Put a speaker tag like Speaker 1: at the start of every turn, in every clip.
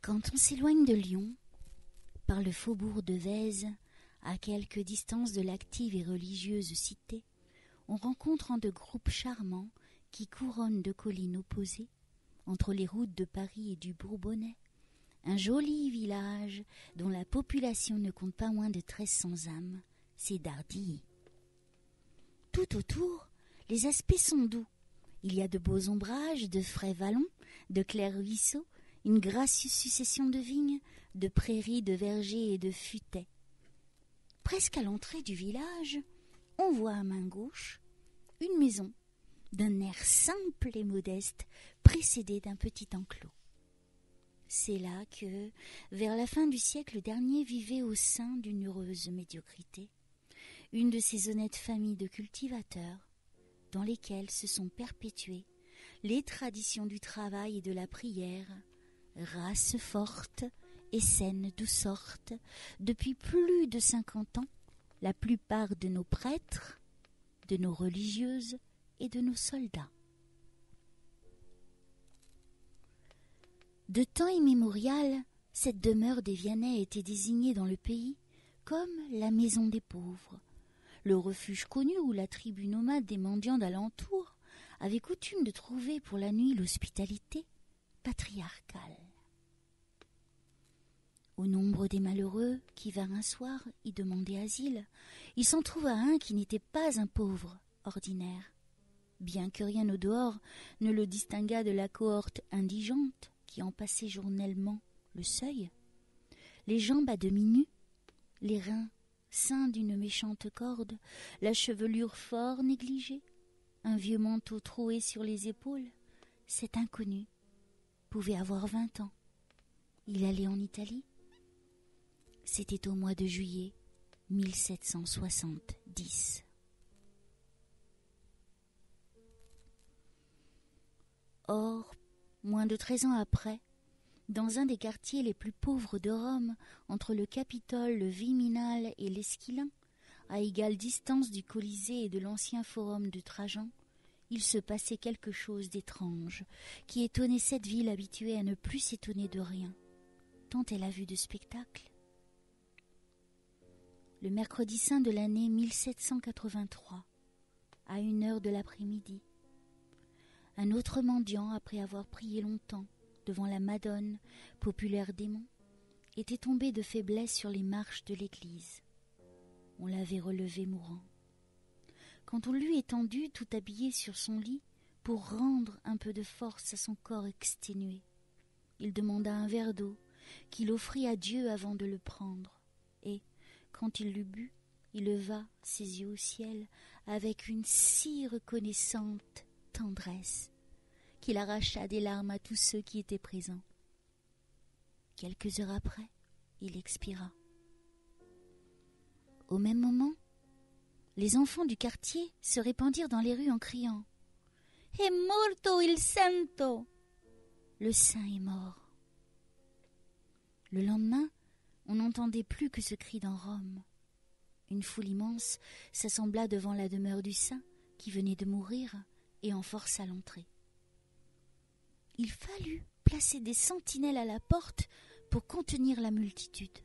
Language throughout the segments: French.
Speaker 1: Quand on s'éloigne de Lyon, par le faubourg de Vèze, à quelque distance de l'active et religieuse cité, on rencontre en de groupes charmants qui couronnent de collines opposées, entre les routes de Paris et du Bourbonnais, un joli village dont la population ne compte pas moins de 1300 âmes, c'est Dardilly. Tout autour, les aspects sont doux. Il y a de beaux ombrages, de frais vallons, de clairs ruisseaux, une gracieuse succession de vignes, de prairies, de vergers et de futaies. Presque à l'entrée du village, on voit à main gauche une maison d'un air simple et modeste, précédée d'un petit enclos. C'est là que, vers la fin du siècle dernier, vivait au sein d'une heureuse médiocrité une de ces honnêtes familles de cultivateurs dans lesquelles se sont perpétuées les traditions du travail et de la prière, race forte et saine d'où sortent, depuis plus de 50 ans, la plupart de nos prêtres, de nos religieuses et de nos soldats. De temps immémorial, cette demeure des Vianney était désignée dans le pays comme la maison des pauvres, le refuge connu où la tribu nomade des mendiants d'alentour avait coutume de trouver pour la nuit l'hospitalité patriarcale. Au nombre des malheureux qui vinrent un soir y demander asile, il s'en trouva un qui n'était pas un pauvre ordinaire, bien que rien au dehors ne le distinguât de la cohorte indigente qui en passait journellement le seuil, les jambes à demi nues, les reins ceints d'une méchante corde, la chevelure fort négligée, un vieux manteau troué sur les épaules, cet inconnu pouvait avoir 20 ans. Il allait en Italie. C'était au mois de juillet 1770. Or, moins de 13 ans après, dans un des quartiers les plus pauvres de Rome, entre le Capitole, le Viminal et l'Esquilin, à égale distance du Colisée et de l'ancien forum de Trajan, il se passait quelque chose d'étrange, qui étonnait cette ville habituée à ne plus s'étonner de rien, tant elle a vu de spectacles. Le mercredi saint de l'année 1783, à 1h de l'après-midi, un autre mendiant, après avoir prié longtemps devant la Madone, populaire démon, était tombé de faiblesse sur les marches de l'église. On l'avait relevé mourant. Quand on l'eut étendu, tout habillé sur son lit, pour rendre un peu de force à son corps exténué, il demanda un verre d'eau qu'il offrit à Dieu avant de le prendre, et, quand il l'eut bu, il leva ses yeux au ciel avec une si reconnaissante tendresse qu'il arracha des larmes à tous ceux qui étaient présents. Quelques heures après, il expira. Au même moment, les enfants du quartier se répandirent dans les rues en criant « È morto il santo !» Le saint est mort. Le lendemain, on n'entendait plus que ce cri dans Rome. Une foule immense s'assembla devant la demeure du saint qui venait de mourir et en força l'entrée. Il fallut placer des sentinelles à la porte pour contenir la multitude.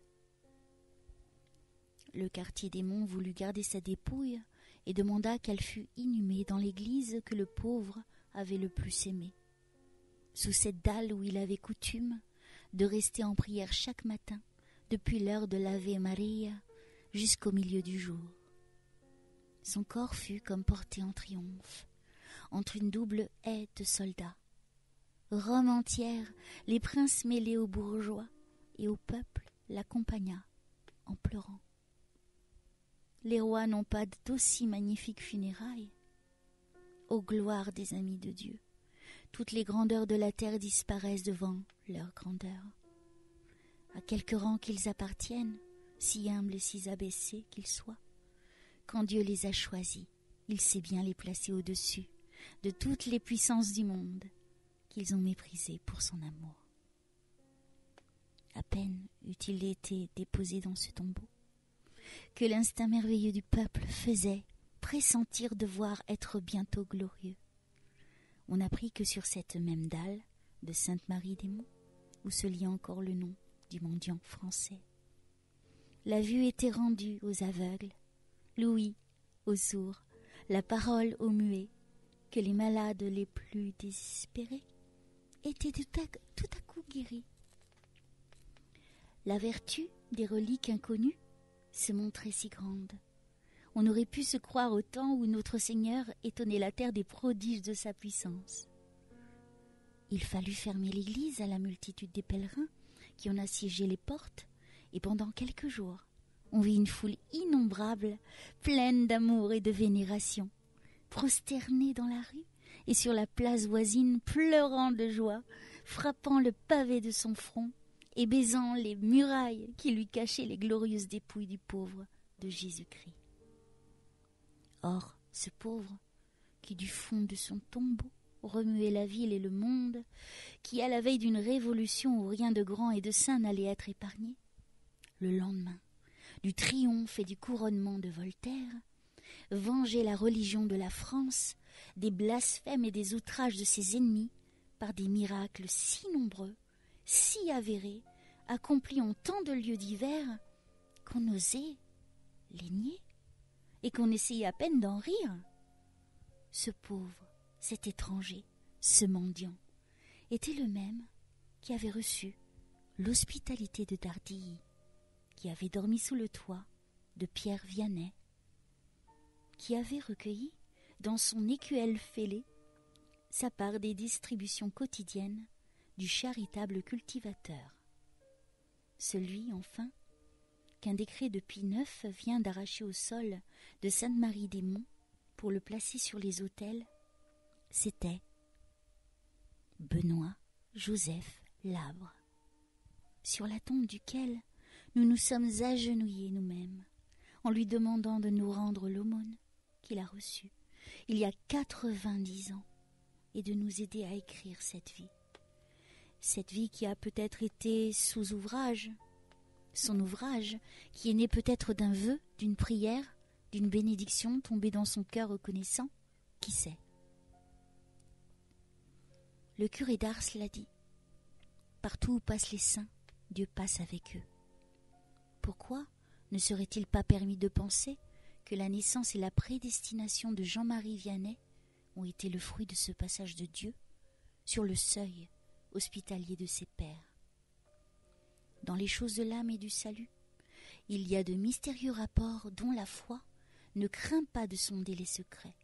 Speaker 1: Le quartier démon voulut garder sa dépouille et demanda qu'elle fût inhumée dans l'église que le pauvre avait le plus aimée, sous cette dalle où il avait coutume de rester en prière chaque matin, depuis l'heure de l'Ave Maria jusqu'au milieu du jour. Son corps fut comme porté en triomphe, entre une double haie de soldats. Rome entière, les princes mêlés aux bourgeois et au peuple, l'accompagna en pleurant. Les rois n'ont pas d'aussi magnifiques funérailles. Ô gloire des amis de Dieu, toutes les grandeurs de la terre disparaissent devant leur grandeur. À quelque rang qu'ils appartiennent, si humbles et si abaissés qu'ils soient, quand Dieu les a choisis, il sait bien les placer au-dessus de toutes les puissances du monde qu'ils ont méprisées pour son amour. À peine eut-il été déposé dans ce tombeau que l'instinct merveilleux du peuple faisait pressentir devoir être bientôt glorieux. On apprit que sur cette même dalle de Sainte-Marie des Monts, où se lit encore le nom du mendiant français. La vue était rendue aux aveugles, l'ouïe aux sourds, la parole aux muets, que les malades les plus désespérés étaient tout à coup guéris. La vertu des reliques inconnues se montrait si grande. On aurait pu se croire au temps où notre Seigneur étonnait la terre des prodiges de sa puissance. Il fallut fermer l'église à la multitude des pèlerins qui en assiégeaient les portes, et pendant quelques jours, on vit une foule innombrable, pleine d'amour et de vénération, prosternée dans la rue et sur la place voisine, pleurant de joie, frappant le pavé de son front et baisant les murailles qui lui cachaient les glorieuses dépouilles du pauvre de Jésus-Christ. Or, ce pauvre, qui du fond de son tombeau remuait la ville et le monde, qui à la veille d'une révolution où rien de grand et de saint n'allait être épargné, le lendemain du triomphe et du couronnement de Voltaire, vengeait la religion de la France des blasphèmes et des outrages de ses ennemis par des miracles si nombreux, si avérés, accomplis en tant de lieux divers qu'on osait les nier et qu'on essayait à peine d'en rire. Ce pauvre, cet étranger, ce mendiant, était le même qui avait reçu l'hospitalité de Dardilly, qui avait dormi sous le toit de Pierre Vianney, qui avait recueilli dans son écuelle fêlée sa part des distributions quotidiennes du charitable cultivateur. Celui, enfin, qu'un décret de Pie IX vient d'arracher au sol de Sainte-Marie-des-Monts pour le placer sur les autels, c'était Benoît Joseph Labre, sur la tombe duquel nous nous sommes agenouillés nous-mêmes, en lui demandant de nous rendre l'aumône qu'il a reçue il y a 90 ans et de nous aider à écrire cette vie qui a peut-être été sous ouvrage, son ouvrage qui est né peut-être d'un vœu, d'une prière, d'une bénédiction tombée dans son cœur reconnaissant, qui sait. Le curé d'Ars l'a dit, partout où passent les saints, Dieu passe avec eux. Pourquoi ne serait-il pas permis de penser que la naissance et la prédestination de Jean-Marie Vianney ont été le fruit de ce passage de Dieu sur le seuil hospitalier de ses pères? Dans les choses de l'âme et du salut, il y a de mystérieux rapports dont la foi ne craint pas de sonder les secrets,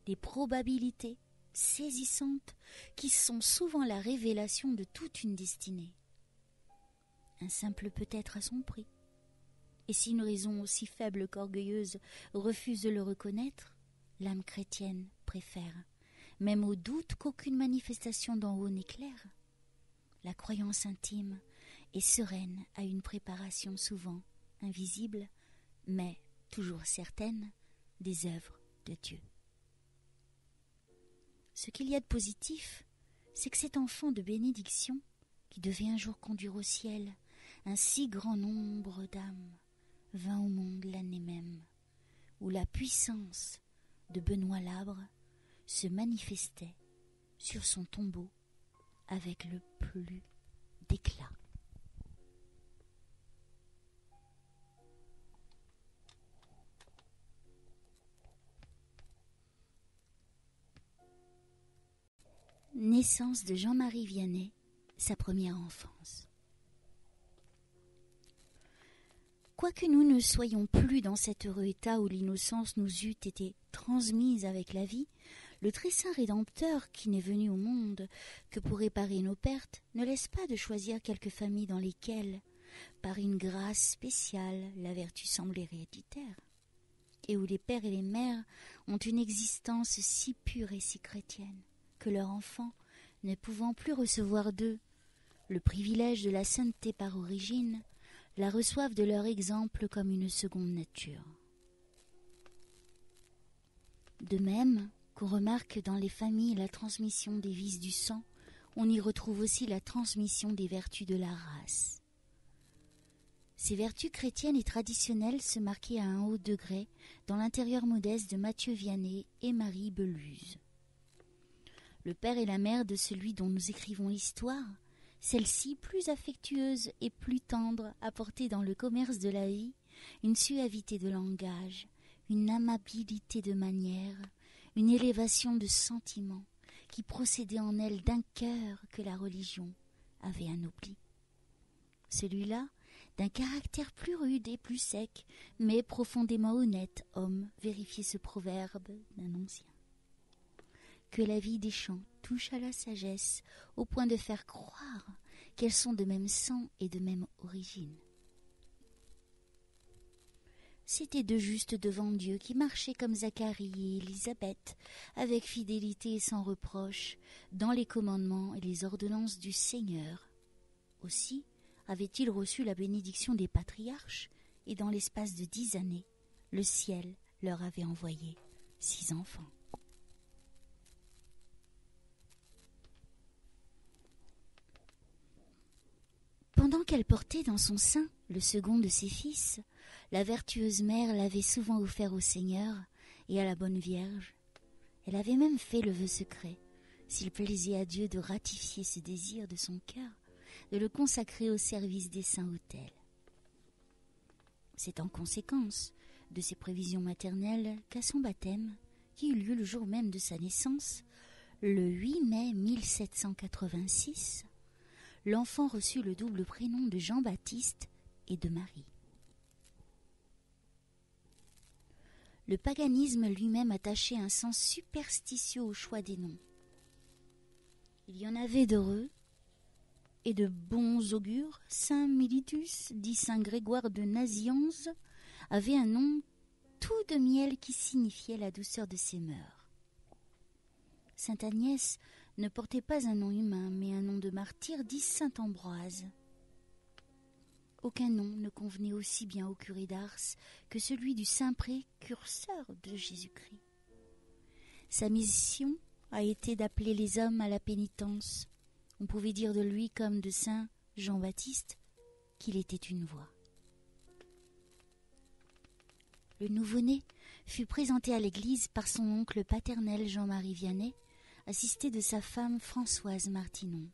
Speaker 1: des probabilités saisissantes qui sont souvent la révélation de toute une destinée. Un simple peut-être à son prix. Et si une raison aussi faible qu'orgueilleuse refuse de le reconnaître, l'âme chrétienne préfère, même au doute qu'aucune manifestation d'en haut n'éclaire. La croyance intime est sereine à une préparation souvent invisible, mais toujours certaine, des œuvres de Dieu. Ce qu'il y a de positif, c'est que cet enfant de bénédiction, qui devait un jour conduire au ciel un si grand nombre d'âmes, vint au monde l'année même où la puissance de Benoît Labre se manifestait sur son tombeau avec le plus d'éclat. Naissance de Jean-Marie Vianney, sa première enfance. Quoique nous ne soyons plus dans cet heureux état où l'innocence nous eût été transmise avec la vie, le très saint Rédempteur, qui n'est venu au monde que pour réparer nos pertes, ne laisse pas de choisir quelques familles dans lesquelles, par une grâce spéciale, la vertu semble héréditaire, et où les pères et les mères ont une existence si pure et si chrétienne, que leurs enfants, ne pouvant plus recevoir d'eux le privilège de la sainteté par origine, la reçoivent de leur exemple comme une seconde nature. De même qu'on remarque dans les familles la transmission des vices du sang, on y retrouve aussi la transmission des vertus de la race. Ces vertus chrétiennes et traditionnelles se marquaient à un haut degré dans l'intérieur modeste de Mathieu Vianney et Marie Beluse. Le père et la mère de celui dont nous écrivons l'histoire celle-ci plus affectueuse et plus tendre, apportait dans le commerce de la vie une suavité de langage, une amabilité de manières, une élévation de sentiments qui procédait en elle d'un cœur que la religion avait anobli. Celui-là, d'un caractère plus rude et plus sec, mais profondément honnête homme, vérifiait ce proverbe d'un ancien. Que la vie des champs touche à la sagesse, au point de faire croire qu'elles sont de même sang et de même origine. C'étaient deux justes devant Dieu qui marchaient comme Zacharie et Élisabeth, avec fidélité et sans reproche, dans les commandements et les ordonnances du Seigneur. Aussi avaient-ils reçu la bénédiction des patriarches, et dans l'espace de 10 années, le ciel leur avait envoyé 6 enfants. Pendant qu'elle portait dans son sein le second de ses fils, la vertueuse mère l'avait souvent offert au Seigneur et à la bonne Vierge. Elle avait même fait le vœu secret, s'il plaisait à Dieu de ratifier ce désir de son cœur, de le consacrer au service des saints autels. C'est en conséquence de ces prévisions maternelles qu'à son baptême, qui eut lieu le jour même de sa naissance, le 8 mai 1786, l'enfant reçut le double prénom de Jean-Baptiste et de Marie. Le paganisme lui-même attachait un sens superstitieux au choix des noms. Il y en avait d'heureux et de bons augures. Saint Militus, dit Saint Grégoire de Nazianze, avait un nom tout de miel qui signifiait la douceur de ses mœurs. Sainte Agnès ne portait pas un nom humain, mais un nom de martyr, dit Saint Ambroise. Aucun nom ne convenait aussi bien au curé d'Ars que celui du saint précurseur de Jésus-Christ. Sa mission a été d'appeler les hommes à la pénitence. On pouvait dire de lui, comme de saint Jean-Baptiste, qu'il était une voix. Le nouveau-né fut présenté à l'église par son oncle paternel Jean-Marie Vianney, assisté de sa femme Françoise Martinon.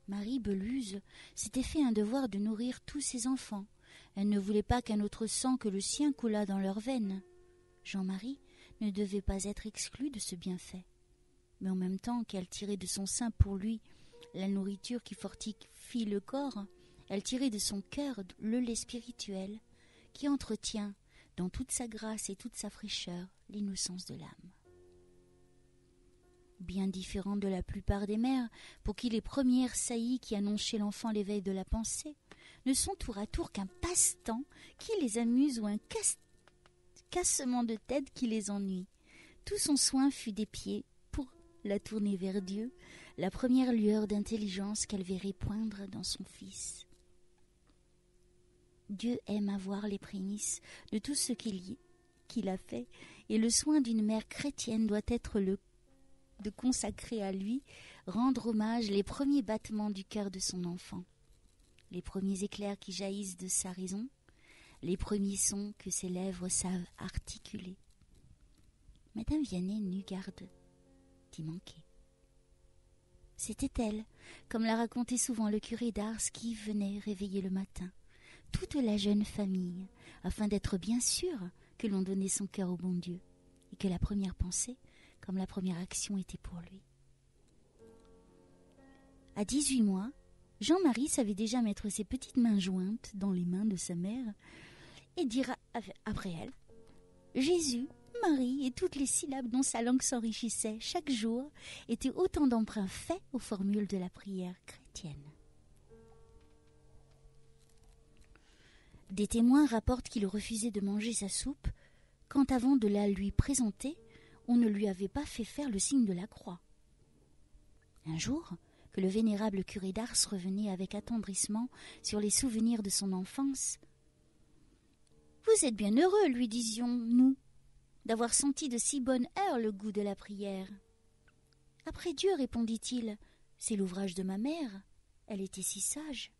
Speaker 1: Marie Beluse s'était fait un devoir de nourrir tous ses enfants. Elle ne voulait pas qu'un autre sang que le sien coulât dans leurs veines. Jean-Marie ne devait pas être exclu de ce bienfait. Mais en même temps qu'elle tirait de son sein pour lui la nourriture qui fortifie le corps, elle tirait de son cœur le lait spirituel qui entretient, dans toute sa grâce et toute sa fraîcheur, l'innocence de l'âme. Bien différente de la plupart des mères, pour qui les premières saillies qui annoncent chez l'enfant l'éveil de la pensée ne sont tour à tour qu'un passe-temps qui les amuse ou un cassement de tête qui les ennuie. Tout son soin fut d'épier, pour la tourner vers Dieu, la première lueur d'intelligence qu'elle verrait poindre dans son Fils. Dieu aime avoir les prémices de tout ce qu'il a fait, et le soin d'une mère chrétienne doit être de consacrer à lui, rendre hommage les premiers battements du cœur de son enfant, les premiers éclairs qui jaillissent de sa raison, les premiers sons que ses lèvres savent articuler. Madame Vianney n'eut garde d'y manquer. C'était elle, comme l'a raconté souvent le curé d'Ars, qui venait réveiller le matin toute la jeune famille, afin d'être bien sûr que l'on donnait son cœur au bon Dieu, et que la première pensée, comme la première action, était pour lui. À 18 mois, Jean-Marie savait déjà mettre ses petites mains jointes dans les mains de sa mère et dire après elle « Jésus, Marie » et toutes les syllabes dont sa langue s'enrichissait chaque jour étaient autant d'emprunts faits aux formules de la prière chrétienne. Des témoins rapportent qu'il refusait de manger sa soupe quand, avant de la lui présenter, on ne lui avait pas fait faire le signe de la croix. Un jour, que le vénérable curé d'Ars revenait avec attendrissement sur les souvenirs de son enfance, « Vous êtes bien heureux, lui disions-nous, d'avoir senti de si bonne heure le goût de la prière. »« Après Dieu, répondit-il, c'est l'ouvrage de ma mère, elle était si sage. »«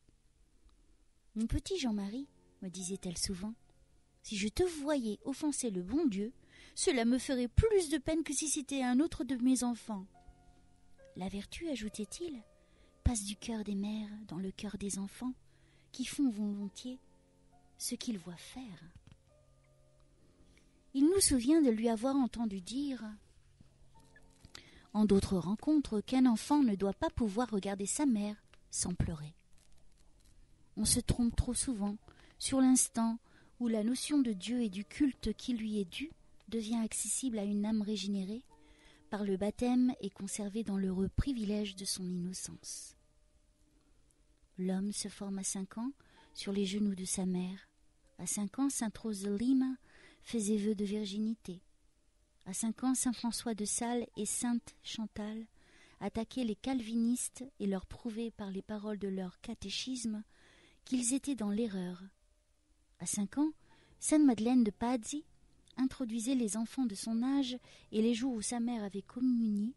Speaker 1: Mon petit Jean-Marie, me disait-elle souvent, si je te voyais offenser le bon Dieu, cela me ferait plus de peine que si c'était un autre de mes enfants. La vertu, ajoutait-il, passe du cœur des mères dans le cœur des enfants, qui font volontiers ce qu'ils voient faire. Il nous souvient de lui avoir entendu dire, en d'autres rencontres, qu'un enfant ne doit pas pouvoir regarder sa mère sans pleurer. On se trompe trop souvent sur l'instant où la notion de Dieu et du culte qui lui est dû devient accessible à une âme régénérée par le baptême et conservée dans l'heureux privilège de son innocence. L'homme se forme à 5 ans sur les genoux de sa mère. À 5 ans, sainte Rose de Lima faisait vœu de virginité. À 5 ans, saint François de Sales et sainte Chantal attaquaient les calvinistes et leur prouvaient par les paroles de leur catéchisme qu'ils étaient dans l'erreur. À 5 ans, sainte Madeleine de Pazzi introduisait les enfants de son âge et les jours où sa mère avait communié,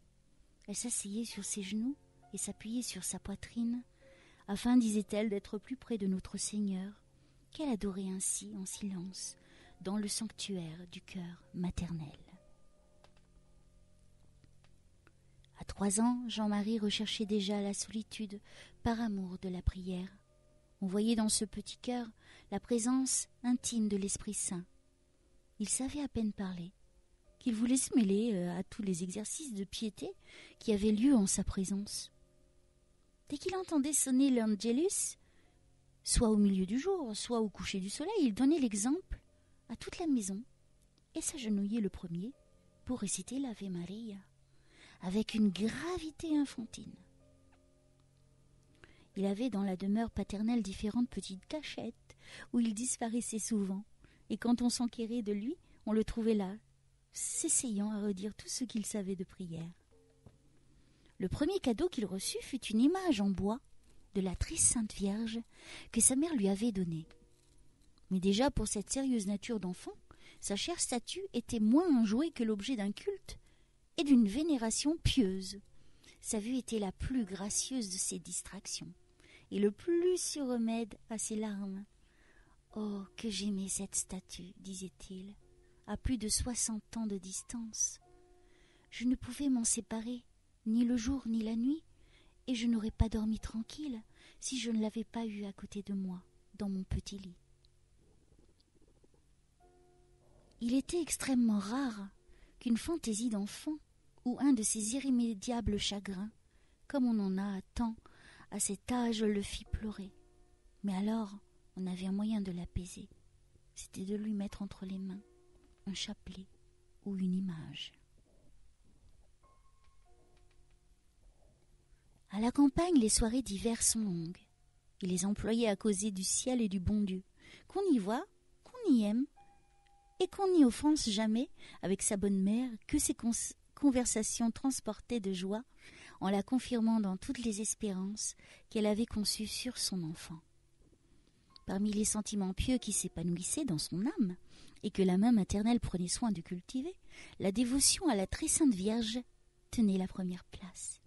Speaker 1: elle s'asseyait sur ses genoux et s'appuyait sur sa poitrine, afin, disait-elle, d'être plus près de notre Seigneur, qu'elle adorait ainsi en silence, dans le sanctuaire du cœur maternel. À 3 ans, Jean-Marie recherchait déjà la solitude par amour de la prière. On voyait dans ce petit cœur la présence intime de l'Esprit Saint. Il savait à peine parler, qu'il voulait se mêler à tous les exercices de piété qui avaient lieu en sa présence. Dès qu'il entendait sonner l'Angelus, soit au milieu du jour, soit au coucher du soleil, il donnait l'exemple à toute la maison et s'agenouillait le premier pour réciter l'Ave Maria avec une gravité infantine. Il avait dans la demeure paternelle différentes petites cachettes où il disparaissait souvent, et quand on s'enquérait de lui, on le trouvait là, s'essayant à redire tout ce qu'il savait de prière. Le premier cadeau qu'il reçut fut une image en bois de la très sainte Vierge que sa mère lui avait donnée. Mais déjà pour cette sérieuse nature d'enfant, sa chère statue était moins un jouet que l'objet d'un culte et d'une vénération pieuse. Sa vue était la plus gracieuse de ses distractions et le plus sûr remède à ses larmes. « Oh, que j'aimais cette statue, disait-il, à plus de 60 ans de distance. Je ne pouvais m'en séparer, ni le jour ni la nuit, et je n'aurais pas dormi tranquille si je ne l'avais pas eue à côté de moi, dans mon petit lit. » Il était extrêmement rare qu'une fantaisie d'enfant ou un de ces irrémédiables chagrins, comme on en a tant à cet âge, le fit pleurer. Mais alors, on avait un moyen de l'apaiser. C'était de lui mettre entre les mains un chapelet ou une image. À la campagne, les soirées d'hiver sont longues. Il les employait à causer du ciel et du bon Dieu, qu'on y voit, qu'on y aime, et qu'on n'y offense jamais avec sa bonne mère, que ses conversations transportaient de joie, en la confirmant dans toutes les espérances qu'elle avait conçues sur son enfant. Parmi les sentiments pieux qui s'épanouissaient dans son âme, et que la main maternelle prenait soin de cultiver, la dévotion à la très sainte Vierge tenait la première place.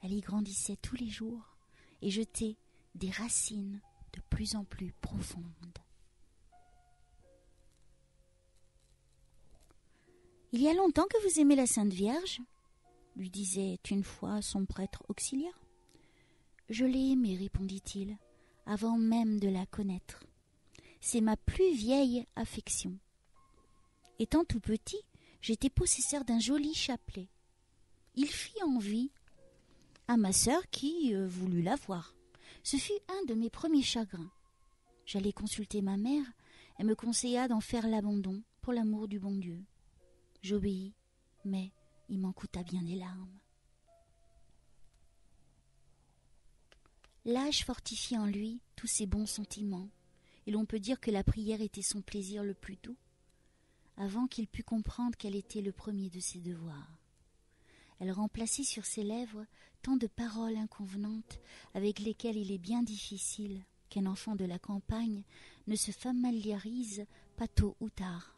Speaker 1: Elle y grandissait tous les jours et jetait des racines de plus en plus profondes. « Il y a longtemps que vous aimez la Sainte Vierge ?» lui disait une fois son prêtre auxiliaire. « Je l'ai aimée, répondit-il, avant même de la connaître. C'est ma plus vieille affection. Étant tout petit, j'étais possesseur d'un joli chapelet. Il fit envie à ma sœur qui voulut l'avoir. Ce fut un de mes premiers chagrins. J'allais consulter ma mère, elle me conseilla d'en faire l'abandon pour l'amour du bon Dieu. J'obéis, mais il m'en coûta bien des larmes. L'âge fortifie en lui tous ses bons sentiments, et l'on peut dire que la prière était son plaisir le plus doux, avant qu'il pût comprendre quel était le premier de ses devoirs. Elle remplaçait sur ses lèvres tant de paroles inconvenantes avec lesquelles il est bien difficile qu'un enfant de la campagne ne se familiarise pas tôt ou tard.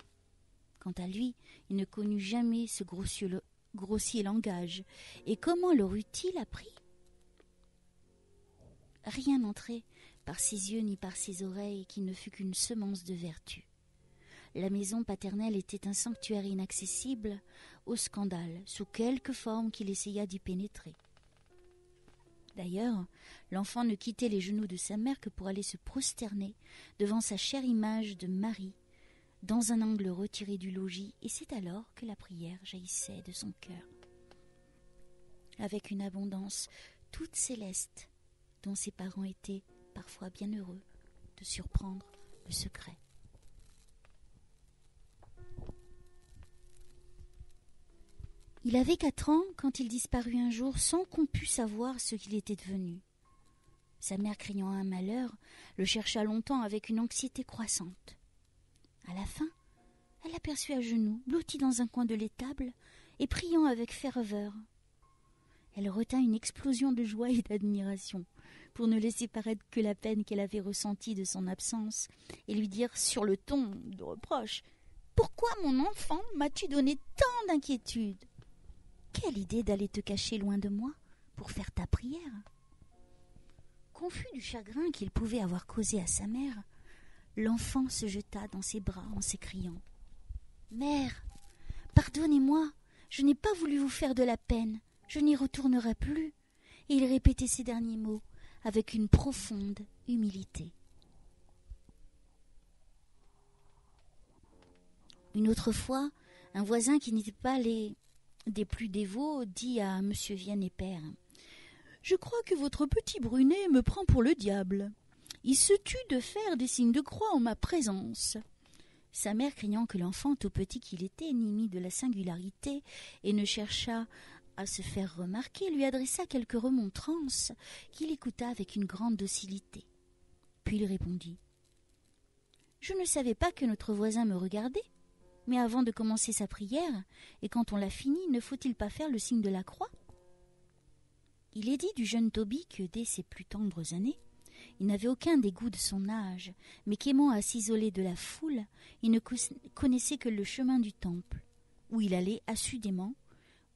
Speaker 1: Quant à lui, il ne connut jamais ce grossier langage, et comment l'aurait-il appris ? Rien n'entrait par ses yeux ni par ses oreilles qui ne fût qu'une semence de vertu. La maison paternelle était un sanctuaire inaccessible au scandale, sous quelque forme qu'il essaya d'y pénétrer. D'ailleurs, l'enfant ne quittait les genoux de sa mère que pour aller se prosterner devant sa chère image de Marie, dans un angle retiré du logis, et c'est alors que la prière jaillissait de son cœur, avec une abondance toute céleste, dont ses parents étaient parfois bien heureux de surprendre le secret. Il avait 4 ans quand il disparut un jour sans qu'on pût savoir ce qu'il était devenu. Sa mère, craignant un malheur, le chercha longtemps avec une anxiété croissante. À la fin, elle l'aperçut à genoux, blotti dans un coin de l'étable et priant avec ferveur. Elle retint une explosion de joie et d'admiration, pour ne laisser paraître que la peine qu'elle avait ressentie de son absence, et lui dire sur le ton de reproche « Pourquoi, mon enfant, m'as-tu donné tant d'inquiétude ? Quelle idée d'aller te cacher loin de moi pour faire ta prière ?» Confus du chagrin qu'il pouvait avoir causé à sa mère, l'enfant se jeta dans ses bras en s'écriant « Mère, pardonnez-moi, je n'ai pas voulu vous faire de la peine, je n'y retournerai plus. » Et il répétait ces derniers mots avec une profonde humilité. Une autre fois, un voisin qui n'était pas des plus dévots dit à M. Vienne père « Je crois que votre petit Brunet me prend pour le diable. Il se tue de faire des signes de croix en ma présence. » Sa mère, craignant que l'enfant, tout petit qu'il était, n'imite de la singularité et ne cherchât à se faire remarquer, lui adressa quelques remontrances qu'il écouta avec une grande docilité. Puis il répondit « Je ne savais pas que notre voisin me regardait. Mais avant de commencer sa prière, et quand on l'a finie, ne faut-il pas faire le signe de la croix ?» Il est dit du jeune Tobie que, dès ses plus tendres années, il n'avait aucun dégoût de son âge, mais qu'aimant à s'isoler de la foule, il ne connaissait que le chemin du temple, où il allait assidûment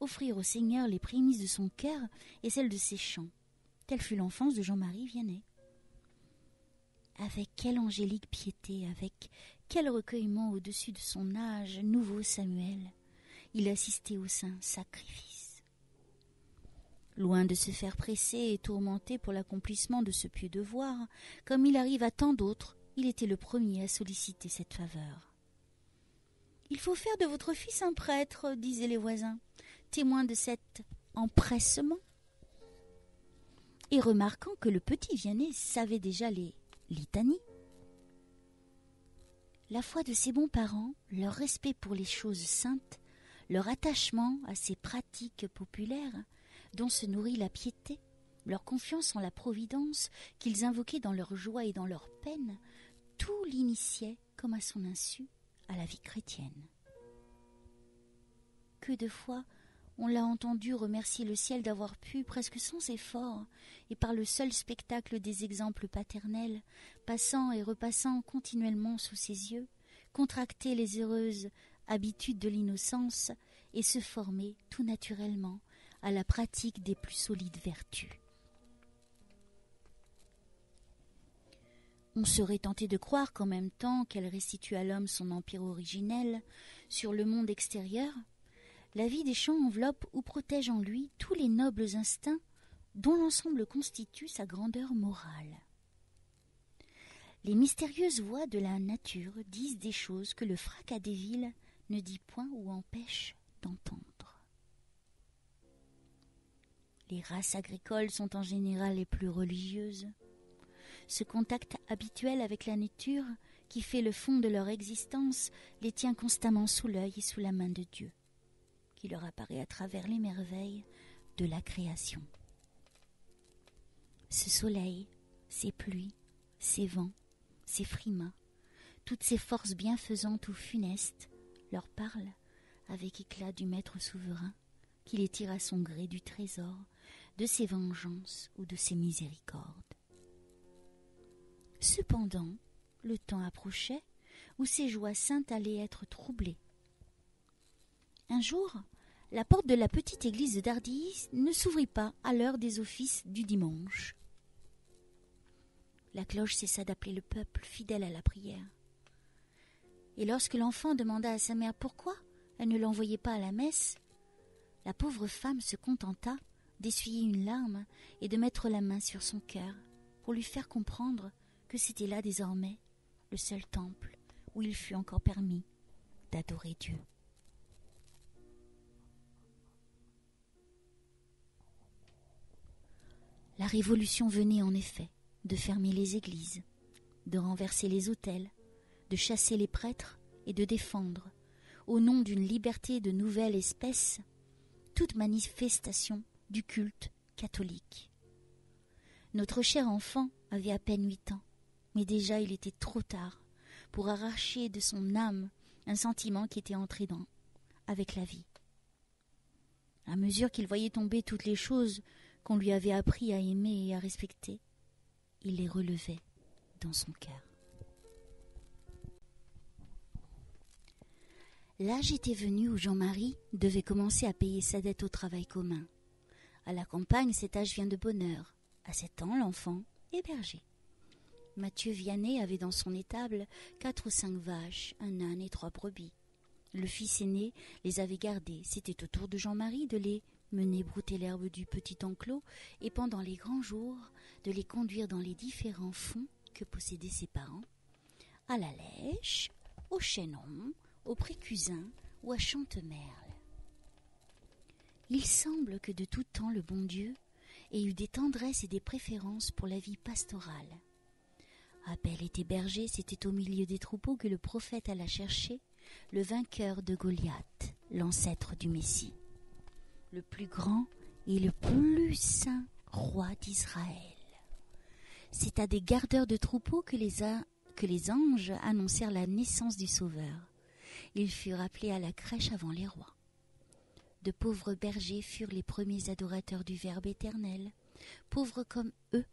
Speaker 1: offrir au Seigneur les prémices de son cœur et celles de ses chants. Telle fut l'enfance de Jean-Marie Vianney. Avec quelle angélique piété, avec quel recueillement au-dessus de son âge, nouveau Samuel, il assistait au saint sacrifice. Loin de se faire presser et tourmenter pour l'accomplissement de ce pieux devoir, comme il arrive à tant d'autres, il était le premier à solliciter cette faveur. « Il faut faire de votre fils un prêtre, » disaient les voisins, témoins de cet empressement. Et remarquant que le petit Vianney savait déjà les litanies, la foi de ses bons parents, leur respect pour les choses saintes, leur attachement à ces pratiques populaires dont se nourrit la piété, leur confiance en la providence qu'ils invoquaient dans leur joie et dans leur peine, tout l'initiait, comme à son insu, à la vie chrétienne. Que de fois on l'a entendu remercier le ciel d'avoir pu, presque sans effort, et par le seul spectacle des exemples paternels, passant et repassant continuellement sous ses yeux, contracter les heureuses habitudes de l'innocence et se former tout naturellement à la pratique des plus solides vertus. On serait tenté de croire qu'en même temps qu'elle restitue à l'homme son empire originel sur le monde extérieur, la vie des champs enveloppe ou protège en lui tous les nobles instincts dont l'ensemble constitue sa grandeur morale. Les mystérieuses voix de la nature disent des choses que le fracas des villes ne dit point ou empêche d'entendre. Les races agricoles sont en général les plus religieuses. Ce contact habituel avec la nature, qui fait le fond de leur existence, les tient constamment sous l'œil et sous la main de Dieu, qui leur apparaît à travers les merveilles de la création. Ce soleil, ces pluies, ces vents, ces frimas, toutes ces forces bienfaisantes ou funestes, leur parlent avec éclat du maître souverain, qui les tire à son gré du trésor, de ses vengeances ou de ses miséricordes. Cependant, le temps approchait où ces joies saintes allaient être troublées. Un jour, la porte de la petite église de Dardilly ne s'ouvrit pas à l'heure des offices du dimanche. La cloche cessa d'appeler le peuple fidèle à la prière. Et lorsque l'enfant demanda à sa mère pourquoi elle ne l'envoyait pas à la messe, la pauvre femme se contenta d'essuyer une larme et de mettre la main sur son cœur pour lui faire comprendre que c'était là désormais le seul temple où il fut encore permis d'adorer Dieu. La Révolution venait en effet de fermer les églises, de renverser les autels, de chasser les prêtres et de défendre, au nom d'une liberté de nouvelle espèce, toute manifestation du culte catholique. Notre cher enfant avait à peine 8 ans, mais déjà il était trop tard pour arracher de son âme un sentiment qui était entré avec la vie. À mesure qu'il voyait tomber toutes les choses qu'on lui avait appris à aimer et à respecter, il les relevait dans son cœur. L'âge était venu où Jean-Marie devait commencer à payer sa dette au travail commun. À la campagne, cet âge vient de bonne heure. À 7 ans, l'enfant est berger. Mathieu Vianney avait dans son étable 4 ou 5 vaches, un âne et 3 brebis. Le fils aîné les avait gardées. C'était au tour de Jean-Marie de les mener brouter l'herbe du petit enclos et pendant les grands jours de les conduire dans les différents fonds que possédaient ses parents, à la Lèche, au Chaînon, au Précusin ou à Chantemerle. Il semble que de tout temps le bon Dieu ait eu des tendresses et des préférences pour la vie pastorale. Abel était berger, c'était au milieu des troupeaux que le prophète alla chercher le vainqueur de Goliath, l'ancêtre du Messie, le plus grand et le plus saint roi d'Israël. C'est à des gardeurs de troupeaux que les anges annoncèrent la naissance du Sauveur. Ils furent appelés à la crèche avant les rois. De pauvres bergers furent les premiers adorateurs du Verbe éternel, pauvres comme eux,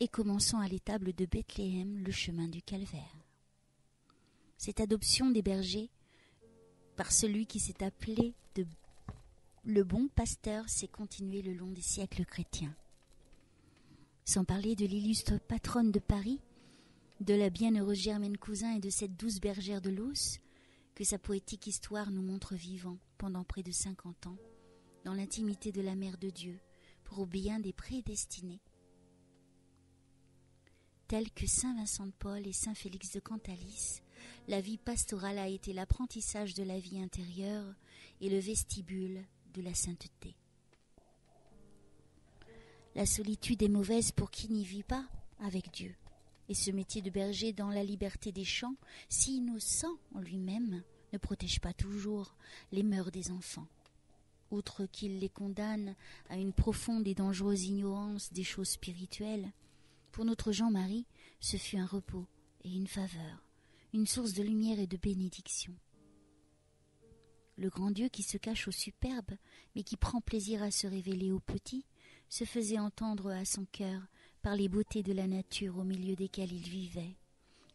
Speaker 1: et commençant à l'étable de Bethléem le chemin du calvaire. Cette adoption des bergers par celui qui s'est appelé le bon pasteur s'est continuée le long des siècles chrétiens. Sans parler de l'illustre patronne de Paris, de la bienheureuse Germaine Cousin et de cette douce bergère de Lausse, que sa poétique histoire nous montre vivant pendant près de 50 ans, dans l'intimité de la Mère de Dieu, pour au bien des prédestinés. Tels que saint Vincent de Paul et saint Félix de Cantalis, la vie pastorale a été l'apprentissage de la vie intérieure et le vestibule de la sainteté. La solitude est mauvaise pour qui n'y vit pas avec Dieu. Et ce métier de berger dans la liberté des champs, si innocent en lui-même, ne protège pas toujours les mœurs des enfants. Outre qu'il les condamne à une profonde et dangereuse ignorance des choses spirituelles, pour notre Jean-Marie, ce fut un repos et une faveur, une source de lumière et de bénédiction. Le grand Dieu qui se cache au superbe, mais qui prend plaisir à se révéler aux petits, se faisait entendre à son cœur par les beautés de la nature au milieu desquelles il vivait,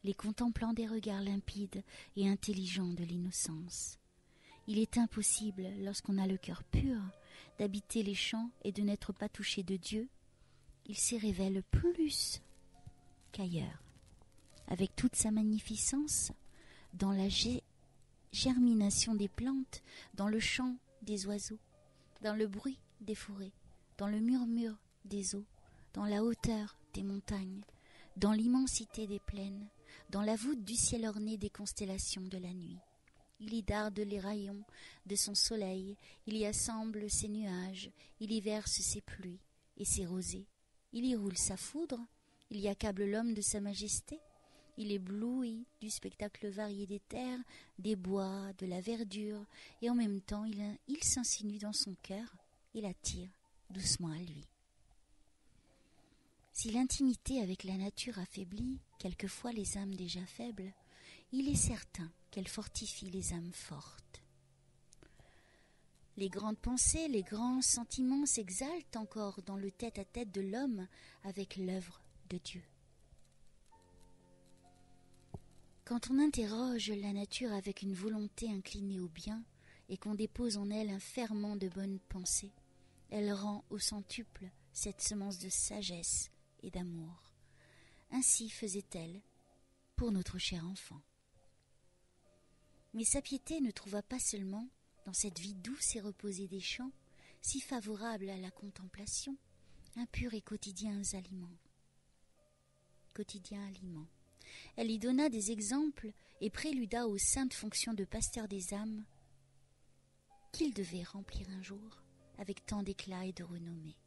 Speaker 1: les contemplant des regards limpides et intelligents de l'innocence. Il est impossible, lorsqu'on a le cœur pur, d'habiter les champs et de n'être pas touché de Dieu. Il s'y révèle plus qu'ailleurs, avec toute sa magnificence, dans la germination des plantes, dans le chant des oiseaux, dans le bruit des forêts, dans le murmure des eaux, dans la hauteur des montagnes, dans l'immensité des plaines, dans la voûte du ciel orné des constellations de la nuit. Il y darde les rayons de son soleil, il y assemble ses nuages, il y verse ses pluies et ses rosées. Il y roule sa foudre, il y accable l'homme de sa majesté, il éblouit du spectacle varié des terres, des bois, de la verdure, et en même temps il s'insinue dans son cœur et l'attire doucement à lui. Si l'intimité avec la nature affaiblit quelquefois les âmes déjà faibles, il est certain qu'elle fortifie les âmes fortes. Les grandes pensées, les grands sentiments s'exaltent encore dans le tête-à-tête de l'homme avec l'œuvre de Dieu. Quand on interroge la nature avec une volonté inclinée au bien et qu'on dépose en elle un ferment de bonnes pensées, elle rend au centuple cette semence de sagesse et d'amour. Ainsi faisait-elle pour notre cher enfant. Mais sa piété ne trouva pas seulement dans cette vie douce et reposée des champs si favorables à la contemplation, un pur et quotidien aliment. Elle y donna des exemples et préluda aux saintes fonctions de pasteur des âmes qu'il devait remplir un jour avec tant d'éclat et de renommée.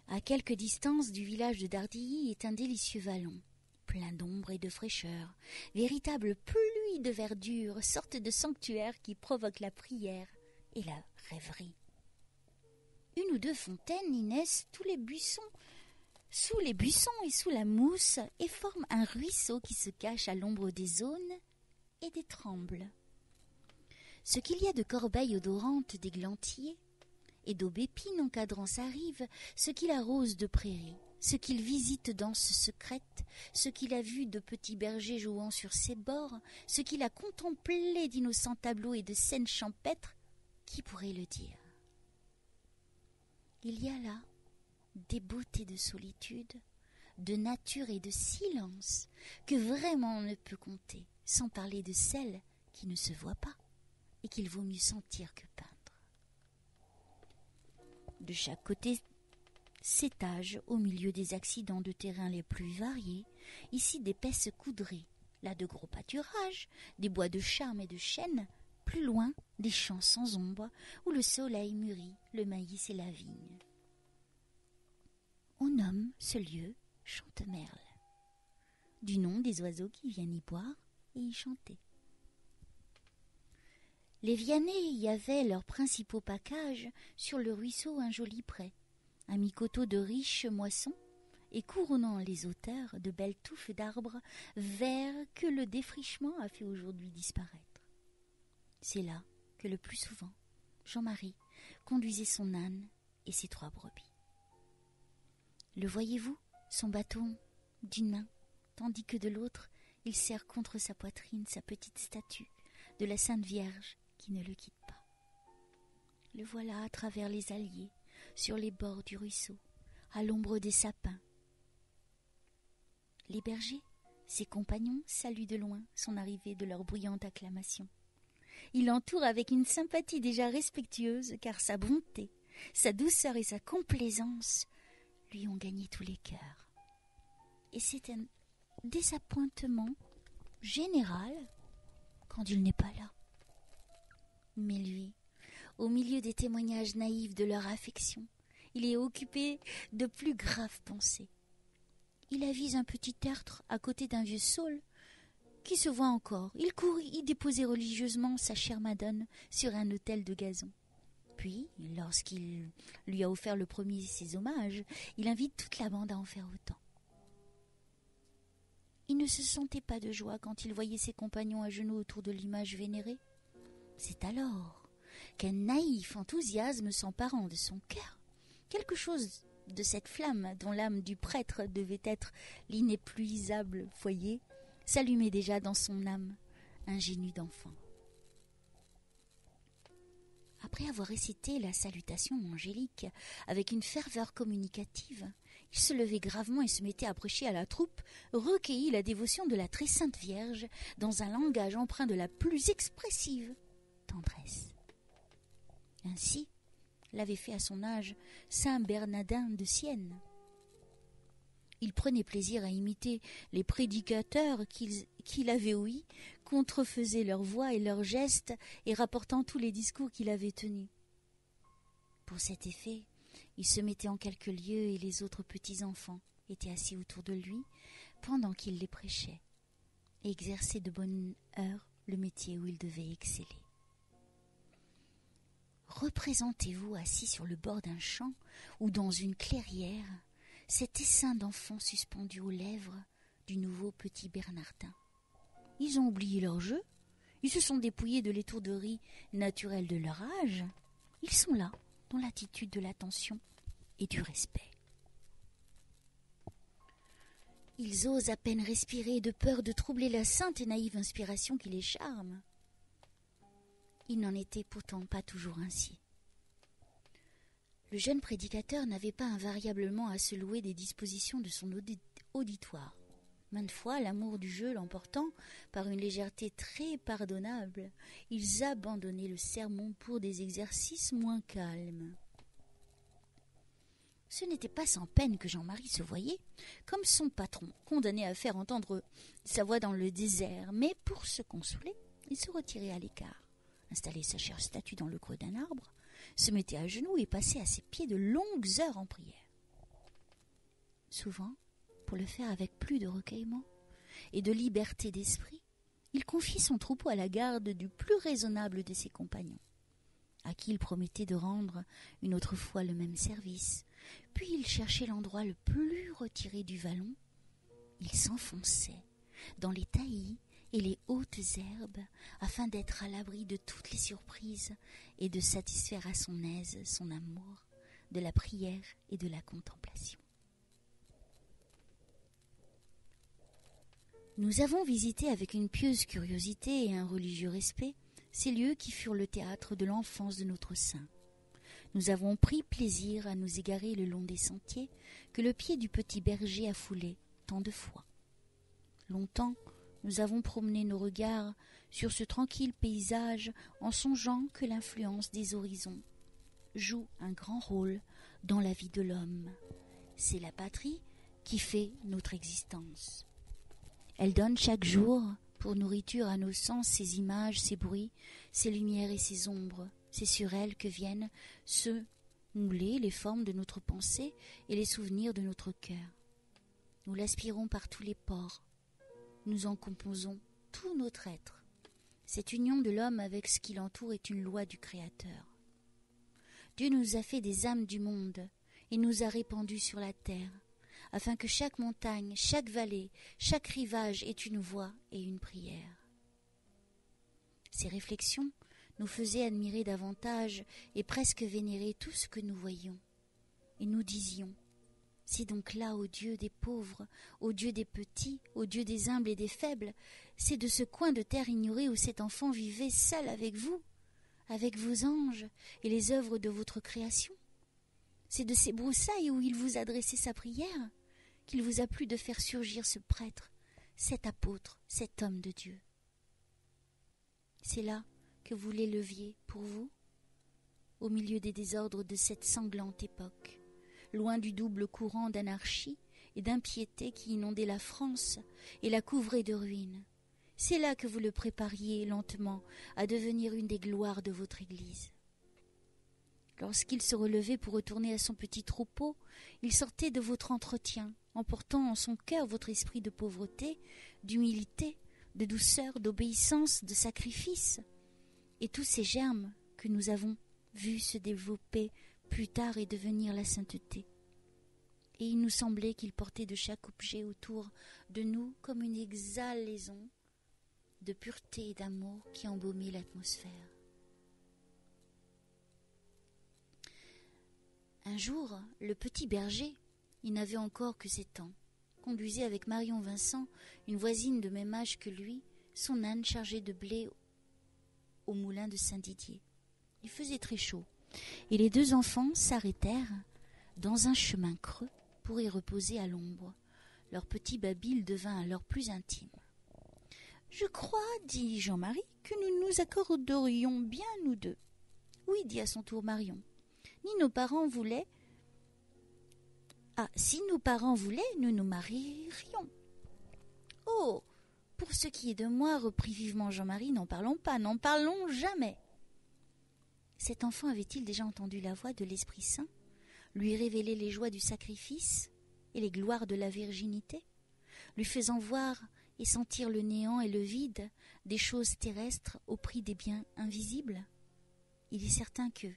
Speaker 1: À quelque distance du village de Dardilly est un délicieux vallon, plein d'ombre et de fraîcheur, véritable pluie de verdure, sorte de sanctuaire qui provoque la prière et la rêverie. Une ou deux fontaines y naissent sous les buissons et sous la mousse et forment un ruisseau qui se cache à l'ombre des aunes et des trembles. Ce qu'il y a de corbeilles odorantes d'églantiers et d'aubépines encadrant sa rive, ce qu'il arrose de prairies, ce qu'il visite danses secrètes, ce qu'il a vu de petits bergers jouant sur ses bords, ce qu'il a contemplé d'innocents tableaux et de scènes champêtres, qui pourrait le dire? Il y a là des beautés de solitude, de nature et de silence que vraiment on ne peut compter, sans parler de celles qui ne se voient pas et qu'il vaut mieux sentir que peindre. De chaque côté s'étagent, au milieu des accidents de terrain les plus variés, ici d'épaisses coudrées, là de gros pâturages, des bois de charme et de chênes, plus loin des champs sans ombre où le soleil mûrit le maïs et la vigne. On nomme ce lieu Chantemerle, du nom des oiseaux qui viennent y boire et y chanter. Les Vianney y avaient leurs principaux packages sur le ruisseau un joli pré, un mi-coteau de riches moissons, et couronnant les hauteurs de belles touffes d'arbres verts que le défrichement a fait aujourd'hui disparaître. C'est là que le plus souvent Jean-Marie conduisait son âne et ses 3 brebis. Le voyez-vous, son bâton d'une main, tandis que de l'autre, il serre contre sa poitrine sa petite statue de la Sainte Vierge qui ne le quitte pas. Le voilà à travers les halliers, sur les bords du ruisseau, à l'ombre des sapins. Les bergers, ses compagnons, saluent de loin son arrivée de leur bruyante acclamation. Il l'entoure avec une sympathie déjà respectueuse, car sa bonté, sa douceur et sa complaisance lui ont gagné tous les cœurs. Et c'est un désappointement général quand il n'est pas là. Mais lui, au milieu des témoignages naïfs de leur affection, il est occupé de plus graves pensées. Il avise un petit tertre à côté d'un vieux saule qui se voit encore. Il court y déposer religieusement sa chère Madone sur un autel de gazon. Puis, lorsqu'il lui a offert le premier ses hommages, il invite toute la bande à en faire autant. Il ne se sentait pas de joie quand il voyait ses compagnons à genoux autour de l'image vénérée. C'est alors qu'un naïf enthousiasme s'emparant de son cœur, quelque chose de cette flamme dont l'âme du prêtre devait être l'inépuisable foyer, s'allumait déjà dans son âme ingénue d'enfant. Après avoir récité la salutation angélique avec une ferveur communicative, il se levait gravement et se mettait à prêcher à la troupe, recueillit la dévotion de la très sainte Vierge dans un langage empreint de la plus expressive tendresse. Ainsi l'avait fait à son âge saint Bernardin de Sienne. Il prenait plaisir à imiter les prédicateurs qu'il avait ouïs, contrefaisait leur voix et leurs gestes et rapportant tous les discours qu'il avait tenus. Pour cet effet, il se mettait en quelques lieux et les autres petits-enfants étaient assis autour de lui pendant qu'il les prêchait et exerçait de bonne heure le métier où il devait exceller. Représentez-vous assis sur le bord d'un champ ou dans une clairière cet essaim d'enfants suspendu aux lèvres du nouveau petit Bernardin. Ils ont oublié leur jeu, ils se sont dépouillés de l'étourderie naturelle de leur âge, ils sont là, dans l'attitude de l'attention et du respect. Ils osent à peine respirer de peur de troubler la sainte et naïve inspiration qui les charme. Il n'en était pourtant pas toujours ainsi. Le jeune prédicateur n'avait pas invariablement à se louer des dispositions de son auditoire. Maintes fois, l'amour du jeu l'emportant par une légèreté très pardonnable, ils abandonnaient le sermon pour des exercices moins calmes. Ce n'était pas sans peine que Jean-Marie se voyait, comme son patron, condamné à faire entendre sa voix dans le désert, mais pour se consoler, il se retirait à l'écart, installait sa chère statue dans le creux d'un arbre, se mettait à genoux et passait à ses pieds de longues heures en prière. Souvent, pour le faire avec plus de recueillement et de liberté d'esprit, il confiait son troupeau à la garde du plus raisonnable de ses compagnons, à qui il promettait de rendre une autre fois le même service. Puis il cherchait l'endroit le plus retiré du vallon. Il s'enfonçait dans les taillis et les hautes herbes afin d'être à l'abri de toutes les surprises et de satisfaire à son aise son amour de la prière et de la contemplation. Nous avons visité avec une pieuse curiosité et un religieux respect ces lieux qui furent le théâtre de l'enfance de notre saint. Nous avons pris plaisir à nous égarer le long des sentiers que le pied du petit berger a foulés tant de fois. Longtemps, nous avons promené nos regards sur ce tranquille paysage en songeant que l'influence des horizons joue un grand rôle dans la vie de l'homme. C'est la patrie qui fait notre existence. Elle donne chaque jour pour nourriture à nos sens ces images, ces bruits, ces lumières et ces ombres. C'est sur elle que viennent se mouler les formes de notre pensée et les souvenirs de notre cœur. Nous l'aspirons par tous les pores. Nous en composons tout notre être. Cette union de l'homme avec ce qui l'entoure est une loi du Créateur. Dieu nous a fait des âmes du monde et nous a répandus sur la terre, afin que chaque montagne, chaque vallée, chaque rivage ait une voix et une prière. Ces réflexions nous faisaient admirer davantage et presque vénérer tout ce que nous voyions. Et nous disions, c'est donc là, ô Dieu des pauvres, ô Dieu des petits, ô Dieu des humbles et des faibles, c'est de ce coin de terre ignoré où cet enfant vivait seul avec vous, avec vos anges et les œuvres de votre création. C'est de ces broussailles où il vous adressait sa prière qu'il vous a plu de faire surgir ce prêtre, cet apôtre, cet homme de Dieu. C'est là que vous l'éleviez pour vous, au milieu des désordres de cette sanglante époque, loin du double courant d'anarchie et d'impiété qui inondait la France et la couvrait de ruines. C'est là que vous le prépariez lentement à devenir une des gloires de votre Église. Lorsqu'il se relevait pour retourner à son petit troupeau, il sortait de votre entretien, emportant en son cœur votre esprit de pauvreté, d'humilité, de douceur, d'obéissance, de sacrifice, et tous ces germes que nous avons vus se développer plus tard et devenir la sainteté. Et il nous semblait qu'il portait de chaque objet autour de nous comme une exhalaison de pureté et d'amour qui embaumait l'atmosphère. Un jour, le petit berger, il n'avait encore que 7 ans, conduisait avec Marion Vincent, une voisine de même âge que lui, son âne chargé de blé au moulin de Saint-Didier. Il faisait très chaud, et les 2 enfants s'arrêtèrent dans un chemin creux pour y reposer à l'ombre. Leur petit babil devint alors plus intime. « Je crois, dit Jean-Marie, que nous nous accorderions bien nous deux. »« Oui, dit à son tour Marion. Ni nos parents voulaient. Ah, si nos parents voulaient, nous nous marierions. »« Oh, pour ce qui est de moi, reprit vivement Jean-Marie, n'en parlons pas, n'en parlons jamais. » Cet enfant avait-il déjà entendu la voix de l'Esprit Saint, lui révéler les joies du sacrifice et les gloires de la virginité, lui faisant voir et sentir le néant et le vide des choses terrestres au prix des biens invisibles? Il est certain que,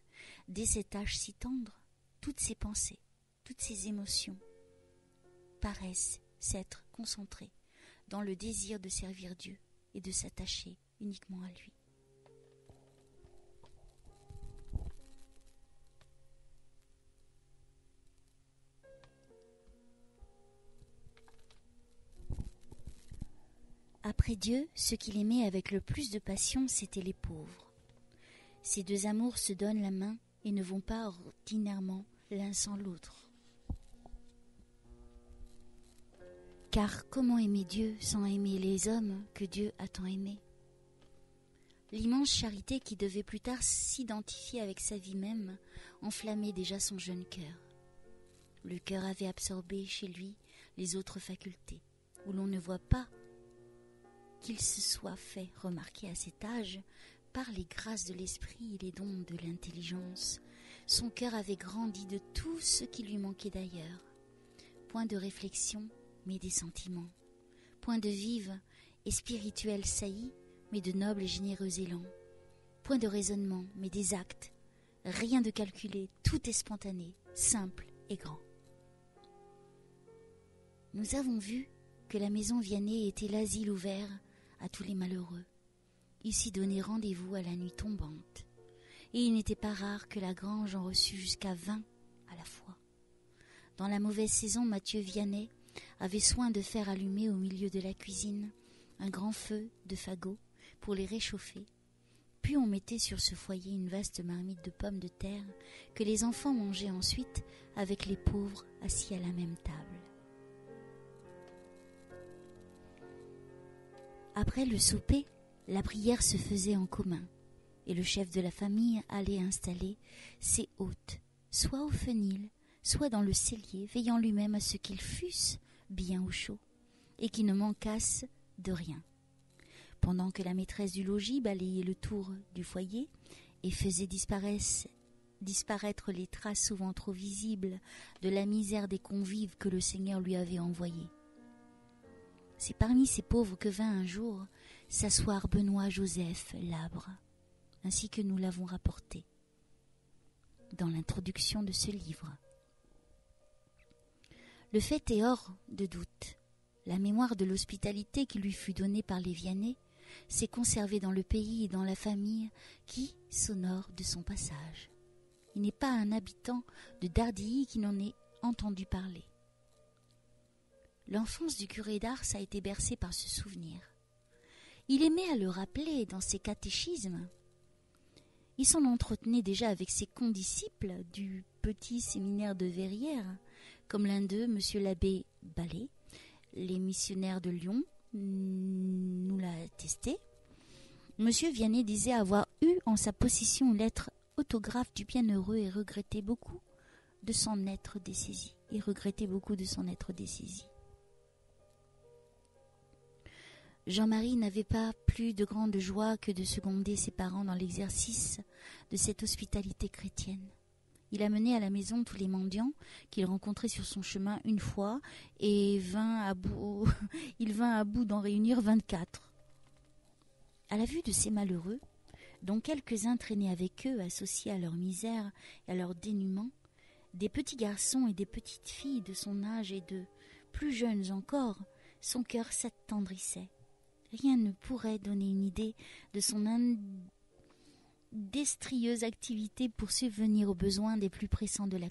Speaker 1: dès cet âge si tendre, toutes ses pensées, toutes ses émotions paraissent s'être concentrées dans le désir de servir Dieu et de s'attacher uniquement à lui. Après Dieu, ce qu'il aimait avec le plus de passion, c'étaient les pauvres. Ces 2 amours se donnent la main et ne vont pas ordinairement l'un sans l'autre. Car comment aimer Dieu sans aimer les hommes que Dieu a tant aimés? L'immense charité qui devait plus tard s'identifier avec sa vie même enflammait déjà son jeune cœur. Le cœur avait absorbé chez lui les autres facultés, où l'on ne voit pas qu'il se soit fait remarquer à cet âge par les grâces de l'esprit et les dons de l'intelligence. Son cœur avait grandi de tout ce qui lui manquait d'ailleurs. Point de réflexion, mais des sentiments. Point de vive et spirituelle saillie, mais de noble et généreux élan. Point de raisonnement, mais des actes. Rien de calculé, tout est spontané, simple et grand. Nous avons vu que la maison Vianney était l'asile ouvert à tous les malheureux. Il s'y donnait rendez-vous à la nuit tombante, et il n'était pas rare que la grange en reçût jusqu'à 20 à la fois. Dans la mauvaise saison, Mathieu Vianney avait soin de faire allumer au milieu de la cuisine un grand feu de fagots pour les réchauffer, puis on mettait sur ce foyer une vaste marmite de pommes de terre que les enfants mangeaient ensuite avec les pauvres assis à la même table. Après le souper, la prière se faisait en commun, et le chef de la famille allait installer ses hôtes, soit au fenil, soit dans le cellier, veillant lui-même à ce qu'ils fussent bien au chaud, et qu'ils ne manquassent de rien. Pendant que la maîtresse du logis balayait le tour du foyer et faisait disparaître les traces souvent trop visibles de la misère des convives que le Seigneur lui avait envoyés. C'est parmi ces pauvres que vint un jour s'asseoir Benoît-Joseph Labre, ainsi que nous l'avons rapporté dans l'introduction de ce livre. Le fait est hors de doute. La mémoire de l'hospitalité qui lui fut donnée par les Vianney s'est conservée dans le pays et dans la famille qui s'honore de son passage. Il n'est pas un habitant de Dardilly qui n'en ait entendu parler. L'enfance du curé d'Ars a été bercée par ce souvenir. Il aimait à le rappeler dans ses catéchismes. Il s'en entretenait déjà avec ses condisciples du petit séminaire de Verrières, comme l'un d'eux, M. l'abbé Ballet, les missionnaires de Lyon, nous l'a attesté. M. Vianney disait avoir eu en sa possession une lettre autographe du bienheureux et regrettait beaucoup de s'en être dessaisi. Jean-Marie n'avait pas plus de grande joie que de seconder ses parents dans l'exercice de cette hospitalité chrétienne. Il amenait à la maison tous les mendiants qu'il rencontrait sur son chemin une fois et il vint à bout d'en réunir 24. À la vue de ces malheureux, dont quelques-uns traînaient avec eux, associés à leur misère et à leur dénuement, des petits garçons et des petites filles de son âge et de plus jeunes encore, son cœur s'attendrissait. Rien ne pourrait donner une idée de son indestrieuse activité pour subvenir aux besoins des plus pressants de la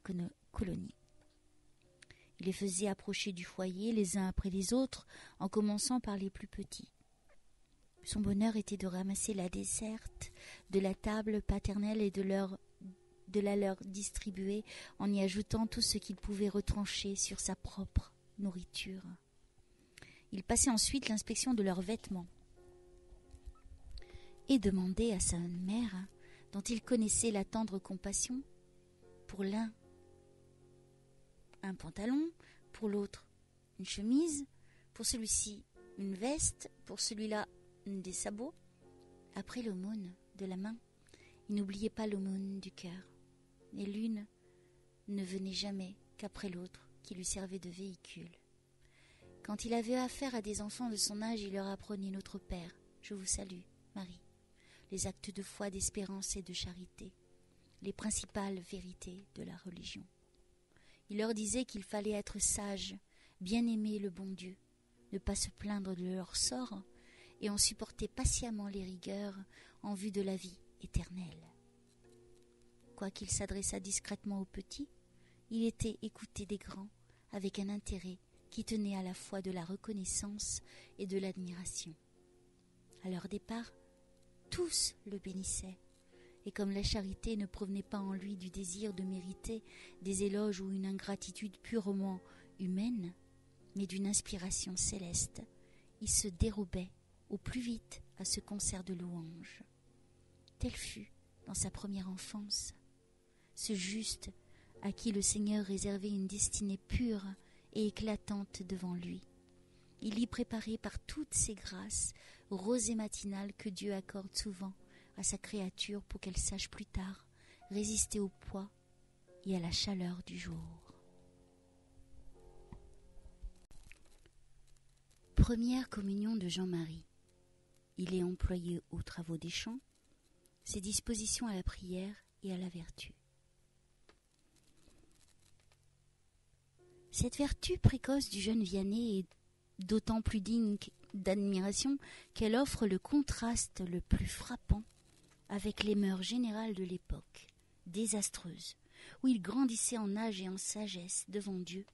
Speaker 1: colonie. Il les faisait approcher du foyer les uns après les autres, en commençant par les plus petits. Son bonheur était de ramasser la desserte de la table paternelle et de la leur distribuer en y ajoutant tout ce qu'il pouvait retrancher sur sa propre nourriture. Il passait ensuite l'inspection de leurs vêtements et demandait à sa mère, dont il connaissait la tendre compassion, pour l'un un pantalon, pour l'autre une chemise, pour celui-ci une veste, pour celui-là des sabots. Après l'aumône de la main, il n'oubliait pas l'aumône du cœur, et l'une ne venait jamais qu'après l'autre qui lui servait de véhicule. Quand il avait affaire à des enfants de son âge, il leur apprenait Notre Père, je vous salue, Marie, les actes de foi, d'espérance et de charité, les principales vérités de la religion. Il leur disait qu'il fallait être sage, bien aimer le bon Dieu, ne pas se plaindre de leur sort et en supporter patiemment les rigueurs en vue de la vie éternelle. Quoiqu'il s'adressât discrètement aux petits, il était écouté des grands avec un intérêt qui tenait à la fois de la reconnaissance et de l'admiration. À leur départ, tous le bénissaient, et comme la charité ne provenait pas en lui du désir de mériter des éloges ou une ingratitude purement humaine, mais d'une inspiration céleste, il se dérobait au plus vite à ce concert de louanges. Tel fut, dans sa première enfance, ce juste à qui le Seigneur réservait une destinée pure et éclatante devant lui. Il y préparait par toutes ces grâces roses et matinales que Dieu accorde souvent à sa créature pour qu'elle sache plus tard résister au poids et à la chaleur du jour. Première communion de Jean-Marie. Il est employé aux travaux des champs, ses dispositions à la prière et à la vertu. Cette vertu précoce du jeune Vianney est d'autant plus digne d'admiration qu'elle offre le contraste le plus frappant avec les mœurs générales de l'époque, désastreuses, où il grandissait en âge et en sagesse devant Dieu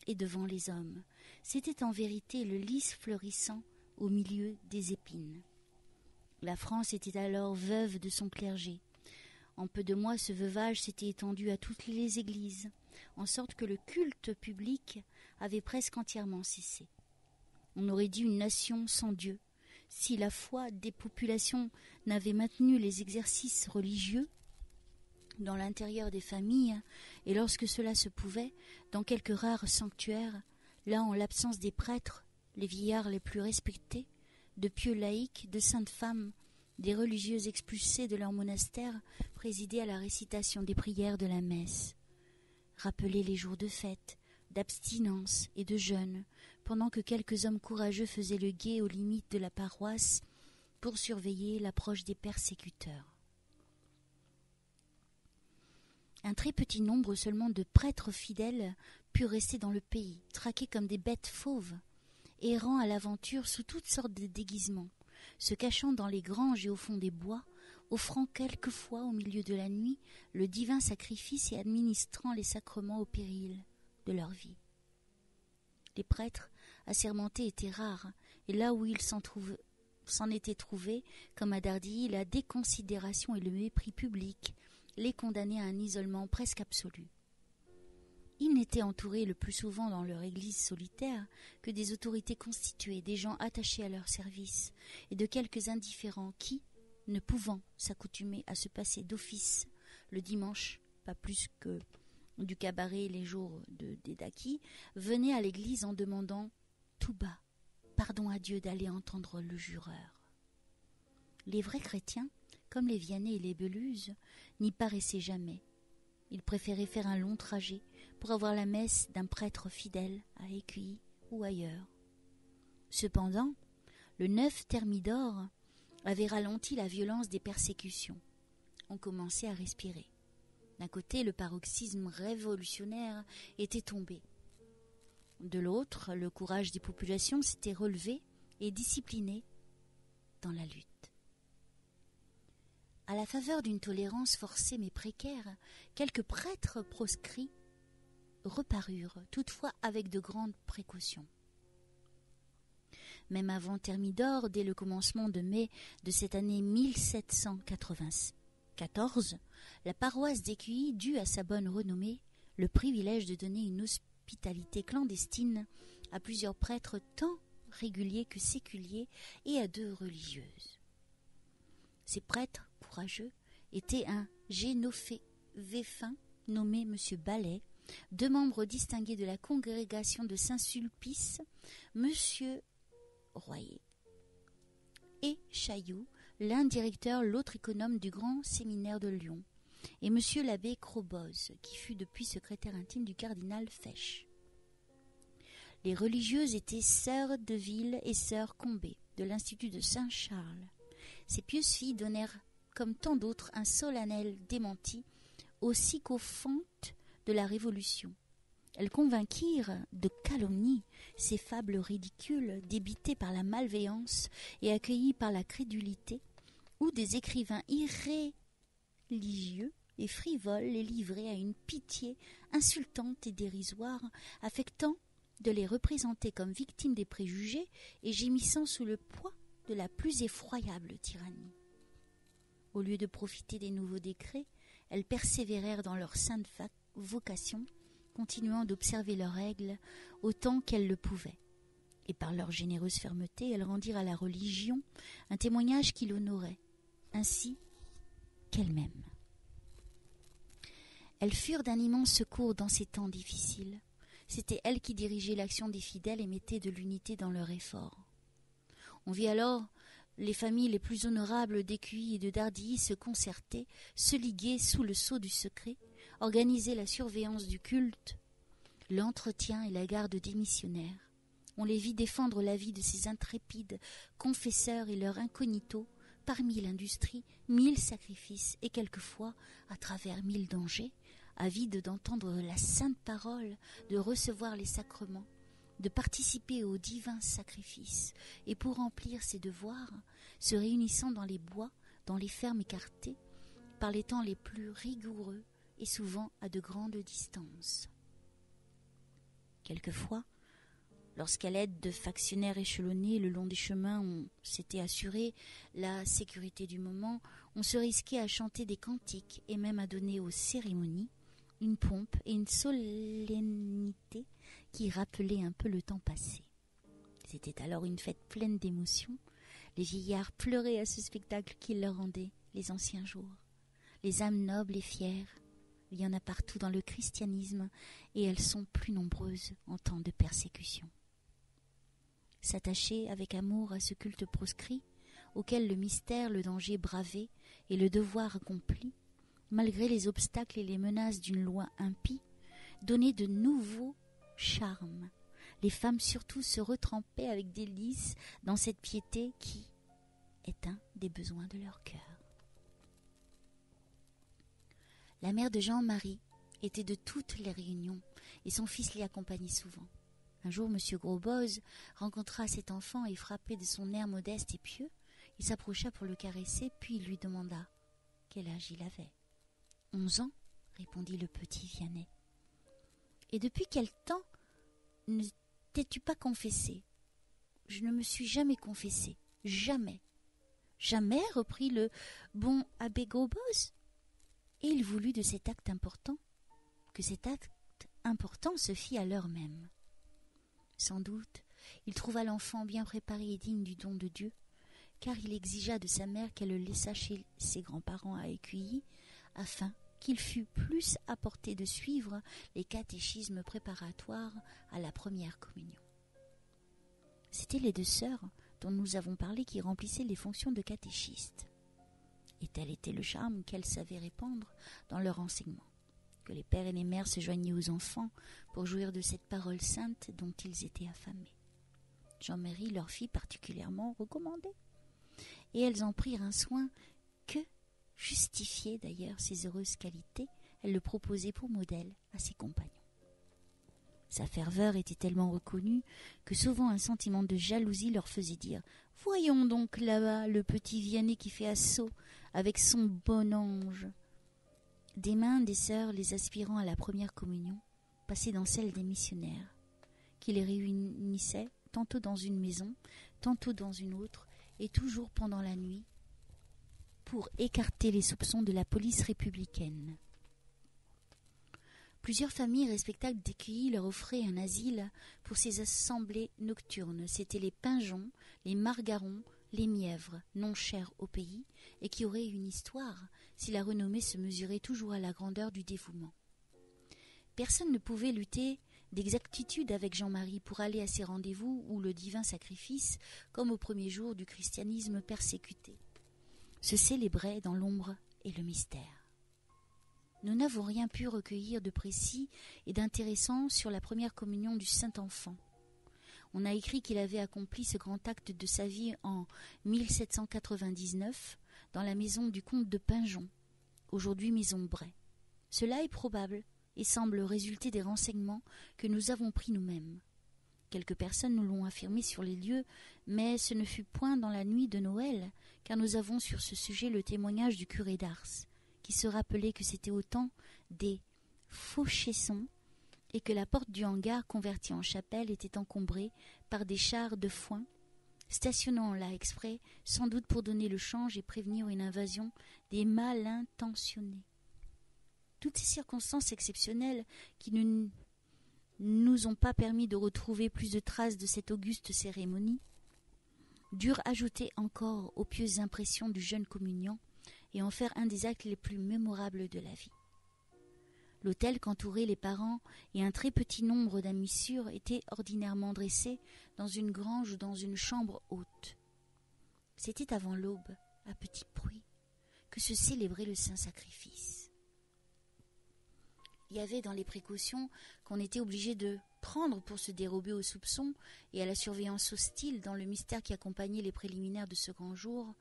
Speaker 1: et devant les hommes. C'était en vérité le lys fleurissant au milieu des épines. La France était alors veuve de son clergé. En peu de mois, ce veuvage s'était étendu à toutes les églises, en sorte que le culte public avait presque entièrement cessé. On aurait dit une nation sans Dieu, si la foi des populations n'avait maintenu les exercices religieux dans l'intérieur des familles, et lorsque cela se pouvait, dans quelques rares sanctuaires, là en l'absence des prêtres, les vieillards les plus respectés, de pieux laïcs, de saintes femmes, des religieuses expulsées de leur monastère, présidaient à la récitation des prières de la messe. Rappelaient les jours de fête, d'abstinence et de jeûne, pendant que quelques hommes courageux faisaient le guet aux limites de la paroisse pour surveiller l'approche des persécuteurs. Un très petit nombre seulement de prêtres fidèles purent rester dans le pays, traqués comme des bêtes fauves, errant à l'aventure sous toutes sortes de déguisements, se cachant dans les granges et au fond des bois, offrant quelquefois au milieu de la nuit le divin sacrifice et administrant les sacrements au péril de leur vie. Les prêtres assermentés étaient rares, et là où ils s'en étaient trouvés, comme à Dardilly, la déconsidération et le mépris public les condamnaient à un isolement presque absolu. Ils n'étaient entourés le plus souvent dans leur église solitaire que des autorités constituées, des gens attachés à leur service, et de quelques indifférents qui, ne pouvant s'accoutumer à se passer d'office le dimanche, pas plus que du cabaret les jours de Dédaki, venaient à l'église en demandant tout bas pardon à Dieu d'aller entendre le jureur. Les vrais chrétiens, comme les Vianney et les Beluze, n'y paraissaient jamais. Ils préféraient faire un long trajet pour avoir la messe d'un prêtre fidèle à Écueilly ou ailleurs. Cependant, le 9 Thermidor avait ralenti la violence des persécutions. On commençait à respirer. D'un côté, le paroxysme révolutionnaire était tombé. De l'autre, le courage des populations s'était relevé et discipliné dans la lutte. À la faveur d'une tolérance forcée mais précaire, quelques prêtres proscrits reparurent, toutefois avec de grandes précautions. Même avant Thermidor, dès le commencement de mai de cette année 1794, la paroisse d'Écueilly dut à sa bonne renommée le privilège de donner une hospitalité clandestine à plusieurs prêtres tant réguliers que séculiers et à 2 religieuses. Ces prêtres courageux étaient un génovéfin nommé M. Ballet, 2 membres distingués de la congrégation de Saint-Sulpice, M. Royer, et Chailloux, l'un directeur, l'autre économe du grand séminaire de Lyon, et M. l'abbé Croboz, qui fut depuis secrétaire intime du cardinal Fesch. Les religieuses étaient sœurs de Ville et sœurs Combé, de l'Institut de Saint-Charles. Ces pieuses filles donnèrent, comme tant d'autres, un solennel démenti aux sycophantes de la Révolution. Elles convainquirent de calomnie ces fables ridicules débitées par la malveillance et accueillies par la crédulité, où des écrivains irréligieux et frivoles les livraient à une pitié insultante et dérisoire, affectant de les représenter comme victimes des préjugés et gémissant sous le poids de la plus effroyable tyrannie. Au lieu de profiter des nouveaux décrets, elles persévérèrent dans leur sainte vocation continuant d'observer leurs règles autant qu'elles le pouvaient. Et par leur généreuse fermeté, elles rendirent à la religion un témoignage qui l'honorait, ainsi qu'elles-mêmes. Elles furent d'un immense secours dans ces temps difficiles. C'était elles qui dirigeaient l'action des fidèles et mettaient de l'unité dans leurs efforts. On vit alors les familles les plus honorables d'Écueilly et de Dardilly se concerter, se liguer sous le sceau du secret, organiser la surveillance du culte, l'entretien et la garde des missionnaires. On les vit défendre la vie de ces intrépides confesseurs et leur incognito, parmi l'industrie, 1000 sacrifices et quelquefois, à travers 1000 dangers, avides d'entendre la sainte parole, de recevoir les sacrements, de participer aux divins sacrifices, et pour remplir ses devoirs, se réunissant dans les bois, dans les fermes écartées, par les temps les plus rigoureux et souvent à de grandes distances. Quelquefois, lorsqu'à l'aide de factionnaires échelonnés le long des chemins on s'était assuré la sécurité du moment, on se risquait à chanter des cantiques et même à donner aux cérémonies une pompe et une solennité qui rappelaient un peu le temps passé. C'était alors une fête pleine d'émotions. Les vieillards pleuraient à ce spectacle qu'ils leur rendaient les anciens jours. Les âmes nobles et fières, il y en a partout dans le christianisme, et elles sont plus nombreuses en temps de persécution. S'attacher avec amour à ce culte proscrit, auquel le mystère, le danger bravé et le devoir accompli, malgré les obstacles et les menaces d'une loi impie, donnait de nouveaux charmes. Les femmes surtout se retrempaient avec délice dans cette piété qui est un des besoins de leur cœur. La mère de Jean-Marie était de toutes les réunions et son fils l'y accompagnait souvent. Un jour, M. Grosboz rencontra cet enfant et, frappé de son air modeste et pieux, il s'approcha pour le caresser, puis il lui demanda quel âge il avait. 11 ans, répondit le petit Vianney. Et depuis quel temps ne t'es-tu pas confessé? Je ne me suis jamais confessé, jamais. Jamais, reprit le bon abbé Grosboz. Et il voulut de cet acte important, que cet acte important se fît à l'heure même. Sans doute, il trouva l'enfant bien préparé et digne du don de Dieu, car il exigea de sa mère qu'elle le laissât chez ses grands-parents à Écueilly, afin qu'il fût plus à portée de suivre les catéchismes préparatoires à la première communion. C'étaient les 2 sœurs dont nous avons parlé qui remplissaient les fonctions de catéchistes. Et tel était le charme qu'elles savaient répandre dans leur enseignement, que les pères et les mères se joignaient aux enfants pour jouir de cette parole sainte dont ils étaient affamés. Jean-Marie leur fit particulièrement recommander, et elles en prirent un soin que, justifiait d'ailleurs ses heureuses qualités, elle le proposait pour modèle à ses compagnons. Sa ferveur était tellement reconnue que souvent un sentiment de jalousie leur faisait dire « Voyons donc là-bas le petit Vianney qui fait assaut avec son bon ange !» Des mains des sœurs les aspirant à la première communion passaient dans celles des missionnaires, qui les réunissaient tantôt dans une maison, tantôt dans une autre, et toujours pendant la nuit, pour écarter les soupçons de la police républicaine. Plusieurs familles respectables d'Écueilly leur offraient un asile pour ces assemblées nocturnes. C'étaient les Pingeons, les Margarons, les Mièvres, non chers au pays, et qui auraient une histoire si la renommée se mesurait toujours à la grandeur du dévouement. Personne ne pouvait lutter d'exactitude avec Jean-Marie pour aller à ces rendez-vous où le divin sacrifice, comme au premier jour du christianisme persécuté, se célébrait dans l'ombre et le mystère. Nous n'avons rien pu recueillir de précis et d'intéressant sur la première communion du Saint-Enfant. On a écrit qu'il avait accompli ce grand acte de sa vie en 1799 dans la maison du comte de Pingeon, aujourd'hui maison Bray. Cela est probable et semble résulter des renseignements que nous avons pris nous-mêmes. Quelques personnes nous l'ont affirmé sur les lieux, mais ce ne fut point dans la nuit de Noël, car nous avons sur ce sujet le témoignage du curé d'Ars, qui se rappelait que c'était au temps des Fauchessons et que la porte du hangar convertie en chapelle était encombrée par des chars de foin, stationnant là exprès, sans doute pour donner le change et prévenir une invasion des mal intentionnés. Toutes ces circonstances exceptionnelles qui ne nous ont pas permis de retrouver plus de traces de cette auguste cérémonie durent ajouter encore aux pieuses impressions du jeune communiant et en faire un des actes les plus mémorables de la vie. L'autel qu'entouraient les parents et un très petit nombre d'amis sûrs était ordinairement dressé dans une grange ou dans une chambre haute. C'était avant l'aube, à petit bruit, que se célébrait le saint sacrifice. Il y avait dans les précautions qu'on était obligé de prendre pour se dérober aux soupçons et à la surveillance hostile dans le mystère qui accompagnait les préliminaires de ce grand jour,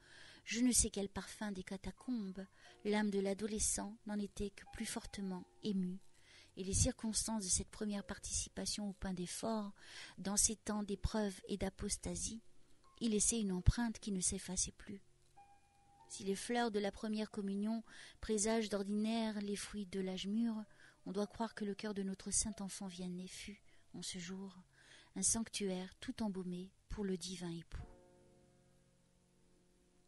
Speaker 1: je ne sais quel parfum des catacombes, l'âme de l'adolescent n'en était que plus fortement émue, et les circonstances de cette première participation au pain d'effort, dans ces temps d'épreuve et d'apostasie, y laissaient une empreinte qui ne s'effaçait plus. Si les fleurs de la première communion présagent d'ordinaire les fruits de l'âge mûr, on doit croire que le cœur de notre saint enfant Vianney fut, en ce jour, un sanctuaire tout embaumé pour le divin époux.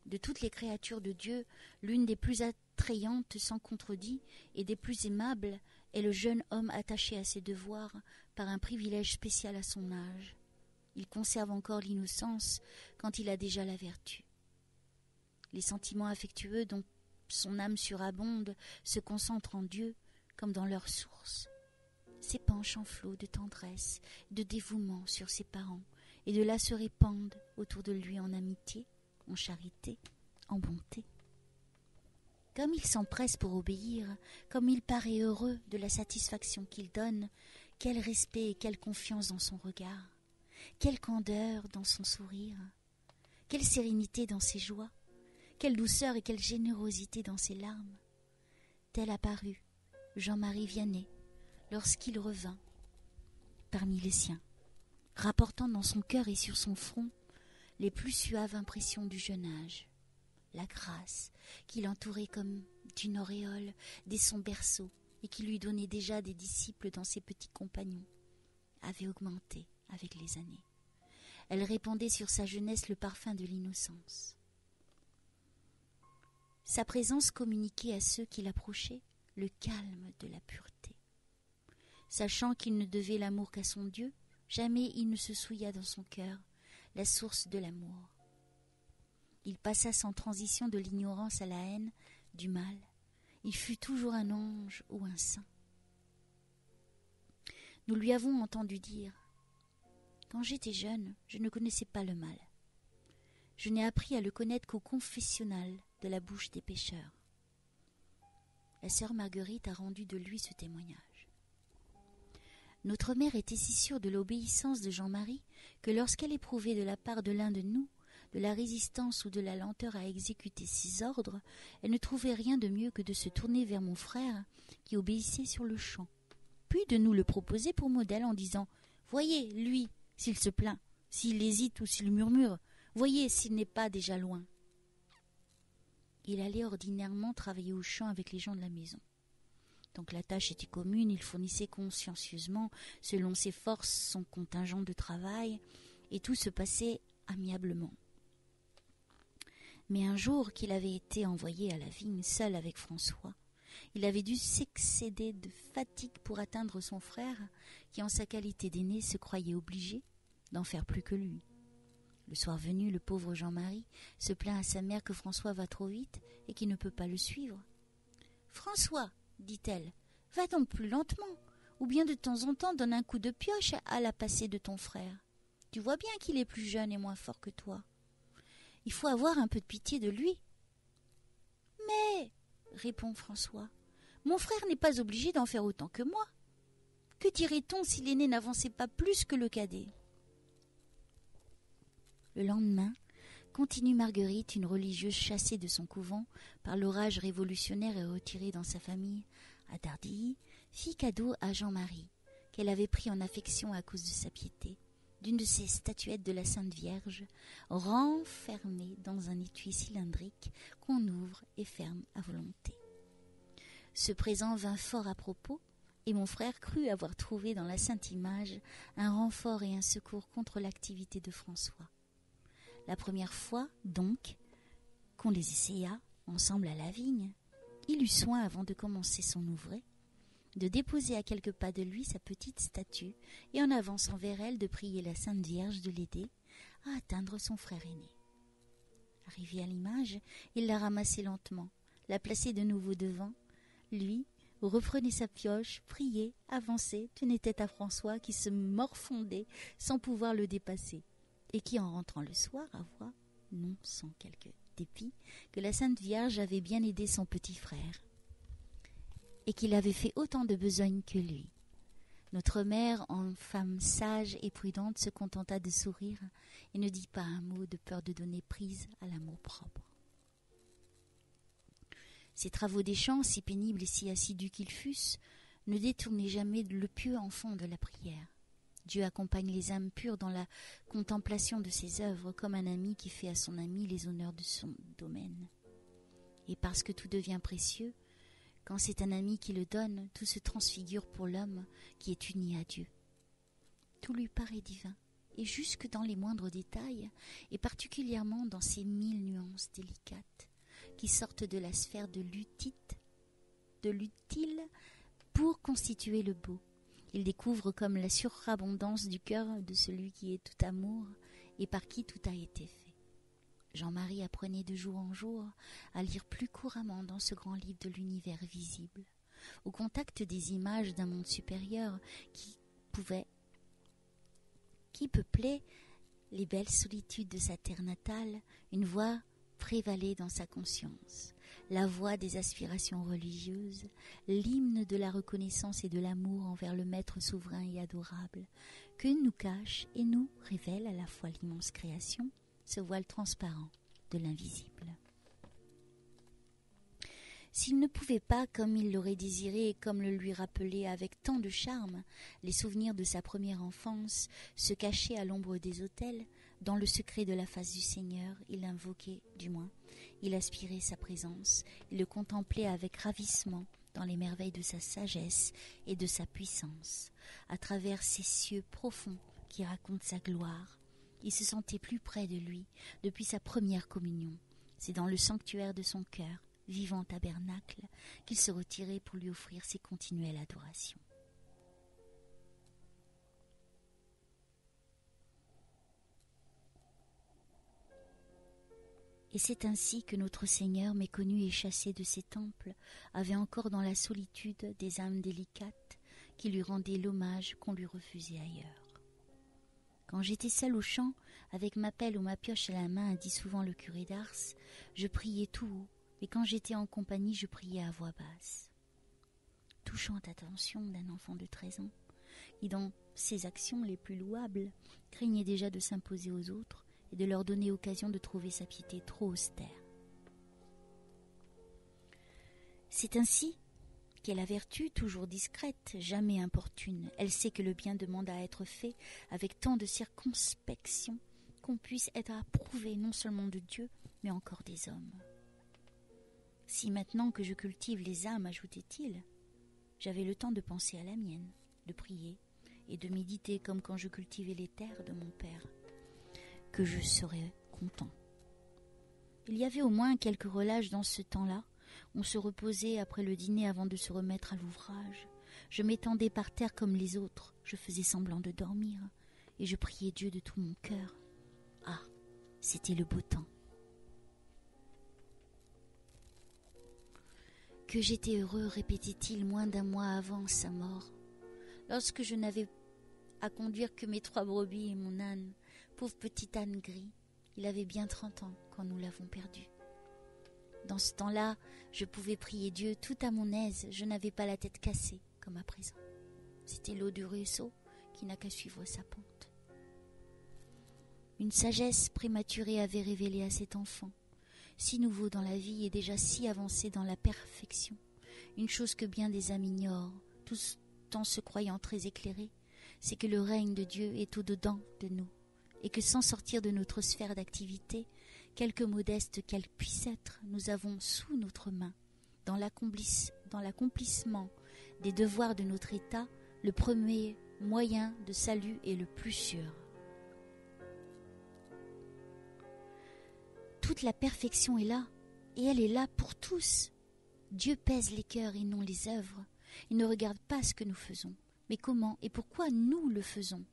Speaker 1: De toutes les créatures de Dieu, l'une des plus attrayantes sans contredit et des plus aimables est le jeune homme attaché à ses devoirs par un privilège spécial à son âge. Il conserve encore l'innocence quand il a déjà la vertu. Les sentiments affectueux dont son âme surabonde se concentrent en Dieu comme dans leur source, s'épanchent en flots de tendresse, de dévouement sur ses parents, et de là se répandent autour de lui en amitié, en charité, en bonté. Comme il s'empresse pour obéir, comme il paraît heureux de la satisfaction qu'il donne, quel respect et quelle confiance dans son regard, quelle candeur dans son sourire, quelle sérénité dans ses joies, quelle douceur et quelle générosité dans ses larmes. Tel apparut Jean-Marie Vianney lorsqu'il revint parmi les siens, rapportant dans son cœur et sur son front les plus suaves impressions du jeune âge. La grâce qui l'entourait comme d'une auréole dès son berceau et qui lui donnait déjà des disciples dans ses petits compagnons avait augmenté avec les années. Elle répandait sur sa jeunesse le parfum de l'innocence. Sa présence communiquait à ceux qui l'approchaient le calme de la pureté. Sachant qu'il ne devait l'amour qu'à son Dieu, jamais il ne se souilla dans son cœur la source de l'amour. Il passa sans transition de l'ignorance à la haine, du mal. Il fut toujours un ange ou un saint. Nous lui avons entendu dire « Quand j'étais jeune, je ne connaissais pas le mal. Je n'ai appris à le connaître qu'au confessionnal de la bouche des pécheurs. » La sœur Marguerite a rendu de lui ce témoignage. Notre mère était si sûre de l'obéissance de Jean-Marie que lorsqu'elle éprouvait de la part de l'un de nous de la résistance ou de la lenteur à exécuter ses ordres, elle ne trouvait rien de mieux que de se tourner vers mon frère qui obéissait sur le champ, puis de nous le proposer pour modèle en disant « Voyez, lui, s'il se plaint, s'il hésite ou s'il murmure, voyez s'il n'est pas déjà loin. » Il allait ordinairement travailler au champ avec les gens de la maison. Donc la tâche était commune, il fournissait consciencieusement, selon ses forces, son contingent de travail, et tout se passait amiablement. Mais un jour qu'il avait été envoyé à la vigne seul avec François, il avait dû s'excéder de fatigue pour atteindre son frère, qui en sa qualité d'aîné se croyait obligé d'en faire plus que lui. Le soir venu, le pauvre Jean-Marie se plaint à sa mère que François va trop vite et qu'il ne peut pas le suivre. « François, dit-elle, va donc plus lentement, ou bien de temps en temps donne un coup de pioche à la passée de ton frère. Tu vois bien qu'il est plus jeune et moins fort que toi. Il faut avoir un peu de pitié de lui. »« Mais, répond François, mon frère n'est pas obligé d'en faire autant que moi. Que dirait-on si l'aîné n'avançait pas plus que le cadet ?» Le lendemain, continue Marguerite, une religieuse chassée de son couvent par l'orage révolutionnaire et retirée dans sa famille à Dardilly, fit cadeau à Jean-Marie, qu'elle avait pris en affection à cause de sa piété, d'une de ces statuettes de la Sainte Vierge, renfermée dans un étui cylindrique qu'on ouvre et ferme à volonté. Ce présent vint fort à propos, et mon frère crut avoir trouvé dans la Sainte Image un renfort et un secours contre l'activité de François. La première fois, donc, qu'on les essaya ensemble à la vigne, Il eut soin, avant de commencer son ouvrée, de déposer à quelques pas de lui sa petite statue et en avançant vers elle de prier la Sainte Vierge de l'aider à atteindre son frère aîné. Arrivé à l'image, il la ramassait lentement, la plaçait de nouveau devant lui, reprenait sa pioche, priait, avançait, tenait tête à François qui se morfondait sans pouvoir le dépasser et qui, en rentrant le soir, avoua, non sans quelque dépit, que la Sainte Vierge avait bien aidé son petit frère et qu'il avait fait autant de besogne que lui. Notre mère, en femme sage et prudente, se contenta de sourire et ne dit pas un mot de peur de donner prise à l'amour-propre. Ces travaux des champs, si pénibles et si assidus qu'ils fussent, ne détournaient jamais le pieux enfant de la prière. Dieu accompagne les âmes pures dans la contemplation de ses œuvres, comme un ami qui fait à son ami les honneurs de son domaine. Et parce que tout devient précieux, quand c'est un ami qui le donne, tout se transfigure pour l'homme qui est uni à Dieu. Tout lui paraît divin, et jusque dans les moindres détails, et particulièrement dans ces 1000 nuances délicates qui sortent de la sphère de l'utile pour constituer le beau. Il découvre comme la surabondance du cœur de celui qui est tout amour et par qui tout a été fait. Jean-Marie apprenait de jour en jour à lire plus couramment dans ce grand livre de l'univers visible, au contact des images d'un monde supérieur qui peuplait les belles solitudes de sa terre natale. Une voix prévalait dans sa conscience, la voix des aspirations religieuses, l'hymne de la reconnaissance et de l'amour envers le Maître souverain et adorable, que nous cache et nous révèle à la fois l'immense création, ce voile transparent de l'invisible. S'il ne pouvait pas, comme il l'aurait désiré et comme le lui rappelait avec tant de charme, les souvenirs de sa première enfance, se cacher à l'ombre des autels, dans le secret de la face du Seigneur, il l'invoquait, du moins, il aspirait sa présence, il le contemplait avec ravissement dans les merveilles de sa sagesse et de sa puissance, à travers ces cieux profonds qui racontent sa gloire. Il se sentait plus près de lui depuis sa première communion. C'est dans le sanctuaire de son cœur, vivant tabernacle, qu'il se retirait pour lui offrir ses continuelles adorations. Et c'est ainsi que notre Seigneur, méconnu et chassé de ses temples, avait encore dans la solitude des âmes délicates qui lui rendaient l'hommage qu'on lui refusait ailleurs. Quand j'étais seule au champ, avec ma pelle ou ma pioche à la main, a dit souvent le curé d'Ars, je priais tout haut, et quand j'étais en compagnie, je priais à voix basse. Touchante attention d'un enfant de 13 ans, qui dans ses actions les plus louables, craignait déjà de s'imposer aux autres et de leur donner occasion de trouver sa piété trop austère. C'est ainsi qu'est la vertu, toujours discrète, jamais importune. Elle sait que le bien demande à être fait avec tant de circonspection qu'on puisse être approuvé non seulement de Dieu, mais encore des hommes. Si maintenant que je cultive les âmes, ajoutait-il, j'avais le temps de penser à la mienne, de prier et de méditer comme quand je cultivais les terres de mon père, que je serais content. Il y avait au moins quelques relâches dans ce temps-là. On se reposait après le dîner avant de se remettre à l'ouvrage. Je m'étendais par terre comme les autres, je faisais semblant de dormir, et je priais Dieu de tout mon cœur. Ah, c'était le beau temps. Que j'étais heureux, répétait-il moins d'un mois avant sa mort, lorsque je n'avais à conduire que mes 3 brebis et mon âne, pauvre petit âne gris. Il avait bien 30 ans quand nous l'avons perdu. Dans ce temps-là, je pouvais prier Dieu tout à mon aise, je n'avais pas la tête cassée, comme à présent. C'était l'eau du ruisseau qui n'a qu'à suivre sa pente. Une sagesse prématurée avait révélé à cet enfant, si nouveau dans la vie et déjà si avancé dans la perfection, une chose que bien des âmes ignorent, tout en se croyant très éclairés, c'est que le règne de Dieu est au-dedans de nous, et que sans sortir de notre sphère d'activité, quelque modeste qu'elle puisse être, nous avons sous notre main, dans l'accomplissement des devoirs de notre état, le premier moyen de salut et le plus sûr. Toute la perfection est là, et elle est là pour tous. Dieu pèse les cœurs et non les œuvres. Il ne regarde pas ce que nous faisons, mais comment et pourquoi nous le faisons.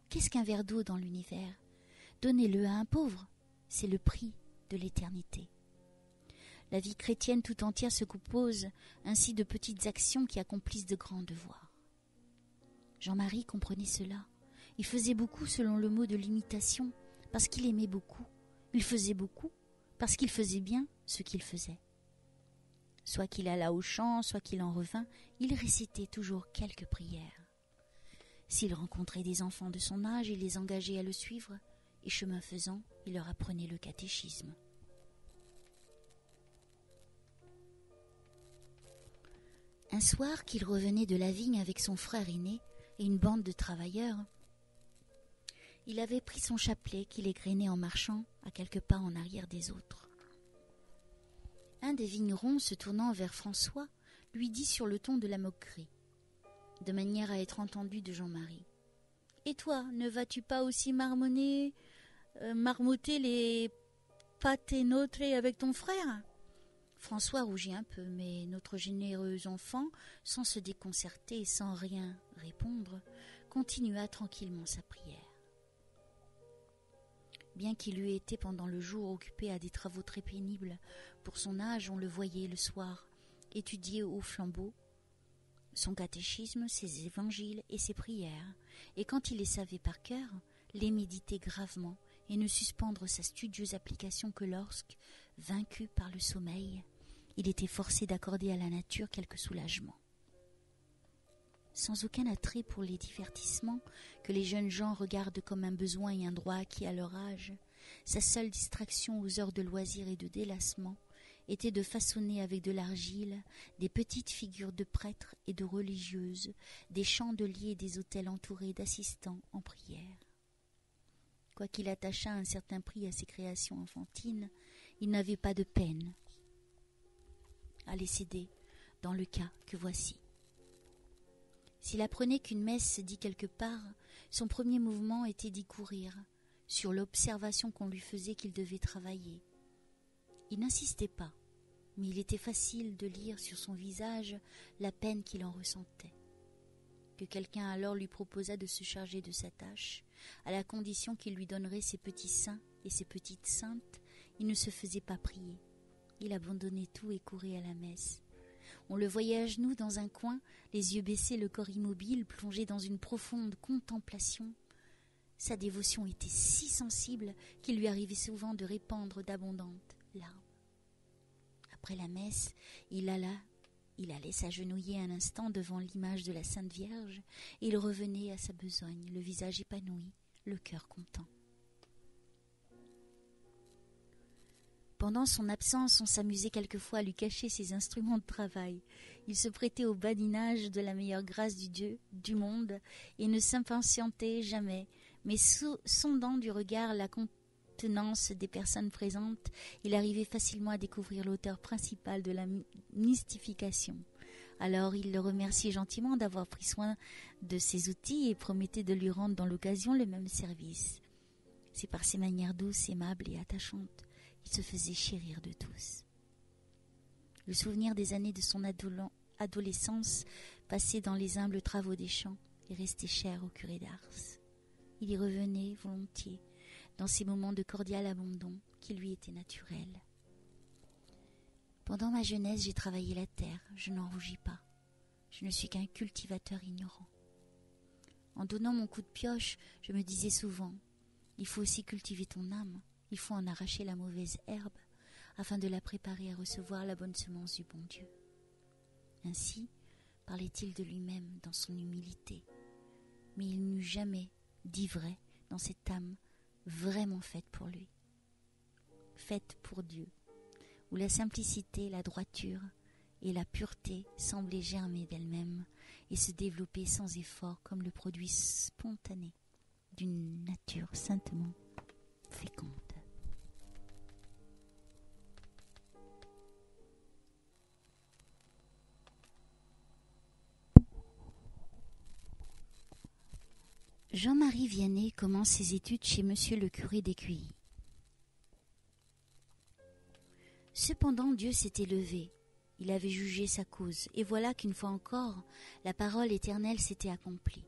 Speaker 1: Qu'est-ce qu'un verre d'eau dans l'univers? Donnez-le à un pauvre, c'est le prix de l'éternité. La vie chrétienne tout entière se compose ainsi de petites actions qui accomplissent de grands devoirs. Jean-Marie comprenait cela. Il faisait beaucoup selon le mot de l'imitation, parce qu'il aimait beaucoup. Il faisait beaucoup, parce qu'il faisait bien ce qu'il faisait. Soit qu'il allât au champ, soit qu'il en revint, il récitait toujours quelques prières. S'il rencontrait des enfants de son âge, il les engageait à le suivre, et chemin faisant, il leur apprenait le catéchisme. Un soir qu'il revenait de la vigne avec son frère aîné et une bande de travailleurs, il avait pris son chapelet qu'il égrenait en marchant à quelques pas en arrière des autres. Un des vignerons, se tournant vers François, lui dit sur le ton de la moquerie, de manière à être entendu de Jean-Marie. « Et toi, ne vas-tu pas aussi marmotter les paternotres avec ton frère ?» François rougit un peu, mais notre généreux enfant, sans se déconcerter et sans rien répondre, continua tranquillement sa prière. Bien qu'il eût été pendant le jour occupé à des travaux très pénibles, pour son âge on le voyait le soir étudier au flambeau son catéchisme, ses évangiles et ses prières, et quand il les savait par cœur, les méditer gravement et ne suspendre sa studieuse application que lorsque, vaincu par le sommeil, il était forcé d'accorder à la nature quelque soulagement. Sans aucun attrait pour les divertissements que les jeunes gens regardent comme un besoin et un droit acquis à leur âge, sa seule distraction aux heures de loisir et de délassement était de façonner avec de l'argile des petites figures de prêtres et de religieuses, des chandeliers et des autels entourés d'assistants en prière. Quoiqu'il attachât un certain prix à ses créations enfantines, il n'avait pas de peine à les céder dans le cas que voici. S'il apprenait qu'une messe se dit quelque part, son premier mouvement était d'y courir, sur l'observation qu'on lui faisait qu'il devait travailler. Il n'insistait pas, mais il était facile de lire sur son visage la peine qu'il en ressentait. Que quelqu'un alors lui proposa de se charger de sa tâche, à la condition qu'il lui donnerait ses petits saints et ses petites saintes, il ne se faisait pas prier. Il abandonnait tout et courait à la messe. On le voyait à genoux dans un coin, les yeux baissés, le corps immobile, plongé dans une profonde contemplation. Sa dévotion était si sensible qu'il lui arrivait souvent de répandre d'abondantes larmes. Après la messe, il allait s'agenouiller un instant devant l'image de la Sainte Vierge, et il revenait à sa besogne, le visage épanoui, le cœur content. Pendant son absence, on s'amusait quelquefois à lui cacher ses instruments de travail. Il se prêtait au badinage de la meilleure grâce du Dieu, du monde, et ne s'impatientait jamais, mais sondant du regard la contenance des personnes présentes, il arrivait facilement à découvrir l'auteur principal de la mystification. Alors il le remerciait gentiment d'avoir pris soin de ses outils et promettait de lui rendre dans l'occasion le même service. C'est par ses manières douces, aimables et attachantes qu'il se faisait chérir de tous. Le souvenir des années de son adolescence passées dans les humbles travaux des champs est resté cher au curé d'Ars. Il y revenait volontiers dans ces moments de cordial abandon qui lui étaient naturels. Pendant ma jeunesse, j'ai travaillé la terre, je n'en rougis pas. Je ne suis qu'un cultivateur ignorant. En donnant mon coup de pioche, je me disais souvent, il faut aussi cultiver ton âme, il faut en arracher la mauvaise herbe, afin de la préparer à recevoir la bonne semence du bon Dieu. Ainsi parlait-il de lui-même dans son humilité, mais il n'eut jamais dit vrai dans cette âme vraiment faite pour lui, faite pour Dieu, où la simplicité, la droiture et la pureté semblaient germer d'elles-mêmes et se développer sans effort comme le produit spontané d'une nature saintement féconde. Jean-Marie Vianney commence ses études chez monsieur le curé d'Écueilly. Cependant Dieu s'était levé, Il avait jugé sa cause, et voilà qu'une fois encore, la parole éternelle s'était accomplie.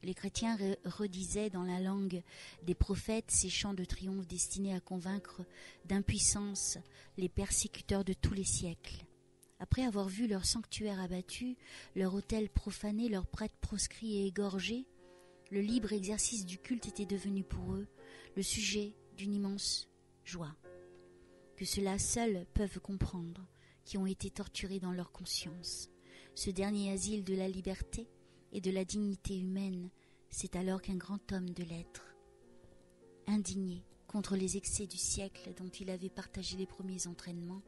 Speaker 1: Les chrétiens redisaient dans la langue des prophètes ces chants de triomphe destinés à convaincre d'impuissance les persécuteurs de tous les siècles. Après avoir vu leur sanctuaire abattu, leur autel profané, leurs prêtres proscrits et égorgés, le libre exercice du culte était devenu pour eux le sujet d'une immense joie, que ceux-là seuls peuvent comprendre, qui ont été torturés dans leur conscience. Ce dernier asile de la liberté et de la dignité humaine, c'est alors qu'un grand homme de lettres, indigné contre les excès du siècle dont il avait partagé les premiers entraînements,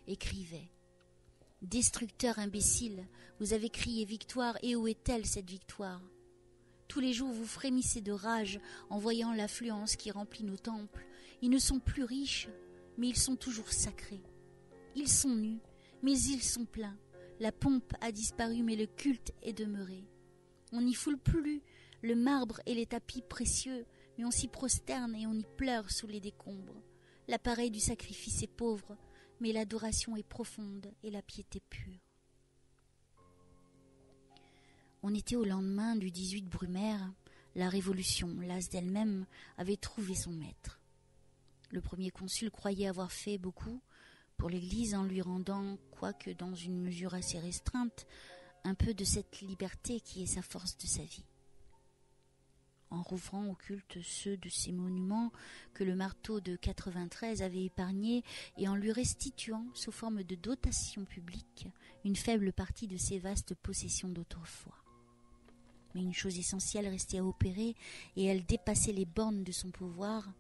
Speaker 1: écrivait « Destructeur imbécile, vous avez crié victoire, et où est-elle cette victoire ? Tous les jours vous frémissez de rage en voyant l'affluence qui remplit nos temples. Ils ne sont plus riches, mais ils sont toujours sacrés. Ils sont nus, mais ils sont pleins. La pompe a disparu, mais le culte est demeuré. On n'y foule plus le marbre et les tapis précieux, mais on s'y prosterne et on y pleure sous les décombres. L'appareil du sacrifice est pauvre, mais l'adoration est profonde et la piété pure. » On était au lendemain du 18 Brumaire. La Révolution, lasse d'elle-même, avait trouvé son maître. Le premier consul croyait avoir fait beaucoup pour l'Église en lui rendant, quoique dans une mesure assez restreinte, un peu de cette liberté qui est sa force de sa vie. En rouvrant au culte ceux de ces monuments que le marteau de 93 avait épargnés et en lui restituant, sous forme de dotation publique, une faible partie de ses vastes possessions d'autrefois. Mais une chose essentielle restait à opérer, et elle dépassait les bornes de son pouvoir,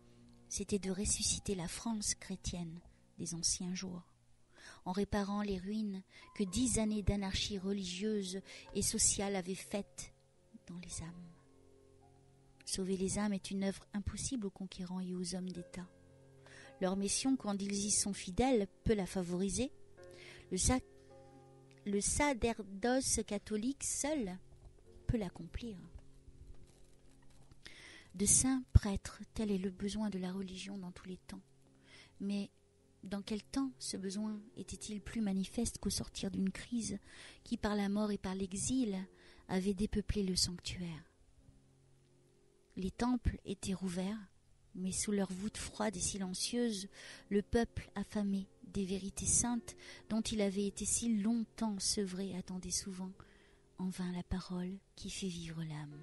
Speaker 1: c'était de ressusciter la France chrétienne des anciens jours, en réparant les ruines que 10 années d'anarchie religieuse et sociale avaient faites dans les âmes. Sauver les âmes est une œuvre impossible aux conquérants et aux hommes d'État. Leur mission, quand ils y sont fidèles, peut la favoriser. Le sacerdoce catholique seul peut l'accomplir. De saints prêtres, tel est le besoin de la religion dans tous les temps. Mais dans quel temps ce besoin était-il plus manifeste qu'au sortir d'une crise qui, par la mort et par l'exil, avait dépeuplé le sanctuaire ? Les temples étaient rouverts, mais sous leurs voûtes froides et silencieuses, le peuple affamé des vérités saintes dont il avait été si longtemps sevré attendait souvent en vain la parole qui fait vivre l'âme.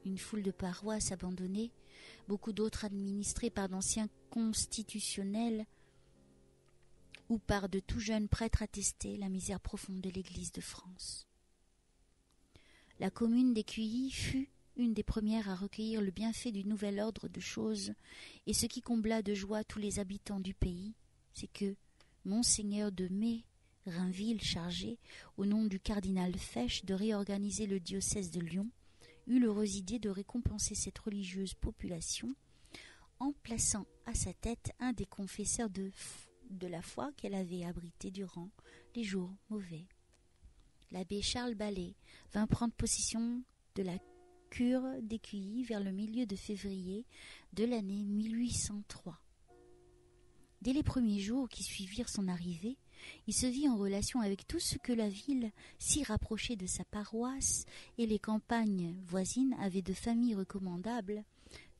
Speaker 1: Une foule de paroisses abandonnées, beaucoup d'autres administrées par d'anciens constitutionnels ou par de tout jeunes prêtres attestaient la misère profonde de l'Église de France. La commune d'Écueilly fut une des premières à recueillir le bienfait du nouvel ordre de choses, et ce qui combla de joie tous les habitants du pays, c'est que Monseigneur de Mérinville, chargé, au nom du cardinal Fesch, de réorganiser le diocèse de Lyon, eut l'heureuse idée de récompenser cette religieuse population en plaçant à sa tête un des confesseurs de la foi qu'elle avait abrité durant les jours mauvais. L'abbé Charles Ballet vint prendre possession de la cure d'Écueilly vers le milieu de février de l'année 1803. Dès les premiers jours qui suivirent son arrivée, il se vit en relation avec tout ce que la ville, si rapprochée de sa paroisse, et les campagnes voisines avaient de familles recommandables,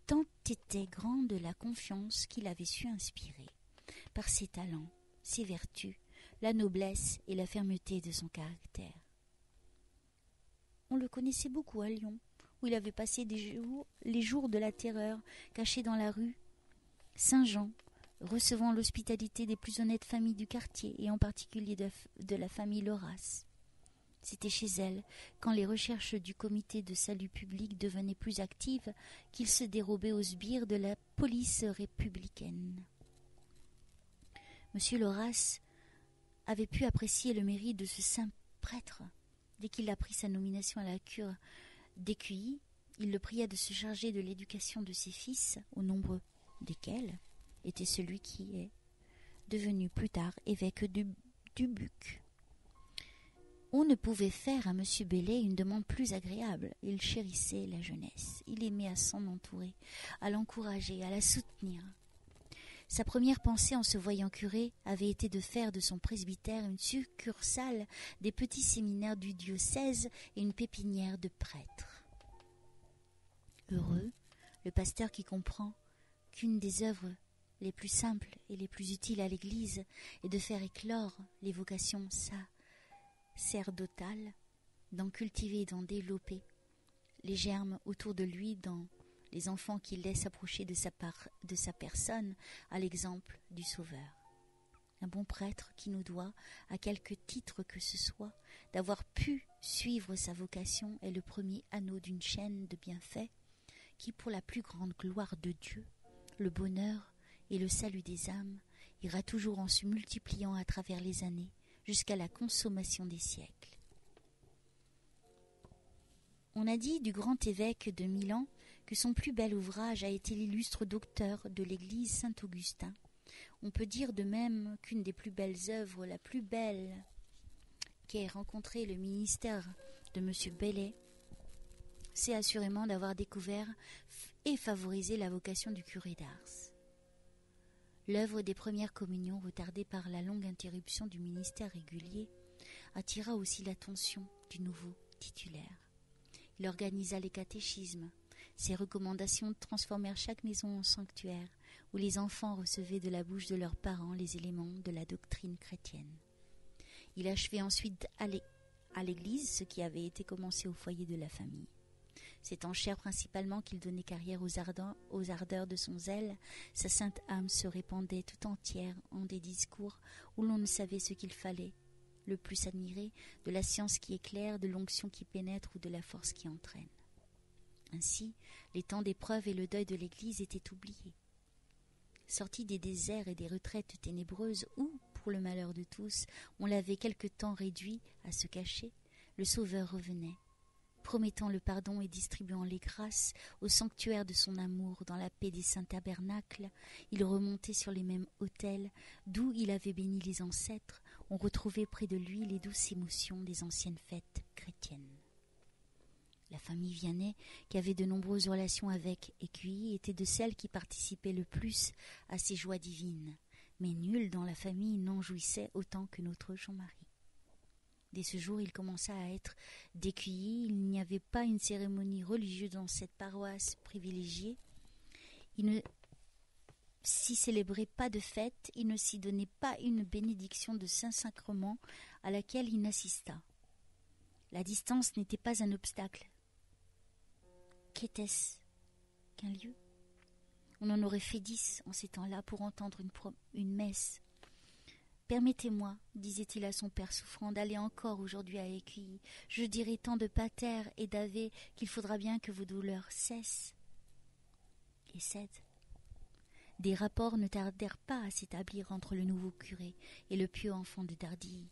Speaker 1: tant était grande la confiance qu'il avait su inspirer, par ses talents, ses vertus, la noblesse et la fermeté de son caractère. On le connaissait beaucoup à Lyon, où il avait passé les jours de la terreur, caché dans la rue Saint-Jean, recevant l'hospitalité des plus honnêtes familles du quartier, et en particulier de la famille Loras. C'était chez elle, quand les recherches du comité de salut public devenaient plus actives, qu'il se dérobait aux sbires de la police républicaine. M. Loras avait pu apprécier le mérite de ce saint prêtre. Dès qu'il apprit sa nomination à la cure d'Écueilly, il le pria de se charger de l'éducation de ses fils, au nombre desquels était celui qui est devenu plus tard évêque du Buc. On ne pouvait faire à M. Bellet une demande plus agréable. Il chérissait la jeunesse, il aimait à s'en entourer, à l'encourager, à la soutenir. Sa première pensée en se voyant curé avait été de faire de son presbytère une succursale des petits séminaires du diocèse et une pépinière de prêtres. Heureux, le pasteur qui comprend qu'une des œuvres les plus simples et les plus utiles à l'Église est de faire éclore les vocations sacerdotales, d'en cultiver et d'en développer les germes autour de lui dans les enfants qu'il laisse approcher de sa personne à l'exemple du Sauveur. Un bon prêtre qui nous doit, à quelque titre que ce soit, d'avoir pu suivre sa vocation est le premier anneau d'une chaîne de bienfaits qui, pour la plus grande gloire de Dieu, le bonheur et le salut des âmes, ira toujours en se multipliant à travers les années jusqu'à la consommation des siècles. On a dit du grand évêque de Milan que son plus bel ouvrage a été l'illustre docteur de l'église Saint-Augustin. On peut dire de même qu'une des plus belles œuvres, la plus belle qu'ait rencontré le ministère de M. Bellet, c'est assurément d'avoir découvert et favorisé la vocation du curé d'Ars. L'œuvre des premières communions, retardée par la longue interruption du ministère régulier, attira aussi l'attention du nouveau titulaire. Il organisa les catéchismes. Ses recommandations transformèrent chaque maison en sanctuaire, où les enfants recevaient de la bouche de leurs parents les éléments de la doctrine chrétienne. Il achevait ensuite à l'église ce qui avait été commencé au foyer de la famille. C'est en chair principalement qu'il donnait carrière aux ardeurs de son zèle. Sa sainte âme se répandait tout entière en des discours où l'on ne savait ce qu'il fallait le plus admirer, de la science qui éclaire, de l'onction qui pénètre ou de la force qui entraîne. Ainsi, les temps d'épreuve et le deuil de l'Église étaient oubliés. Sorti des déserts et des retraites ténébreuses où, pour le malheur de tous, on l'avait quelque temps réduit à se cacher, le Sauveur revenait, promettant le pardon et distribuant les grâces au sanctuaire de son amour dans la paix des saints tabernacles. Il remontait sur les mêmes autels d'où il avait béni les ancêtres. On retrouvait près de lui les douces émotions des anciennes fêtes chrétiennes. La famille Vianney, qui avait de nombreuses relations avec Écuyer, était de celles qui participaient le plus à ces joies divines, mais nul dans la famille n'en jouissait autant que notre Jean-Marie. Dès ce jour, il commença à être d'Écuyer. Il n'y avait pas une cérémonie religieuse dans cette paroisse privilégiée. Il ne s'y célébrait pas de fête, il ne s'y donnait pas une bénédiction de Saint-Sacrement à laquelle il n'assista. La distance n'était pas un obstacle. Qu'était-ce qu'un lieu? On en aurait fait 10 en ces temps-là pour entendre une messe. Permettez-moi, disait-il à son père souffrant, d'aller encore aujourd'hui à Écuyer. Je dirai tant de pater et d'ave qu'il faudra bien que vos douleurs cessent et cèdent. Des rapports ne tardèrent pas à s'établir entre le nouveau curé et le pieux enfant de Dardilly.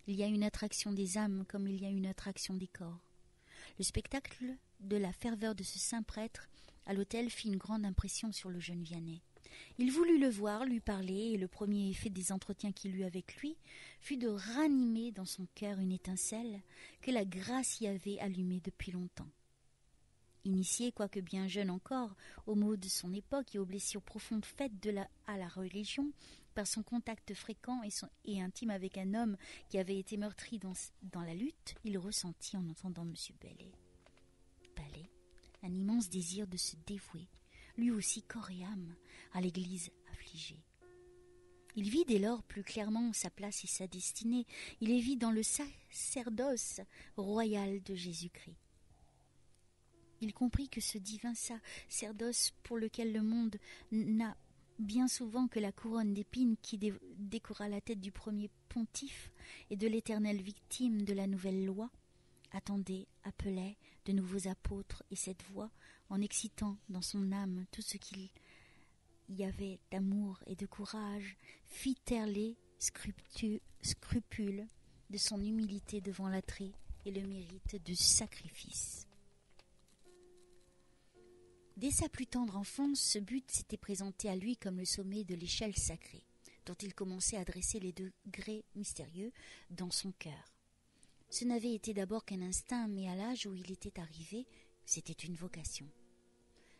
Speaker 1: Il y a une attraction des âmes comme il y a une attraction des corps. Le spectacle de la ferveur de ce saint prêtre à l'autel fit une grande impression sur le jeune Vianney. Il voulut le voir, lui parler, et le premier effet des entretiens qu'il eut avec lui fut de ranimer dans son cœur une étincelle que la grâce y avait allumée depuis longtemps. Initié, quoique bien jeune encore, aux maux de son époque et aux blessures profondes faites à la religion, par son contact fréquent et intime avec un homme qui avait été meurtri dans la lutte, il ressentit, en entendant M. Bellet, un immense désir de se dévouer, lui aussi corps et âme, à l'Église affligée. Il vit dès lors plus clairement sa place et sa destinée. Il les vit dans le sacerdoce royal de Jésus-Christ. Il comprit que ce divin sacerdoce pour lequel le monde n'a bien souvent que la couronne d'épines qui décora la tête du premier pontife et de l'éternelle victime de la nouvelle loi, attendait, appelait de nouveaux apôtres, et cette voix, en excitant dans son âme tout ce qu'il y avait d'amour et de courage, fit taire les scrupules de son humilité devant l'attrait et le mérite du sacrifice. Dès sa plus tendre enfance, ce but s'était présenté à lui comme le sommet de l'échelle sacrée, dont il commençait à dresser les degrés mystérieux dans son cœur. Ce n'avait été d'abord qu'un instinct, mais à l'âge où il était arrivé, c'était une vocation.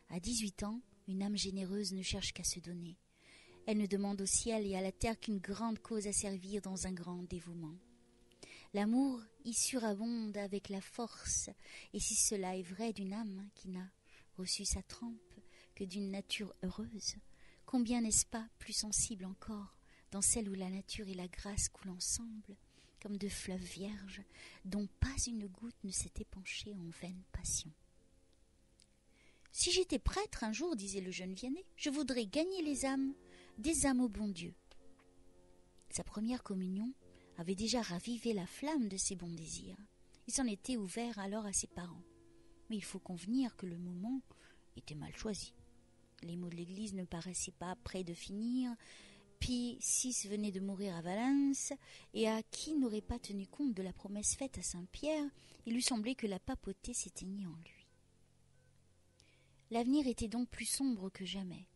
Speaker 1: À 18 ans, une âme généreuse ne cherche qu'à se donner. Elle ne demande au ciel et à la terre qu'une grande cause à servir dans un grand dévouement. L'amour y surabonde avec la force, et si cela est vrai d'une âme qui n'a reçu sa trempe que d'une nature heureuse, combien n'est-ce pas plus sensible encore dans celle où la nature et la grâce coulent ensemble, comme deux fleuves vierges, dont pas une goutte ne s'est épanchée en vaine passion. Si j'étais prêtre un jour, disait le jeune Vianney, je voudrais gagner les âmes, des âmes au bon Dieu. Sa première communion avait déjà ravivé la flamme de ses bons désirs. Il s'en était ouvert alors à ses parents. Mais il faut convenir que le moment était mal choisi. Les mots de l'église ne paraissaient pas près de finir. Pie VI venait de mourir à Valence, et à qui n'aurait pas tenu compte de la promesse faite à Saint-Pierre, il lui semblait que la papauté s'éteignait en lui. L'avenir était donc plus sombre que jamais.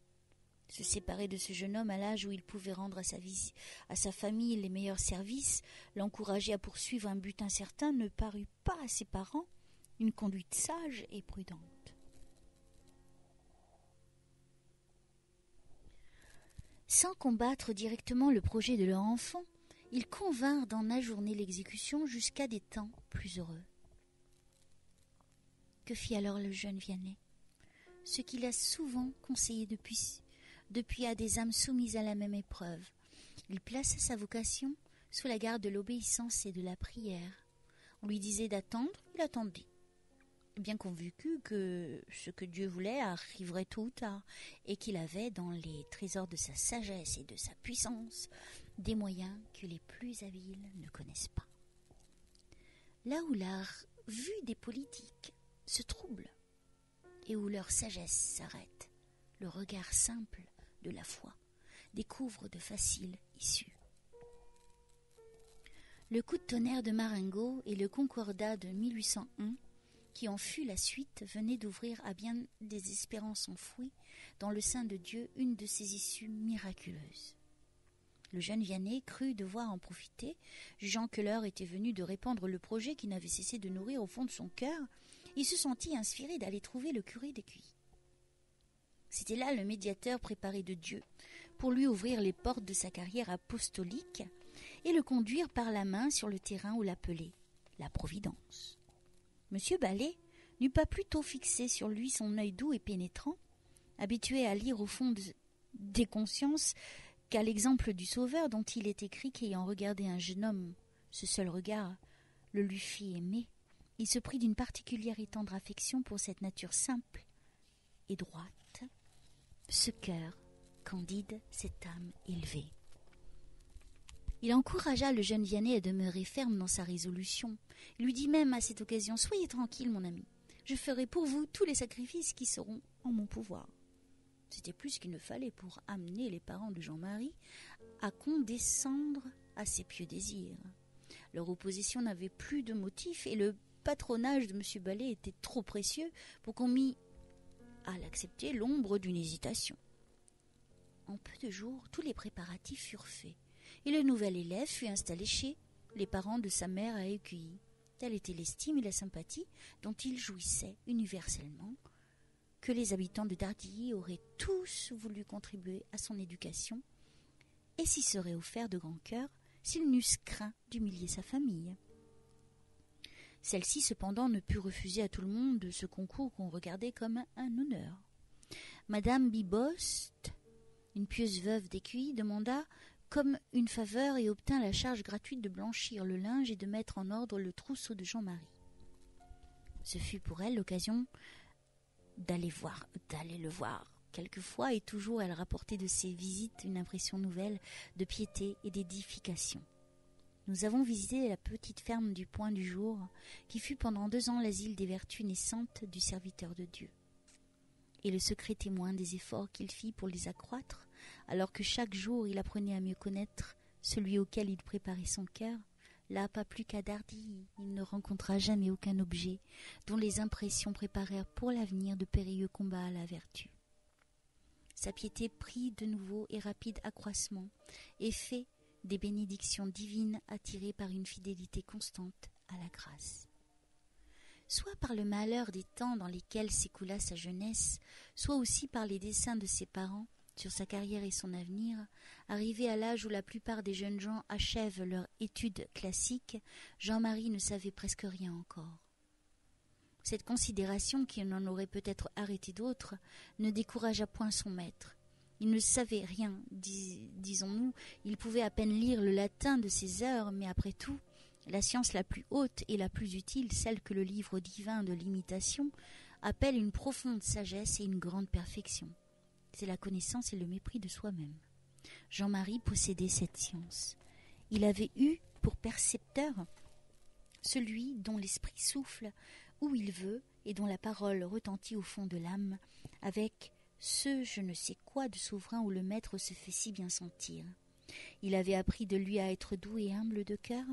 Speaker 1: Se séparer de ce jeune homme à l'âge où il pouvait rendre à sa famille les meilleurs services, l'encourager à poursuivre un but incertain, ne parut pas à ses parents une conduite sage et prudente. Sans combattre directement le projet de leur enfant, ils convinrent d'en ajourner l'exécution jusqu'à des temps plus heureux. Que fit alors le jeune Vianney? Ce qu'il a souvent conseillé depuis à des âmes soumises à la même épreuve. Il plaça sa vocation sous la garde de l'obéissance et de la prière. On lui disait d'attendre, il attendit, bien convaincu que ce que Dieu voulait arriverait tôt ou tard, et qu'il avait dans les trésors de sa sagesse et de sa puissance des moyens que les plus habiles ne connaissent pas. Là où la vue des politiques se trouble, et où leur sagesse s'arrête, le regard simple de la foi découvre de faciles issues. Le coup de tonnerre de Marengo et le Concordat de 1801, qui en fut la suite, venaient d'ouvrir à bien des espérances enfouies dans le sein de Dieu une de ces issues miraculeuses. Le jeune Vianney crut devoir en profiter, jugeant que l'heure était venue de répandre le projet qui n'avait cessé de nourrir au fond de son cœur. Il se sentit inspiré d'aller trouver le curé d'Écueillé. C'était là le médiateur préparé de Dieu pour lui ouvrir les portes de sa carrière apostolique et le conduire par la main sur le terrain où l'appelait la Providence. Monsieur Ballet n'eut pas plus tôt fixé sur lui son œil doux et pénétrant, habitué à lire au fond des consciences qu'à l'exemple du Sauveur dont il est écrit qu'ayant regardé un jeune homme, ce seul regard le lui fit aimer. Il se prit d'une particulière et tendre affection pour cette nature simple et droite, ce cœur candide, cette âme élevée. Il encouragea le jeune Vianney à demeurer ferme dans sa résolution. Il lui dit même à cette occasion « Soyez tranquille, mon ami, je ferai pour vous tous les sacrifices qui seront en mon pouvoir. » C'était plus qu'il ne fallait pour amener les parents de Jean-Marie à condescendre à ses pieux désirs. Leur opposition n'avait plus de motif et le patronage de M. Ballet était trop précieux pour qu'on mît à l'accepter l'ombre d'une hésitation. En peu de jours, tous les préparatifs furent faits, et le nouvel élève fut installé chez les parents de sa mère à Écueillé. Telle était l'estime et la sympathie dont il jouissait universellement, que les habitants de Dardilly auraient tous voulu contribuer à son éducation, et s'y seraient offerts de grand cœur s'ils n'eussent craint d'humilier sa famille. Celle-ci, cependant, ne put refuser à tout le monde ce concours qu'on regardait comme un honneur. Madame Bibost, une pieuse veuve d'Écueillé, demanda comme une faveur et obtint la charge gratuite de blanchir le linge et de mettre en ordre le trousseau de Jean-Marie. Ce fut pour elle l'occasion d'aller le voir. Quelquefois et toujours, elle rapportait de ses visites une impression nouvelle de piété et d'édification. Nous avons visité la petite ferme du Point du Jour, qui fut pendant 2 ans l'asile des vertus naissantes du serviteur de Dieu. Et le secret témoin des efforts qu'il fit pour les accroître, alors que chaque jour il apprenait à mieux connaître celui auquel il préparait son cœur, là, pas plus qu'à Dardilly, il ne rencontra jamais aucun objet dont les impressions préparèrent pour l'avenir de périlleux combats à la vertu. Sa piété prit de nouveau et rapide accroissement, et fait des bénédictions divines attirées par une fidélité constante à la grâce. Soit par le malheur des temps dans lesquels s'écoula sa jeunesse, soit aussi par les desseins de ses parents, sur sa carrière et son avenir, arrivé à l'âge où la plupart des jeunes gens achèvent leur étude classique, Jean-Marie ne savait presque rien encore. Cette considération, qui en aurait peut-être arrêté d'autres, ne découragea point son maître. Il ne savait rien, disons-nous, il pouvait à peine lire le latin de ses heures, mais après tout, la science la plus haute et la plus utile, celle que le livre divin de l'imitation, appelle une profonde sagesse et une grande perfection. C'est la connaissance et le mépris de soi-même. Jean-Marie possédait cette science. Il avait eu pour percepteur celui dont l'esprit souffle où il veut et dont la parole retentit au fond de l'âme, avec ce je ne sais quoi de souverain où le maître se fait si bien sentir. Il avait appris de lui à être doux et humble de cœur,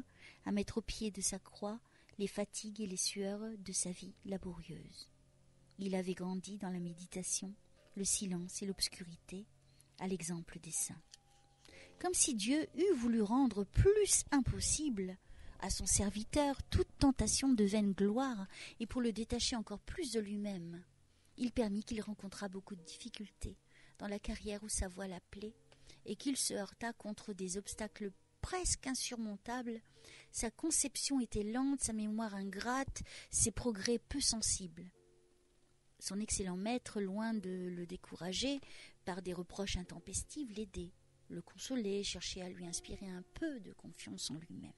Speaker 1: à mettre au pied de sa croix les fatigues et les sueurs de sa vie laborieuse. Il avait grandi dans la méditation, le silence et l'obscurité, à l'exemple des saints. Comme si Dieu eût voulu rendre plus impossible à son serviteur toute tentation de vaine gloire, et pour le détacher encore plus de lui-même, il permit qu'il rencontrât beaucoup de difficultés dans la carrière où sa voie l'appelait, et qu'il se heurtât contre des obstacles presque insurmontables. Sa conception était lente, sa mémoire ingrate, ses progrès peu sensibles. Son excellent maître, loin de le décourager par des reproches intempestifs, l'aidait, le consolait, cherchait à lui inspirer un peu de confiance en lui-même.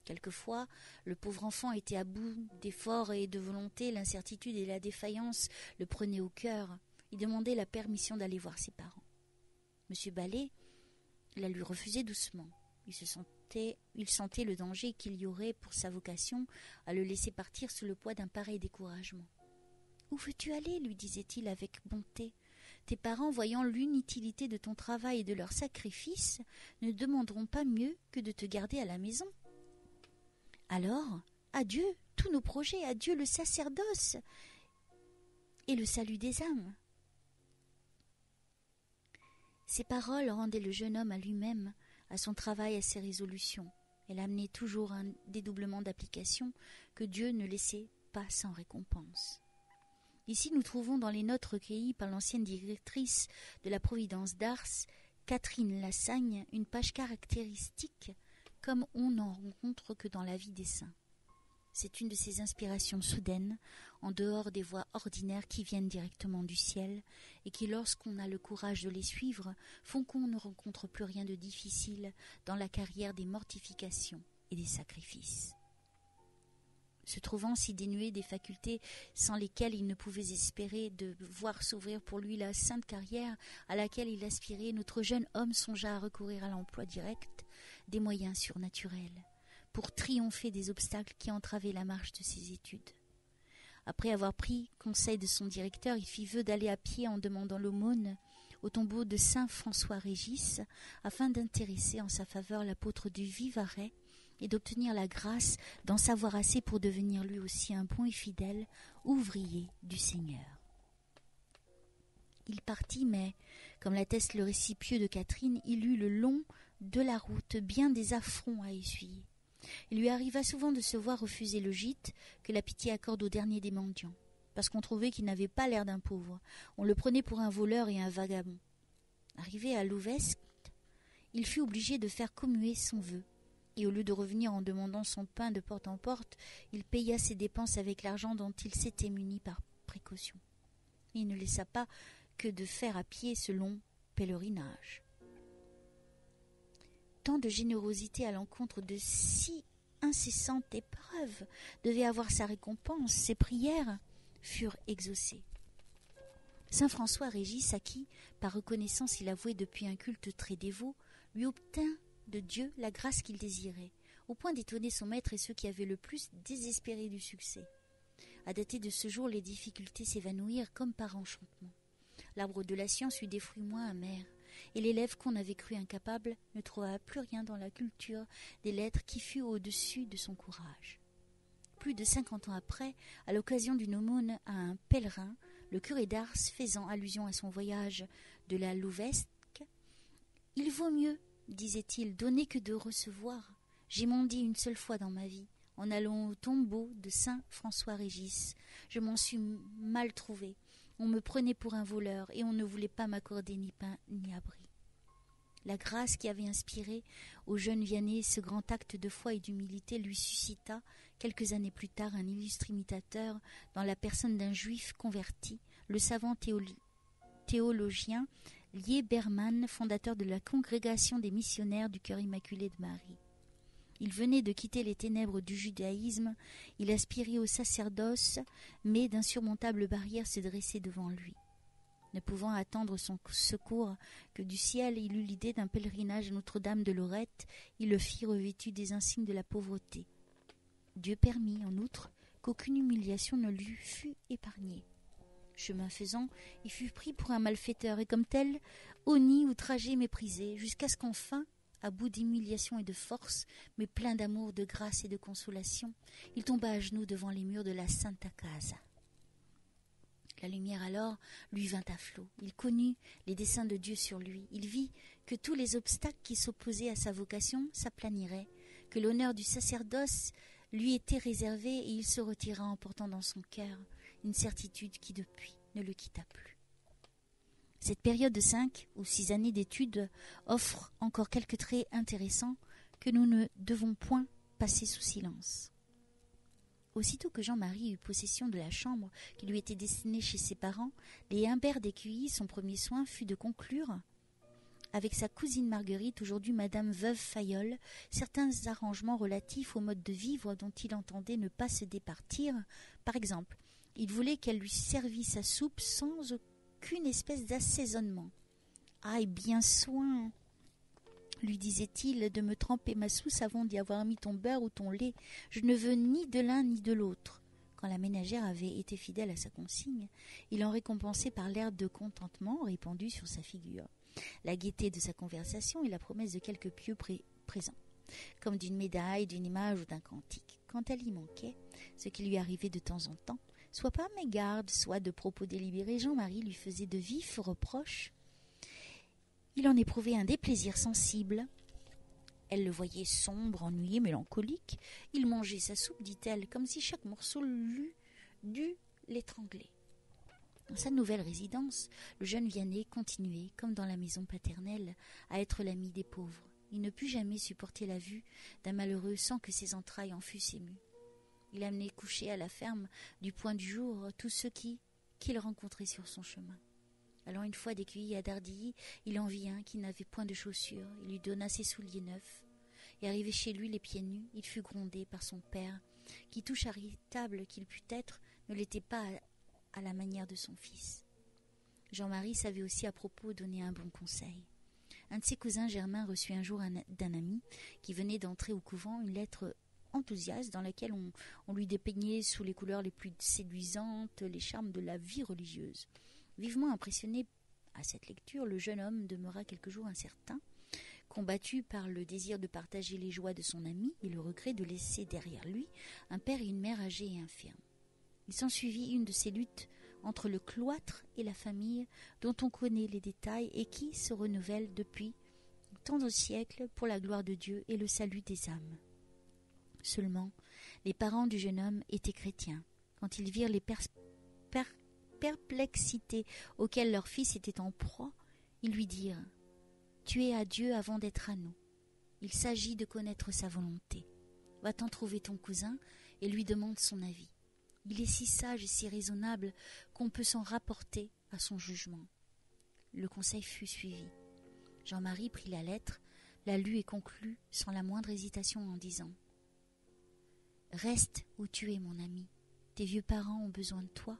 Speaker 1: Quelquefois, le pauvre enfant était à bout d'efforts et de volonté, l'incertitude et la défaillance le prenaient au cœur. Il demandait la permission d'aller voir ses parents. M. Ballet la lui refusait doucement. Il sentait le danger qu'il y aurait pour sa vocation à le laisser partir sous le poids d'un pareil découragement. « Où veux-tu aller ?» lui disait-il avec bonté. « Tes parents, voyant l'inutilité de ton travail et de leur sacrifice, ne demanderont pas mieux que de te garder à la maison. » Alors, adieu tous nos projets, adieu le sacerdoce et le salut des âmes. Ces paroles rendaient le jeune homme à lui-même, à son travail, à ses résolutions. Elle amenait toujours un dédoublement d'application que Dieu ne laissait pas sans récompense. Ici, nous trouvons dans les notes recueillies par l'ancienne directrice de la Providence d'Ars, Catherine Lassagne, une page caractéristique comme on n'en rencontre que dans la vie des saints. C'est une de ces inspirations soudaines, en dehors des voies ordinaires qui viennent directement du ciel, et qui, lorsqu'on a le courage de les suivre, font qu'on ne rencontre plus rien de difficile dans la carrière des mortifications et des sacrifices. Se trouvant si dénué des facultés sans lesquelles il ne pouvait espérer de voir s'ouvrir pour lui la sainte carrière à laquelle il aspirait, notre jeune homme songea à recourir à l'emploi direct des moyens surnaturels pour triompher des obstacles qui entravaient la marche de ses études. Après avoir pris conseil de son directeur, il fit vœu d'aller à pied en demandant l'aumône au tombeau de saint François Régis afin d'intéresser en sa faveur l'apôtre du Vivarais et d'obtenir la grâce d'en savoir assez pour devenir lui aussi un bon et fidèle ouvrier du Seigneur. Il partit, mais, comme l'atteste le récit pieux de Catherine, il eut le long de la route bien des affronts à essuyer. Il lui arriva souvent de se voir refuser le gîte que la pitié accorde au dernier des mendiants, parce qu'on trouvait qu'il n'avait pas l'air d'un pauvre. On le prenait pour un voleur et un vagabond. Arrivé à Louvesque, il fut obligé de faire commuer son vœu, et au lieu de revenir en demandant son pain de porte en porte, il paya ses dépenses avec l'argent dont il s'était muni par précaution. Il ne laissa pas que de faire à pied ce long pèlerinage. Tant de générosité à l'encontre de si incessante épreuve devait avoir sa récompense. Ses prières furent exaucées. Saint François Régis, à qui, par reconnaissance, il avouait depuis un culte très dévot, lui obtint de Dieu la grâce qu'il désirait, au point d'étonner son maître et ceux qui avaient le plus désespéré du succès. À dater de ce jour, les difficultés s'évanouirent comme par enchantement. L'arbre de la science eut des fruits moins amers, et l'élève qu'on avait cru incapable ne trouva plus rien dans la culture des lettres qui fut au-dessus de son courage. Plus de 50 ans après, à l'occasion d'une aumône à un pèlerin, le curé d'Ars faisant allusion à son voyage de la Louvesque, « Il vaut mieux, disait-il, donner que de recevoir. J'ai menti une seule fois dans ma vie, en allant au tombeau de saint François Régis. Je m'en suis mal trouvé, On me prenait pour un voleur et on ne voulait pas m'accorder ni pain ni abri. La grâce qui avait inspiré au jeune Vianney ce grand acte de foi et d'humilité lui suscita, quelques années plus tard, un illustre imitateur dans la personne d'un juif converti, le savant théologien Lié Berman, fondateur de la congrégation des missionnaires du Cœur Immaculé de Marie. Il venait de quitter les ténèbres du judaïsme, il aspirait au sacerdoce, mais d'insurmontables barrières se dressaient devant lui. Ne pouvant attendre son secours que du ciel, il eut l'idée d'un pèlerinage à Notre-Dame de Lorette. Il le fit revêtu des insignes de la pauvreté. Dieu permit, en outre, qu'aucune humiliation ne lui fût épargnée. Chemin faisant, il fut pris pour un malfaiteur et comme tel, honni, outragé, méprisé, jusqu'à ce qu'enfin, à bout d'humiliation et de force, mais plein d'amour, de grâce et de consolation, il tomba à genoux devant les murs de la Santa Casa. La lumière alors lui vint à flot. Il connut les desseins de Dieu sur lui. Il vit que tous les obstacles qui s'opposaient à sa vocation s'aplaniraient, que l'honneur du sacerdoce lui était réservé et il se retira en portant dans son cœur une certitude qui depuis ne le quitta plus. Cette période de 5 ou 6 années d'études offre encore quelques traits intéressants que nous ne devons point passer sous silence. Aussitôt que Jean-Marie eut possession de la chambre qui lui était destinée chez ses parents, les Humbert d'Écueilly, son premier soin fut de conclure avec sa cousine Marguerite, aujourd'hui Madame Veuve Fayolle, certains arrangements relatifs au mode de vivre dont il entendait ne pas se départir. Par exemple, il voulait qu'elle lui servît sa soupe sans aucune espèce d'assaisonnement. « Aie bien soin !» lui disait-il, de me tremper ma sauce avant d'y avoir mis ton beurre ou ton lait. Je ne veux ni de l'un ni de l'autre. Quand la ménagère avait été fidèle à sa consigne, il en récompensait par l'air de contentement répandu sur sa figure, la gaieté de sa conversation et la promesse de quelques pieux présents, comme d'une médaille, d'une image ou d'un cantique. Quand elle y manquait, ce qui lui arrivait de temps en temps, soit par mégarde, soit de propos délibérés, Jean-Marie lui faisait de vifs reproches. Il en éprouvait un déplaisir sensible. Elle le voyait sombre, ennuyé, mélancolique. Il mangeait sa soupe, dit-elle, comme si chaque morceau l'eût dû l'étrangler. Dans sa nouvelle résidence, le jeune Vianney continuait, comme dans la maison paternelle, à être l'ami des pauvres. Il ne put jamais supporter la vue d'un malheureux sans que ses entrailles en fussent émues. Il amenait coucher à la ferme du point du jour tous ceux qu'il rencontrait sur son chemin. Allant une fois d'Écueilly à Dardilly, il en vit un qui n'avait point de chaussures. Il lui donna ses souliers neufs. Et arrivé chez lui les pieds nus, il fut grondé par son père, qui, tout charitable qu'il pût être, ne l'était pas à la manière de son fils. Jean-Marie savait aussi à propos donner un bon conseil. Un de ses cousins germains reçut un jour d'un ami qui venait d'entrer au couvent une lettre enthousiaste dans laquelle on lui dépeignait sous les couleurs les plus séduisantes les charmes de la vie religieuse. Vivement impressionné à cette lecture, le jeune homme demeura quelques jours incertain, combattu par le désir de partager les joies de son ami et le regret de laisser derrière lui un père et une mère âgés et infirmes. Il s'ensuivit une de ces luttes entre le cloître et la famille dont on connaît les détails et qui se renouvellent depuis tant de siècles pour la gloire de Dieu et le salut des âmes. Seulement, les parents du jeune homme étaient chrétiens. Quand ils virent les perplexités auxquelles leur fils était en proie, ils lui dirent « Tu es à Dieu avant d'être à nous. Il s'agit de connaître sa volonté. Va-t'en trouver ton cousin et lui demande son avis. Il est si sage et si raisonnable qu'on peut s'en rapporter à son jugement. » Le conseil fut suivi. Jean-Marie prit la lettre, la lut et conclut sans la moindre hésitation en disant « Reste où tu es, mon ami. Tes vieux parents ont besoin de toi.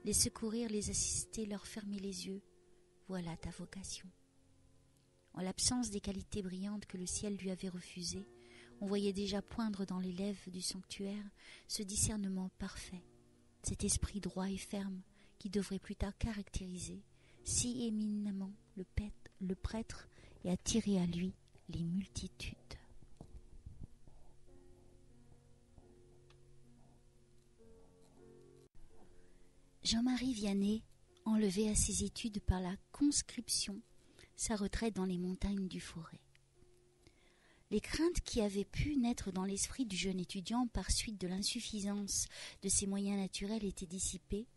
Speaker 1: Les secourir, les assister, leur fermer les yeux. Voilà ta vocation. » En l'absence des qualités brillantes que le ciel lui avait refusées, on voyait déjà poindre dans les lèvres du sanctuaire ce discernement parfait, cet esprit droit et ferme qui devrait plus tard caractériser si éminemment le prêtre et attirer à lui les multitudes. Jean-Marie Vianney enlevait à ses études par la conscription sa retraite dans les montagnes du Forêt. Les craintes qui avaient pu naître dans l'esprit du jeune étudiant par suite de l'insuffisance de ses moyens naturels étaient dissipées,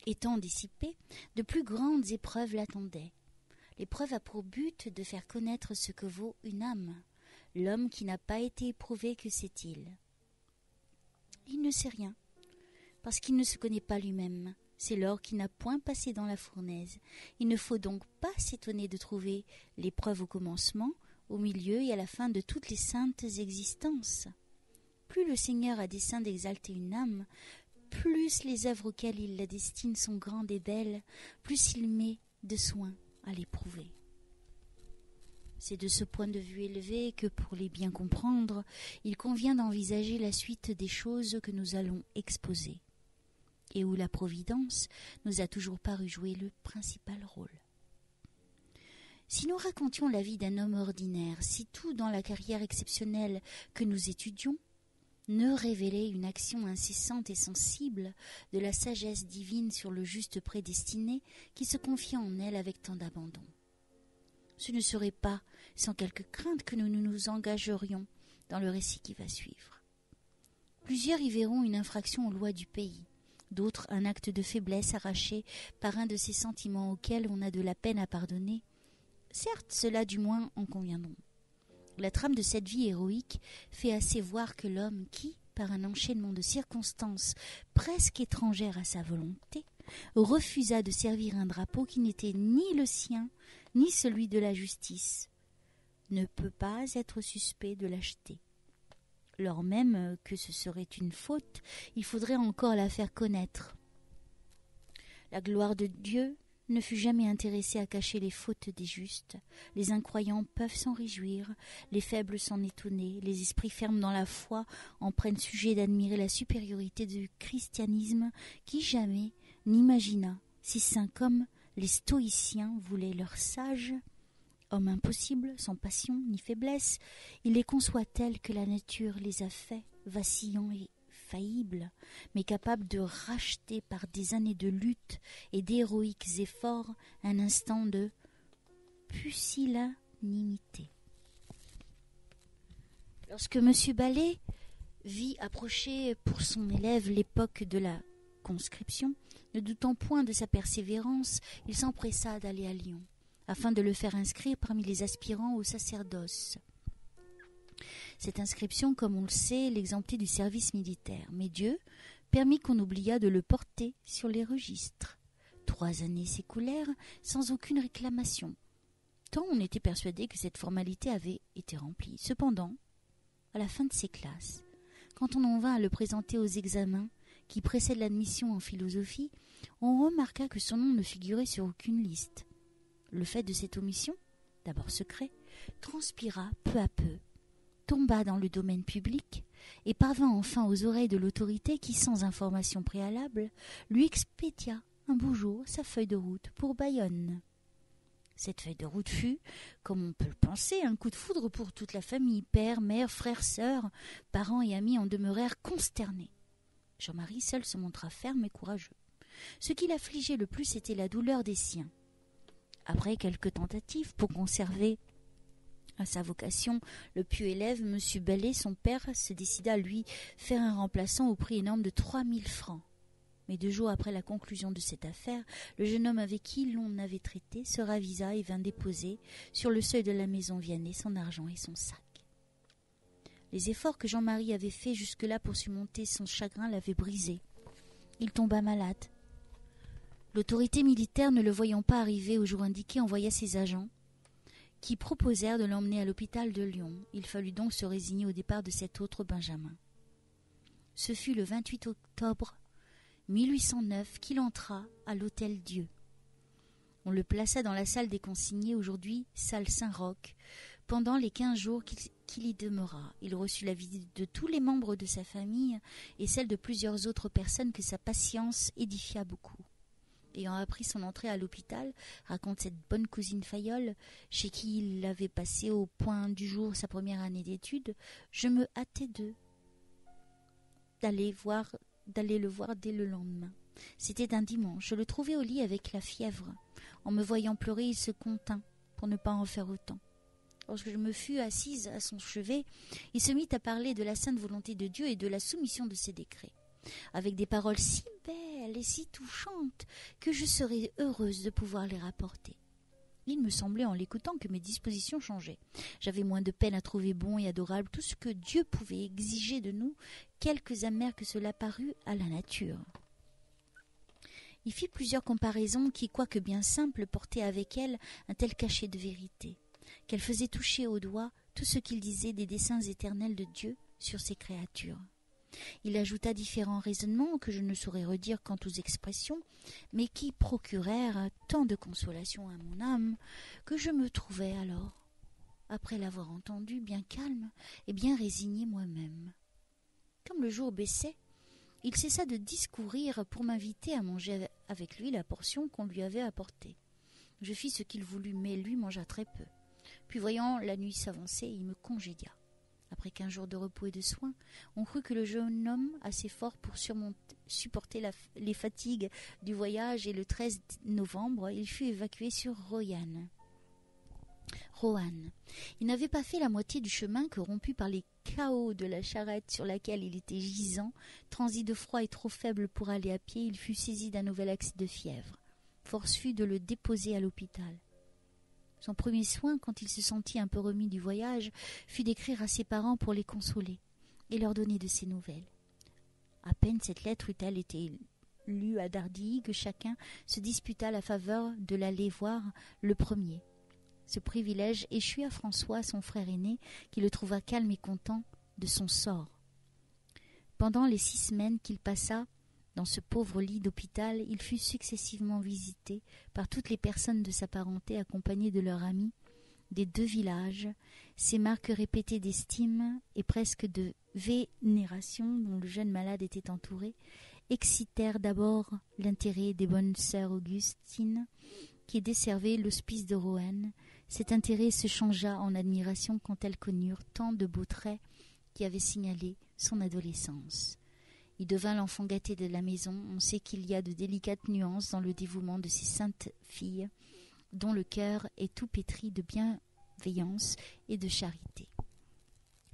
Speaker 1: Étant dissipé, de plus grandes épreuves l'attendaient. L'épreuve a pour but de faire connaître ce que vaut une âme. L'homme qui n'a pas été éprouvé, que sait-il? Il ne sait rien, parce qu'il ne se connaît pas lui-même. C'est l'or qui n'a point passé dans la fournaise. Il ne faut donc pas s'étonner de trouver l'épreuve au commencement, au milieu et à la fin de toutes les saintes existences. Plus le Seigneur a dessein d'exalter une âme, plus les œuvres auxquelles il la destine sont grandes et belles, plus il met de soin à l'éprouver. C'est de ce point de vue élevé que, pour les bien comprendre, il convient d'envisager la suite des choses que nous allons exposer, et où la Providence nous a toujours paru jouer le principal rôle. Si nous racontions la vie d'un homme ordinaire, si tout dans la carrière exceptionnelle que nous étudions ne révélait une action incessante et sensible de la sagesse divine sur le juste prédestiné qui se confie en elle avec tant d'abandon, ce ne serait pas sans quelque crainte que nous nous engagerions dans le récit qui va suivre. Plusieurs y verront une infraction aux lois du pays, d'autres un acte de faiblesse arraché par un de ces sentiments auxquels on a de la peine à pardonner. Certes, cela du moins en conviendront. La trame de cette vie héroïque fait assez voir que l'homme qui, par un enchaînement de circonstances presque étrangères à sa volonté, refusa de servir un drapeau qui n'était ni le sien, ni celui de la justice, ne peut pas être suspect de lâcheté. Lors même que ce serait une faute, il faudrait encore la faire connaître. La gloire de Dieu ne fut jamais intéressée à cacher les fautes des justes. Les incroyants peuvent s'en réjouir, les faibles s'en étonner, les esprits fermes dans la foi en prennent sujet d'admirer la supériorité du christianisme qui jamais n'imagina si saints comme les stoïciens voulaient leurs sages. Hommes impossibles, sans passion ni faiblesse, il les conçoit tels que la nature les a faits, vacillants et faillibles, mais capables de racheter par des années de lutte et d'héroïques efforts un instant de pusillanimité. Lorsque M. Ballet vit approcher pour son élève l'époque de la conscription, ne doutant point de sa persévérance, il s'empressa d'aller à Lyon, afin de le faire inscrire parmi les aspirants au sacerdoce. Cette inscription, comme on le sait, l'exemptait du service militaire, mais Dieu permit qu'on oubliât de le porter sur les registres. 3 années s'écoulèrent sans aucune réclamation, tant on était persuadé que cette formalité avait été remplie. Cependant, à la fin de ses classes, quand on en vint à le présenter aux examens qui précèdent l'admission en philosophie, on remarqua que son nom ne figurait sur aucune liste. Le fait de cette omission, d'abord secret, transpira peu à peu, tomba dans le domaine public et parvint enfin aux oreilles de l'autorité qui, sans information préalable, lui expédia un beau jour sa feuille de route pour Bayonne. Cette feuille de route fut, comme on peut le penser, un coup de foudre pour toute la famille. Père, mère, frères, sœurs, parents et amis en demeurèrent consternés. Jean-Marie seul se montra ferme et courageux. Ce qui l'affligeait le plus, c'était la douleur des siens. Après quelques tentatives pour conserver à sa vocation, le pieux élève, M. Ballet, son père, se décida à lui faire un remplaçant au prix énorme de 3 000 francs. Mais 2 jours après la conclusion de cette affaire, le jeune homme avec qui l'on avait traité se ravisa et vint déposer sur le seuil de la maison Vianney son argent et son sac. Les efforts que Jean-Marie avait faits jusque-là pour surmonter son chagrin l'avaient brisé. Il tomba malade. L'autorité militaire, ne le voyant pas arriver au jour indiqué, envoya ses agents, qui proposèrent de l'emmener à l'hôpital de Lyon. Il fallut donc se résigner au départ de cet autre Benjamin. Ce fut le 28 octobre 1809 qu'il entra à l'Hôtel-Dieu. On le plaça dans la salle des consignés, aujourd'hui salle Saint-Roch, pendant les 15 jours qu'il y demeura. Il reçut la visite de tous les membres de sa famille et celle de plusieurs autres personnes que sa patience édifia beaucoup. Ayant appris son entrée à l'hôpital, raconte cette bonne cousine Fayolle, chez qui il avait passé au point du jour sa première année d'études, je me hâtai d'aller le voir dès le lendemain. C'était un dimanche. Je le trouvai au lit avec la fièvre. En me voyant pleurer, il se contint pour ne pas en faire autant. Lorsque je me fus assise à son chevet, il se mit à parler de la sainte volonté de Dieu et de la soumission de ses décrets, avec des paroles si belles belles et si touchantes que je serais heureuse de pouvoir les rapporter. Il me semblait en l'écoutant que mes dispositions changeaient. J'avais moins de peine à trouver bon et adorable tout ce que Dieu pouvait exiger de nous, quelque amer que cela parût à la nature. Il fit plusieurs comparaisons qui, quoique bien simples, portaient avec elles un tel cachet de vérité, qu'elle faisait toucher au doigt tout ce qu'il disait des desseins éternels de Dieu sur ses créatures. Il ajouta différents raisonnements que je ne saurais redire quant aux expressions, mais qui procurèrent tant de consolation à mon âme que je me trouvai alors, après l'avoir entendu, bien calme et bien résigné moi-même. Comme le jour baissait, il cessa de discourir pour m'inviter à manger avec lui la portion qu'on lui avait apportée. Je fis ce qu'il voulut, mais lui mangea très peu. Puis voyant la nuit s'avancer, il me congédia. Après 15 jours de repos et de soins, on crut que le jeune homme, assez fort pour supporter les fatigues du voyage, et le 13 novembre, il fut évacué sur Roanne. Il n'avait pas fait la moitié du chemin que, rompu par les cahots de la charrette sur laquelle il était gisant, transi de froid et trop faible pour aller à pied, il fut saisi d'un nouvel accès de fièvre. Force fut de le déposer à l'hôpital. Son premier soin, quand il se sentit un peu remis du voyage, fut d'écrire à ses parents pour les consoler et leur donner de ses nouvelles. À peine cette lettre eut-elle été lue à Dardilly que chacun se disputa la faveur de l'aller voir le premier. Ce privilège échut à François, son frère aîné, qui le trouva calme et content de son sort. Pendant les 6 semaines qu'il passa dans ce pauvre lit d'hôpital, il fut successivement visité par toutes les personnes de sa parenté, accompagnées de leurs amis des 2 villages. Ces marques répétées d'estime et presque de vénération dont le jeune malade était entouré excitèrent d'abord l'intérêt des bonnes sœurs Augustines qui desservaient l'hospice de Roanne. Cet intérêt se changea en admiration quand elles connurent tant de beaux traits qui avaient signalé son adolescence. Il devint l'enfant gâté de la maison. On sait qu'il y a de délicates nuances dans le dévouement de ces saintes filles, dont le cœur est tout pétri de bienveillance et de charité.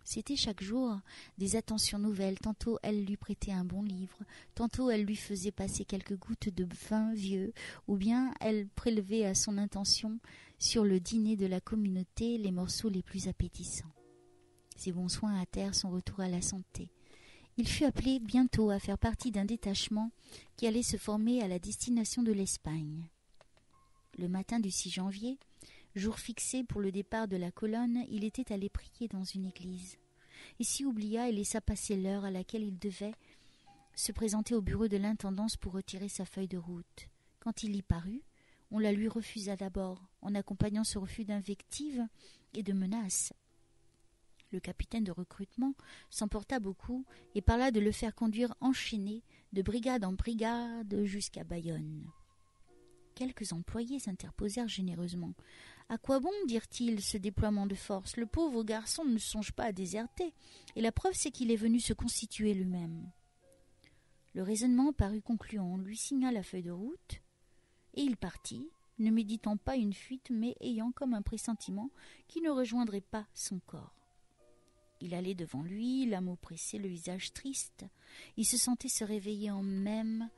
Speaker 1: C'était chaque jour des attentions nouvelles. Tantôt elle lui prêtait un bon livre, tantôt elle lui faisait passer quelques gouttes de vin vieux, ou bien elle prélevait à son intention sur le dîner de la communauté les morceaux les plus appétissants. Ces bons soins hâtèrent son retour à la santé. Il fut appelé bientôt à faire partie d'un détachement qui allait se former à la destination de l'Espagne. Le matin du 6 janvier, jour fixé pour le départ de la colonne, il était allé prier dans une église. Il s'y oublia et laissa passer l'heure à laquelle il devait se présenter au bureau de l'intendance pour retirer sa feuille de route. Quand il y parut, on la lui refusa d'abord, en accompagnant ce refus d'invectives et de menaces. Le capitaine de recrutement s'emporta beaucoup et parla de le faire conduire enchaîné de brigade en brigade jusqu'à Bayonne. Quelques employés s'interposèrent généreusement. « À quoi bon, dirent-ils, ce déploiement de force? Le pauvre garçon ne songe pas à déserter, et la preuve c'est qu'il est venu se constituer lui-même. » Le raisonnement parut concluant. On lui signa la feuille de route, et il partit, ne méditant pas une fuite, mais ayant comme un pressentiment qu'il ne rejoindrait pas son corps. Il allait devant lui, l'âme oppressée, le visage triste. Il se sentait se réveiller en même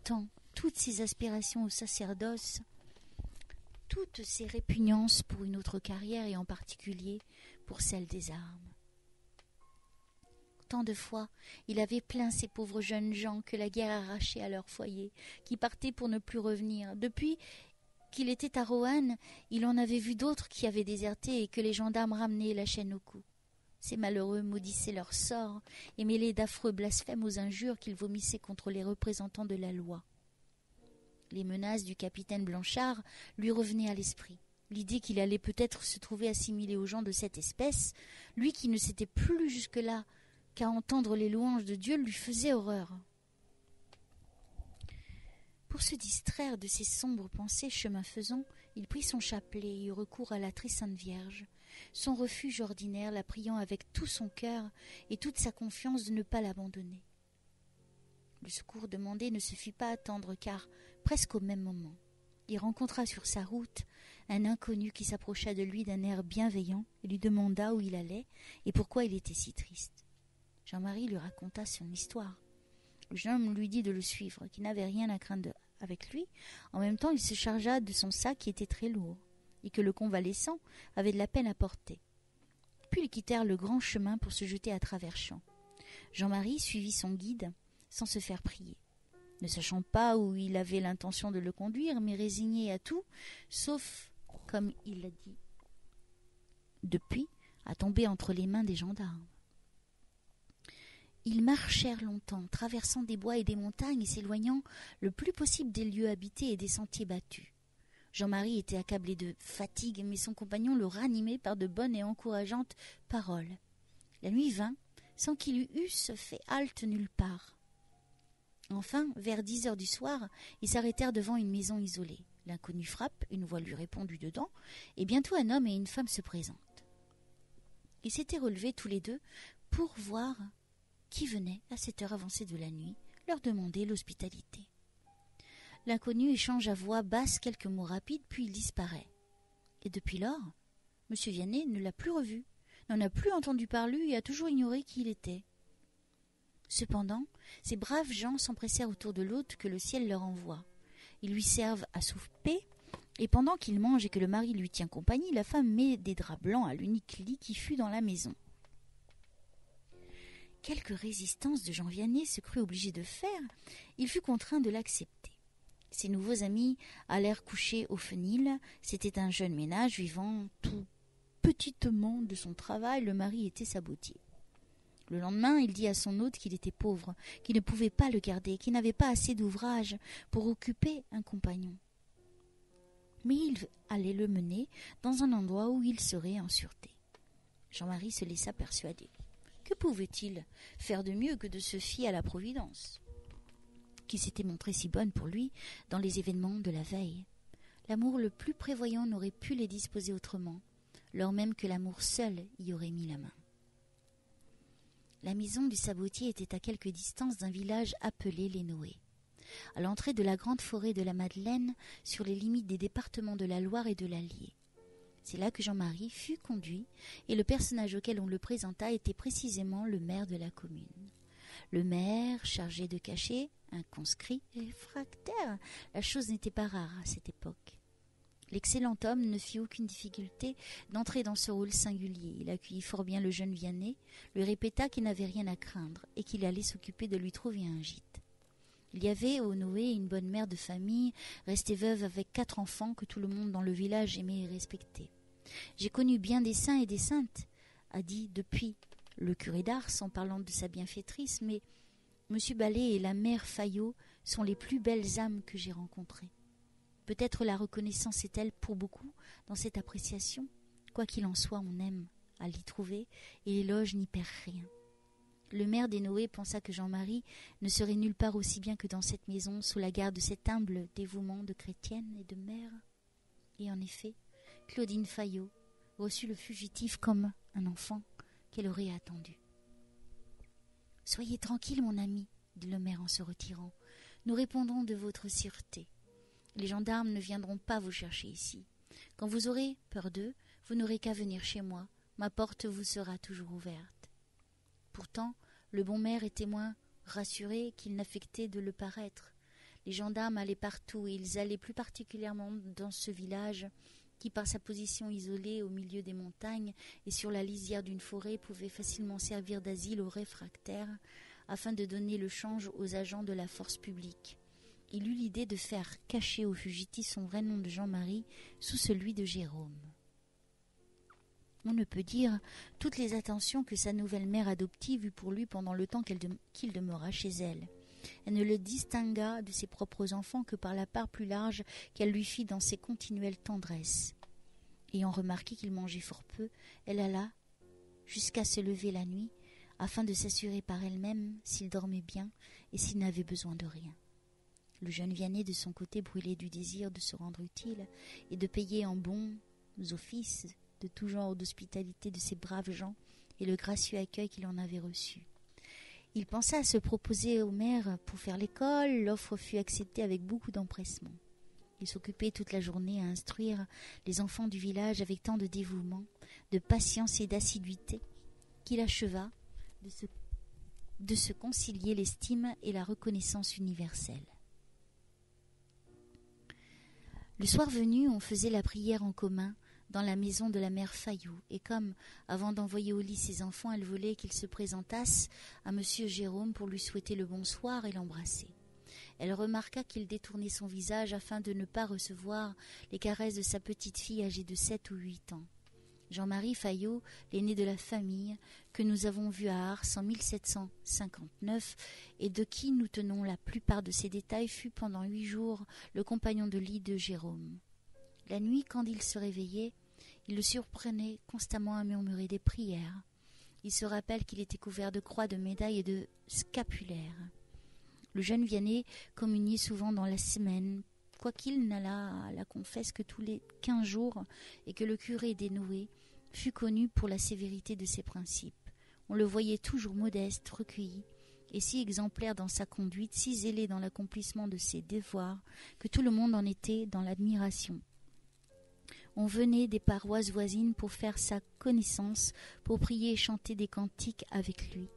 Speaker 1: temps toutes ses aspirations au sacerdoce, toutes ses répugnances pour une autre carrière et en particulier pour celle des armes. Tant de fois, il avait plaint ces pauvres jeunes gens que la guerre arrachait à leur foyer, qui partaient pour ne plus revenir. Depuis qu'il était à Roanne, il en avait vu d'autres qui avaient déserté et que les gendarmes ramenaient la chaîne au cou. Ces malheureux maudissaient leur sort et mêlaient d'affreux blasphèmes aux injures qu'ils vomissaient contre les représentants de la loi. Les menaces du capitaine Blanchard lui revenaient à l'esprit. L'idée qu'il allait peut-être se trouver assimilé aux gens de cette espèce, lui qui ne s'était plus jusque-là qu'à entendre les louanges de Dieu, lui faisait horreur. Pour se distraire de ces sombres pensées, chemin faisant, il prit son chapelet et eut recours à la très sainte Vierge, son refuge ordinaire, la priant avec tout son cœur et toute sa confiance de ne pas l'abandonner. Le secours demandé ne se fit pas attendre, car, presque au même moment, il rencontra sur sa route un inconnu qui s'approcha de lui d'un air bienveillant et lui demanda où il allait et pourquoi il était si triste. Jean-Marie lui raconta son histoire. Le jeune homme lui dit de le suivre, qu'il n'avait rien à craindre avec lui. En même temps, il se chargea de son sac qui était très lourd, et que le convalescent avait de la peine à porter. Puis ils quittèrent le grand chemin pour se jeter à travers champs. Jean-Marie suivit son guide sans se faire prier, ne sachant pas où il avait l'intention de le conduire, mais résigné à tout, sauf, comme il l'a dit depuis, à tomber entre les mains des gendarmes. Ils marchèrent longtemps, traversant des bois et des montagnes et s'éloignant le plus possible des lieux habités et des sentiers battus. Jean-Marie était accablé de fatigue, mais son compagnon le ranimait par de bonnes et encourageantes paroles. La nuit vint, sans qu'ils eussent fait halte nulle part. Enfin, vers 10 heures du soir, ils s'arrêtèrent devant une maison isolée. L'inconnu frappe, une voix lui répond du dedans, et bientôt un homme et une femme se présentent. Ils s'étaient relevés tous les deux pour voir qui venait, à cette heure avancée de la nuit, leur demander l'hospitalité. L'inconnu échange à voix basse quelques mots rapides, puis il disparaît. Et depuis lors, M. Vianney ne l'a plus revu, n'en a plus entendu parler et a toujours ignoré qui il était. Cependant, ces braves gens s'empressèrent autour de l'hôte que le ciel leur envoie. Ils lui servent à souper, et pendant qu'il mange et que le mari lui tient compagnie, la femme met des draps blancs à l'unique lit qui fut dans la maison. Quelque résistance de Jean Vianney se crut obligé de faire, il fut contraint de l'accepter. Ses nouveaux amis allèrent coucher au Fenil. C'était un jeune ménage vivant tout petitement de son travail. Le mari était sabotier. Le lendemain, il dit à son hôte qu'il était pauvre, qu'il ne pouvait pas le garder, qu'il n'avait pas assez d'ouvrage pour occuper un compagnon. Mais il allait le mener dans un endroit où il serait en sûreté. Jean-Marie se laissa persuader. Que pouvait-il faire de mieux que de se fier à la Providence, qui s'était montrée si bonne pour lui dans les événements de la veille? L'amour le plus prévoyant n'aurait pu les disposer autrement, lors même que l'amour seul y aurait mis la main. La maison du sabotier était à quelque distance d'un village appelé les Noé, à l'entrée de la grande forêt de la Madeleine, sur les limites des départements de la Loire et de l'Allier. C'est là que Jean-Marie fut conduit, et le personnage auquel on le présenta était précisément le maire de la commune. Le maire, chargé de cacher un conscrit réfractaire, la chose n'était pas rare à cette époque. L'excellent homme ne fit aucune difficulté d'entrer dans ce rôle singulier. Il accueillit fort bien le jeune Vianney, lui répéta qu'il n'avait rien à craindre et qu'il allait s'occuper de lui trouver un gîte. Il y avait au Noé une bonne mère de famille, restée veuve avec 4 enfants que tout le monde dans le village aimait et respectait. « J'ai connu bien des saints et des saintes », a dit depuis le curé d'Ars en parlant de sa bienfaitrice, mais M. Ballet et la mère Fayot sont les plus belles âmes que j'ai rencontrées. Peut-être la reconnaissance est-elle pour beaucoup dans cette appréciation. Quoi qu'il en soit, on aime à l'y trouver et l'éloge n'y perd rien. Le maire des Noé pensa que Jean-Marie ne serait nulle part aussi bien que dans cette maison, sous la garde de cet humble dévouement de chrétienne et de mère. Et en effet, Claudine Fayot reçut le fugitif comme un enfant qu'elle aurait attendu. « Soyez tranquille, mon ami, dit le maire en se retirant. Nous répondrons de votre sûreté. Les gendarmes ne viendront pas vous chercher ici. Quand vous aurez peur d'eux, vous n'aurez qu'à venir chez moi. Ma porte vous sera toujours ouverte. » Pourtant, le bon maire était moins rassuré qu'il n'affectait de le paraître. Les gendarmes allaient partout, et ils allaient plus particulièrement dans ce village qui, par sa position isolée au milieu des montagnes et sur la lisière d'une forêt, pouvait facilement servir d'asile aux réfractaires afin de donner le change aux agents de la force publique. Il eut l'idée de faire cacher au fugitif son vrai nom de Jean-Marie sous celui de Jérôme. On ne peut dire toutes les attentions que sa nouvelle mère adoptive eut pour lui pendant le temps qu'il demeura chez elle. Elle ne le distingua de ses propres enfants que par la part plus large qu'elle lui fit dans ses continuelles tendresses. Ayant remarqué qu'il mangeait fort peu, elle alla jusqu'à se lever la nuit, afin de s'assurer par elle-même s'il dormait bien et s'il n'avait besoin de rien. Le jeune Vianney, de son côté, brûlait du désir de se rendre utile et de payer en bons offices de tout genre d'hospitalité de ces braves gens et le gracieux accueil qu'il en avait reçu. Il pensa à se proposer au maire pour faire l'école. L'offre fut acceptée avec beaucoup d'empressement. Il s'occupait toute la journée à instruire les enfants du village avec tant de dévouement, de patience et d'assiduité qu'il acheva de se concilier l'estime et la reconnaissance universelle. Le soir venu, on faisait la prière en commun dans la maison de la mère Fayot, et comme, avant d'envoyer au lit ses enfants, elle voulait qu'ils se présentassent à monsieur Jérôme pour lui souhaiter le bonsoir et l'embrasser. Elle remarqua qu'il détournait son visage afin de ne pas recevoir les caresses de sa petite fille âgée de 7 ou 8 ans. Jean-Marie Fayot, l'aîné de la famille, que nous avons vu à Ars en 1759 et de qui nous tenons la plupart de ses détails, fut pendant 8 jours le compagnon de lit de Jérôme. La nuit, quand il se réveillait, il le surprenait constamment à murmurer des prières. Il se rappelle qu'il était couvert de croix, de médailles et de scapulaires. Le jeune Vianney communiait souvent dans la semaine, quoiqu'il n'allât à la confesse que tous les 15 jours et que le curé dénoué fut connu pour la sévérité de ses principes. On le voyait toujours modeste, recueilli, et si exemplaire dans sa conduite, si zélé dans l'accomplissement de ses devoirs, que tout le monde en était dans l'admiration. On venait des paroisses voisines pour faire sa connaissance, pour prier et chanter des cantiques avec lui.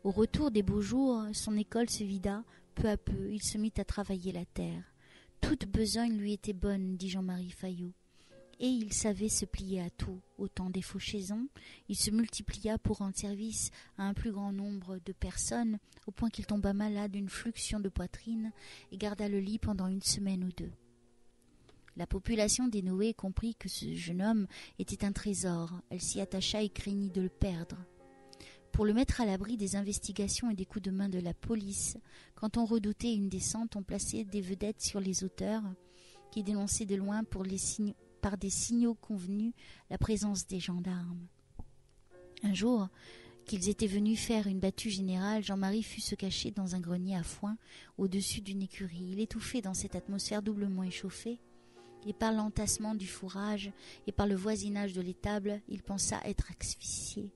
Speaker 1: Au retour des beaux jours, son école se vida, peu à peu, il se mit à travailler la terre. Toute besogne lui était bonne, dit Jean-Marie Fayot, et il savait se plier à tout. Au temps des fauchaisons, il se multiplia pour rendre service à un plus grand nombre de personnes, au point qu'il tomba malade d'une fluxion de poitrine et garda le lit pendant 1 semaine ou 2. La population dénouée comprit que ce jeune homme était un trésor. Elle s'y attacha et craignit de le perdre. Pour le mettre à l'abri des investigations et des coups de main de la police, quand on redoutait une descente, on plaçait des vedettes sur les hauteurs qui dénonçaient de loin par des signaux convenus la présence des gendarmes. Un jour, qu'ils étaient venus faire une battue générale, Jean-Marie fut se cacher dans un grenier à foin au-dessus d'une écurie. Il étouffait dans cette atmosphère doublement échauffée, et par l'entassement du fourrage et par le voisinage de l'étable, il pensa être asphyxié.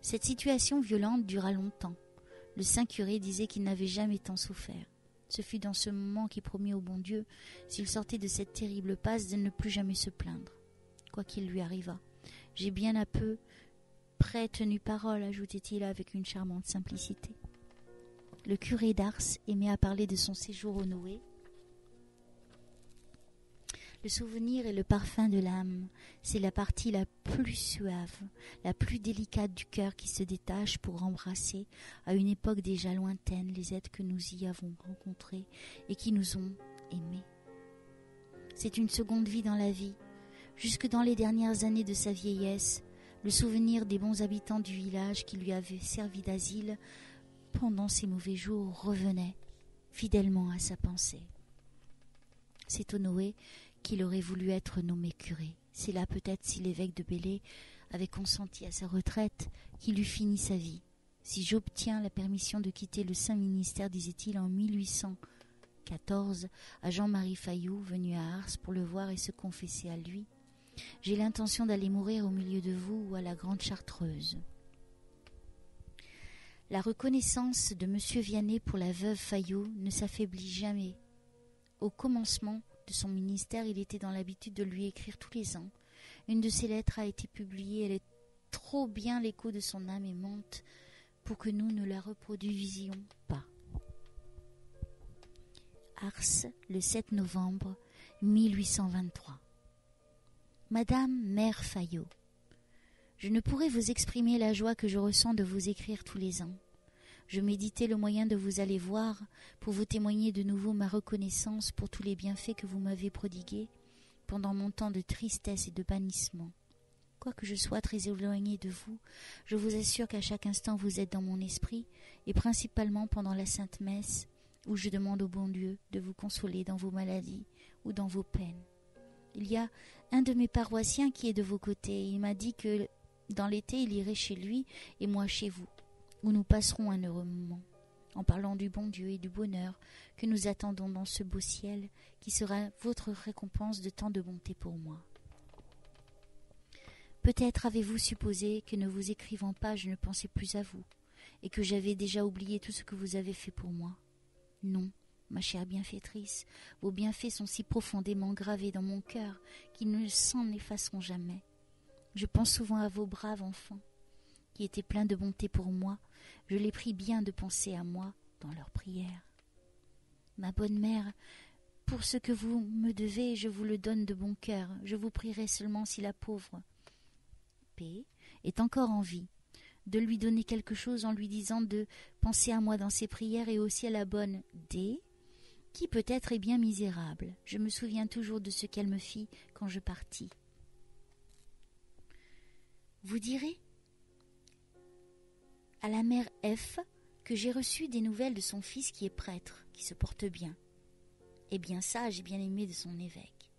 Speaker 1: Cette situation violente dura longtemps. Le saint curé disait qu'il n'avait jamais tant souffert. Ce fut dans ce moment qu'il promit au bon Dieu, s'il sortait de cette terrible passe, de ne plus jamais se plaindre, quoi qu'il lui arrivât. « J'ai bien à peu près tenu parole », ajoutait-il avec une charmante simplicité. Le curé d'Ars aimait à parler de son séjour au Noé. Le souvenir et le parfum de l'âme, c'est la partie la plus suave, la plus délicate du cœur qui se détache pour embrasser, à une époque déjà lointaine, les êtres que nous y avons rencontrés et qui nous ont aimés. C'est une seconde vie dans la vie. Jusque dans les dernières années de sa vieillesse, le souvenir des bons habitants du village qui lui avaient servi d'asile pendant ses mauvais jours revenait fidèlement à sa pensée. C'est au Noé qu'il aurait voulu être nommé curé. C'est là peut-être si l'évêque de Belley avait consenti à sa retraite qu'il eût fini sa vie. Si j'obtiens la permission de quitter le saint ministère, disait-il en 1814 à Jean-Marie Fayot, venu à Ars pour le voir et se confesser à lui, j'ai l'intention d'aller mourir au milieu de vous ou à la Grande Chartreuse. La reconnaissance de M. Vianney pour la veuve Fayot ne s'affaiblit jamais. Au commencement de son ministère, il était dans l'habitude de lui écrire tous les ans. Une de ses lettres a été publiée. Elle est trop bien l'écho de son âme aimante pour que nous ne la reproduisions pas. Ars, le 7 novembre 1823. Madame Mère Fayot, je ne pourrais vous exprimer la joie que je ressens de vous écrire tous les ans. Je méditais le moyen de vous aller voir pour vous témoigner de nouveau ma reconnaissance pour tous les bienfaits que vous m'avez prodigués pendant mon temps de tristesse et de bannissement. Quoique je sois très éloignée de vous, je vous assure qu'à chaque instant vous êtes dans mon esprit, et principalement pendant la Sainte Messe, où je demande au bon Dieu de vous consoler dans vos maladies ou dans vos peines. Il y a un de mes paroissiens qui est de vos côtés. Il m'a dit que dans l'été il irait chez lui et moi chez vous, où nous passerons un heureux moment, en parlant du bon Dieu et du bonheur que nous attendons dans ce beau ciel, qui sera votre récompense de tant de bonté pour moi. Peut-être avez-vous supposé que ne vous écrivant pas, je ne pensais plus à vous, et que j'avais déjà oublié tout ce que vous avez fait pour moi. Non, ma chère bienfaitrice, vos bienfaits sont si profondément gravés dans mon cœur qu'ils ne s'en effaceront jamais. Je pense souvent à vos braves enfants, qui étaient pleins de bonté pour moi, je les prie bien de penser à moi dans leurs prières. Ma bonne mère, pour ce que vous me devez, je vous le donne de bon cœur. Je vous prierai seulement si la pauvre P est encore en vie, de lui donner quelque chose en lui disant de penser à moi dans ses prières et aussi à la bonne D, qui peut-être est bien misérable. Je me souviens toujours de ce qu'elle me fit quand je partis. Vous direz à la mère F que j'ai reçu des nouvelles de son fils qui est prêtre, qui se porte bien, et bien sage et bien aimé de son évêque.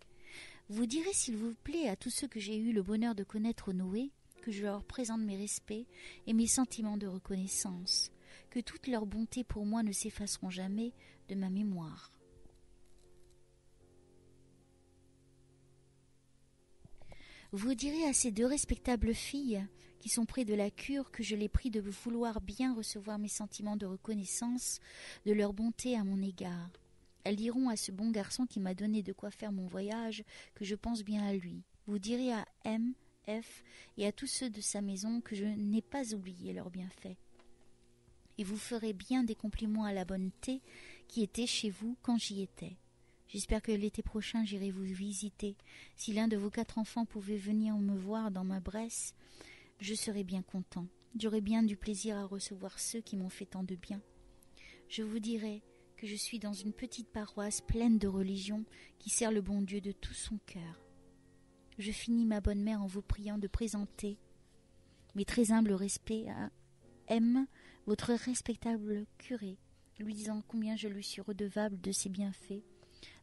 Speaker 1: Vous direz s'il vous plaît à tous ceux que j'ai eu le bonheur de connaître au Noé, que je leur présente mes respects et mes sentiments de reconnaissance, que toutes leurs bontés pour moi ne s'effaceront jamais de ma mémoire. Vous direz à ces deux respectables filles qui sont près de la cure que je les prie de vouloir bien recevoir mes sentiments de reconnaissance de leur bonté à mon égard. Elles diront à ce bon garçon qui m'a donné de quoi faire mon voyage que je pense bien à lui. Vous direz à M, F et à tous ceux de sa maison que je n'ai pas oublié leurs bienfaits. Et vous ferez bien des compliments à la bonne T qui était chez vous quand j'y étais. J'espère que l'été prochain j'irai vous visiter. Si l'un de vos 4 enfants pouvait venir me voir dans ma Bresse, je serais bien content. J'aurais bien du plaisir à recevoir ceux qui m'ont fait tant de bien. Je vous dirai que je suis dans une petite paroisse pleine de religion qui sert le bon Dieu de tout son cœur. Je finis ma bonne mère en vous priant de présenter mes très humbles respects à M, votre respectable curé, lui disant combien je lui suis redevable de ses bienfaits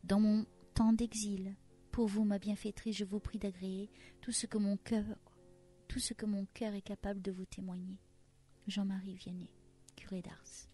Speaker 1: dans mon temps d'exil. Pour vous, ma bienfaitrice, je vous prie d'agréer tout ce que mon cœur est capable de vous témoigner. Jean-Marie Vianney, curé d'Ars.